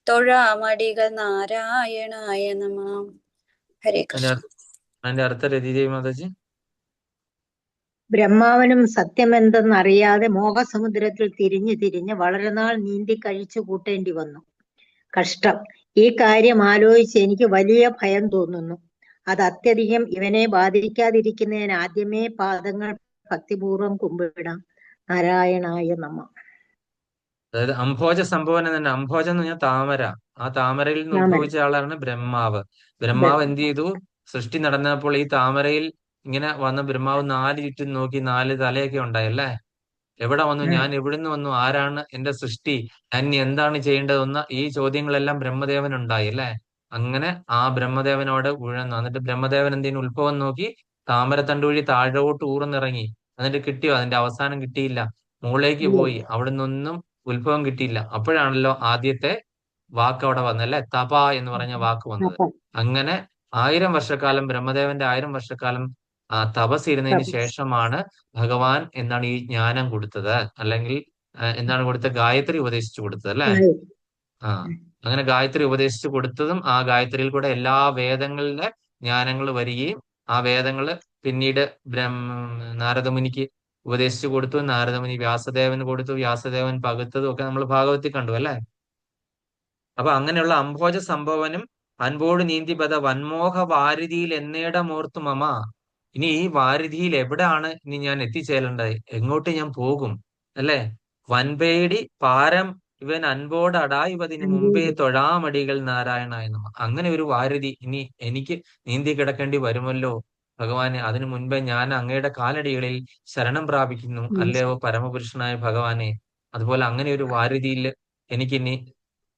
തൊഴാമടികൾ നാരായണായ നമഃ. ഹരേ കൃഷ്ണ. അതിന്റെ അർത്ഥ രതിദേവി മാതാജി. ബ്രഹ്മാവനും സത്യമെന്തെന്നറിയാതെ മോഹസമുദ്രത്തിൽ തിരിഞ്ഞ് തിരിഞ്ഞ് വളരെ നാൾ നീന്തി കഴിച്ചു കൂട്ടേണ്ടി വന്നു. കഷ്ടം. ഈ കാര്യം ആലോചിച്ച് എനിക്ക് വലിയ ഭയം തോന്നുന്നു. അത് അത്യധികം ഇവനെ ബാധിക്കാതിരിക്കുന്നതിന് ആദ്യമേ പാദങ്ങൾ ഭക്തിപൂർവം കുമ്പിടാം. നാരായണായ നമഃ. അതായത് അംഭോജ സംഭവൻ തന്നെ. അംഭോജം എന്ന് പറഞ്ഞാൽ താമര. ആ താമരയിൽ നിന്ന് ഉത്ഭവിച്ച ആളാണ് ബ്രഹ്മാവ്. ബ്രഹ്മാവ് എന്ത് ചെയ്തു? സൃഷ്ടി നടന്നപ്പോൾ ഈ താമരയിൽ ഇങ്ങനെ വന്ന ബ്രഹ്മാവ് 4 ചുറ്റും നോക്കി 4 തലയൊക്കെ ഉണ്ടായല്ലേ? എവിടെ വന്നു, ഞാൻ എവിടുന്ന് വന്നു, ആരാണ് എന്റെ സൃഷ്ടി, ഞാൻ ഇനി എന്താണ് ചെയ്യേണ്ടതെന്ന ഈ ചോദ്യങ്ങളെല്ലാം ബ്രഹ്മദേവനുണ്ടായി അല്ലെ. അങ്ങനെ ആ ബ്രഹ്മദേവനോട് ഉഴന്നു. എന്നിട്ട് ബ്രഹ്മദേവൻ എന്തിനു ഉത്ഭവം നോക്കി താമരത്തണ്ട് വഴി താഴോട്ട് ഊർന്നിറങ്ങി. എന്നിട്ട് കിട്ടിയോ? അതിന്റെ അവസാനം കിട്ടിയില്ല. മുകളിലേക്ക് പോയി, അവിടെ നിന്നൊന്നും ഉത്ഭവം കിട്ടിയില്ല. അപ്പോഴാണല്ലോ ആദ്യത്തെ വാക്ക് അവിടെ വന്നത് അല്ലെ, തപ എന്ന് പറഞ്ഞ വാക്ക് വന്നത്. അങ്ങനെ 1000 വർഷക്കാലം, ബ്രഹ്മദേവന്റെ 1000 വർഷക്കാലം തപസ് ഇരുന്നതിന് ശേഷമാണ് ഭഗവാൻ എന്താണ് ഈ ജ്ഞാനം കൊടുത്തത്, അല്ലെങ്കിൽ എന്താണ് കൊടുത്തത്, ഗായത്രി ഉപദേശിച്ചു കൊടുത്തത് അല്ലെ. ആ അങ്ങനെ ഗായത്രി ഉപദേശിച്ചു കൊടുത്തതും ആ ഗായത്രിയിൽ കൂടെ എല്ലാ വേദങ്ങളിലെ ജ്ഞാനങ്ങൾ വരികയും ആ വേദങ്ങള് പിന്നീട് നാരദമുനിക്ക് ഉപദേശിച്ചു കൊടുത്തു. നാരദമുനി വ്യാസദേവന് കൊടുത്തു, വ്യാസദേവൻ പകുത്തതും ഒക്കെ നമ്മൾ ഭാഗവത്തിൽ കണ്ടു അല്ലെ. അപ്പൊ അങ്ങനെയുള്ള അംഭോജ സംഭവനും അൻപോട് നീന്തിപത വൻമോഹ വാരിധിയിൽ എന്നേടമോർത്തു മമ. ഇനി ഈ വാരിധിയിൽ എവിടെയാണ് ഇനി ഞാൻ എത്തിച്ചേരേണ്ടത്, എങ്ങോട്ട് ഞാൻ പോകും അല്ലെ. വൻപേടി പാരം ഇവൻ അൻപോടടായിവതിന് മുമ്പേ തൊഴാമടികൾ നാരായണായ നമഃ. അങ്ങനെ ഒരു വാരിധി ഇനി എനിക്ക് നീന്തി കിടക്കേണ്ടി വരുമല്ലോ ഭഗവാനെ. അതിനു മുൻപേ ഞാൻ അങ്ങയുടെ കാലടികളിൽ ശരണം പ്രാപിക്കുന്നു അല്ലയോ പരമപുരുഷനായ ഭഗവാനെ. അതുപോലെ അങ്ങനെ ഒരു വാരിധിയിൽ എനിക്കിനി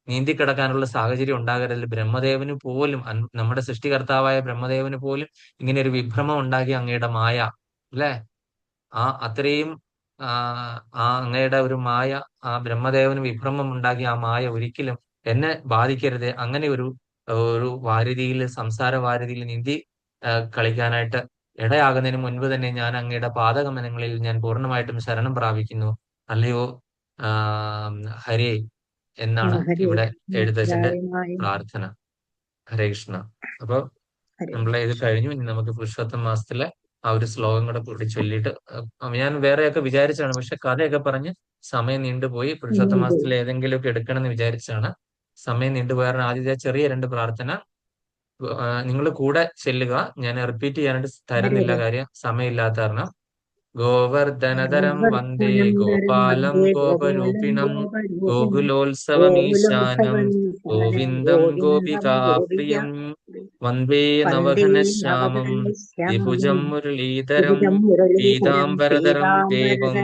നീന്തിക്കിടക്കാനുള്ള സാഹചര്യം ഉണ്ടാകരുത്. ബ്രഹ്മദേവന് പോലും, നമ്മുടെ സൃഷ്ടികർത്താവായ ബ്രഹ്മദേവന് പോലും ഇങ്ങനെ ഒരു വിഭ്രമം ഉണ്ടാക്കി അങ്ങയുടെ മായ അല്ലെ. അത്രയും അങ്ങയുടെ ഒരു മായ, ആ ബ്രഹ്മദേവന് വിഭ്രമം ഉണ്ടാക്കി ആ മായ ഒരിക്കലും എന്നെ ബാധിക്കരുത്. അങ്ങനെ ഒരു വാരിധിയിൽ, സംസാര വാരിധിയിൽ നീന്തി കളിക്കാനായിട്ട് ഇടയാകുന്നതിന് മുൻപ് തന്നെ ഞാൻ അങ്ങയുടെ പാദകമനങ്ങളിൽ ഞാൻ പൂർണ്ണമായിട്ടും ശരണം പ്രാപിക്കുന്നു അല്ലയോ ഹരേ എന്നാണ് ഇവിടെ എഴുത്തച്ഛന്റെ പ്രാർത്ഥന. ഹരേ കൃഷ്ണ. അപ്പൊ നമ്മളെ ഇത് കഴിഞ്ഞു. ഇനി നമുക്ക് പുരുഷോത്തമ മാസത്തിലെ ആ ഒരു ശ്ലോകം കൂടെ കൂടി ചൊല്ലിയിട്ട്, ഞാൻ വേറെയൊക്കെ വിചാരിച്ചാണ്, പക്ഷെ കഥയൊക്കെ പറഞ്ഞ് സമയം നീണ്ടുപോയി. പുരുഷോത്തമ മാസത്തിൽ ഏതെങ്കിലുമൊക്കെ എടുക്കണമെന്ന് വിചാരിച്ചാണ്, സമയം നീണ്ടുപോയാൽ ആദ്യത്തെ ചെറിയ 2 പ്രാർത്ഥന നിങ്ങൾ കൂടെ ചെല്ലുക. ഞാൻ റിപ്പീറ്റ് ചെയ്യാനായിട്ട് തരുന്നില്ല, കാര്യം സമയമില്ലാത്ത കാരണം. ഗോവർദ്ധനതരം വന്ദേ ഗോപാലം ഗോപരൂപിണം ഗോകുലോത്സവമീശാനം ഗോവിന്ദം ഗോപികാപ്രിയം വന്ദേ നവഘനശ്യാമം ദ്വിഭുജം മുരളീധരം പീതാംബരധരം ദേവം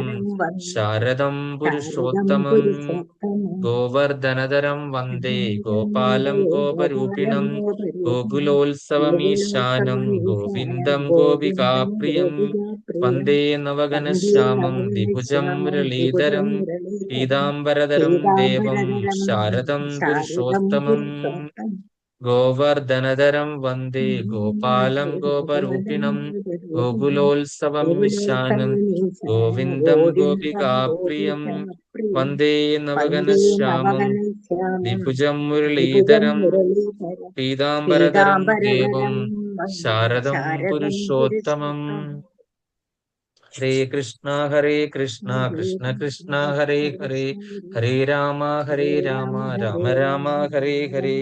ശാരദം പുരുഷോത്തമം. ഗോവർദ്ധനതരം വന്ദേ ഗോപാലം ഗോപരൂപിണം ഗോകുലോത്സവമീശാനം ഗോവിന്ദം ഗോപികാപ്രിയം വന്ദേ നവഘനശ്യാമം ദ്വിഭുജം മുരളീധരം പീതാംബരധരം ദേവം ശാരദം പുരുഷോത്തമം. ഗോവർദ്ധനധരം വന്ദേ ഗോപാലം ഗോപരൂപിണം ഗോകുലോത്സവമീശാനം ഗോവിന്ദം ഗോപികാപ്രിയം വന്ദേ നവഘനശ്യാമം ദ്വിഭുജം മുരളീധരം പീതാംബരധരം ദേവം ശാരദം പുരുഷോത്തമം. ഹരേ കൃഷ്ണ കൃഷ്ണ കൃഷ്ണ ഹരേ ഹരേ, ഹരേ രാമ രാമ രാമ ഹരേ ഹരേ.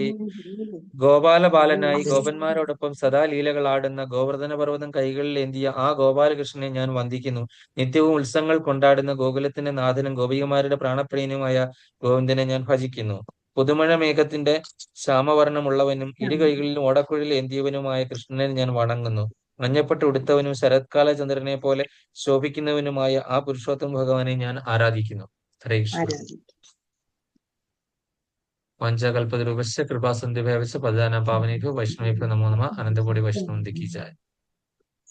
ഗോപാലബാലനായി ഗോപന്മാരോടൊപ്പം സദാ ലീലകളാടുന്ന ഗോവർദ്ധന പർവ്വതം കൈകളിൽ ഏന്തിയ ആ ഗോപാലകൃഷ്ണനെ ഞാൻ വന്ദിക്കുന്നു. നിത്യവും ഉത്സവങ്ങൾ കൊണ്ടാടുന്ന ഗോകുലത്തിന്റെ നാഥനും ഗോപികമാരുടെ പ്രാണപ്രിയനുമായ ഗോവിന്ദനെ ഞാൻ ഭജിക്കുന്നു. പുതുമഴ മേഘത്തിന്റെ ശ്യാമവർണ്ണമുള്ളവനും ഇരുകൈകളിലും ഓടക്കുഴൽ ഏന്തിയവനുമായ കൃഷ്ണനെ ഞാൻ വണങ്ങുന്നു. മഞ്ഞപ്പെട്ട് ഉടുത്തവനും ശരത്കാല ചന്ദ്രനെ പോലെ ശോഭിക്കുന്നവനുമായ ആ പുരുഷോത്തമ ഭഗവാനെ ഞാൻ ആരാധിക്കുന്നു. ഹരേ കൃഷ്ണ. പഞ്ചകൽപതരൂപസ്യ കൃപാസന്ധിഭ്യവസ്യ പദാന പാവനേഭ്യോ വൈഷ്ണവേഭ്യോ നമോ നമഃ. അനന്തകോടി വൈഷ്ണവം കി ജയ.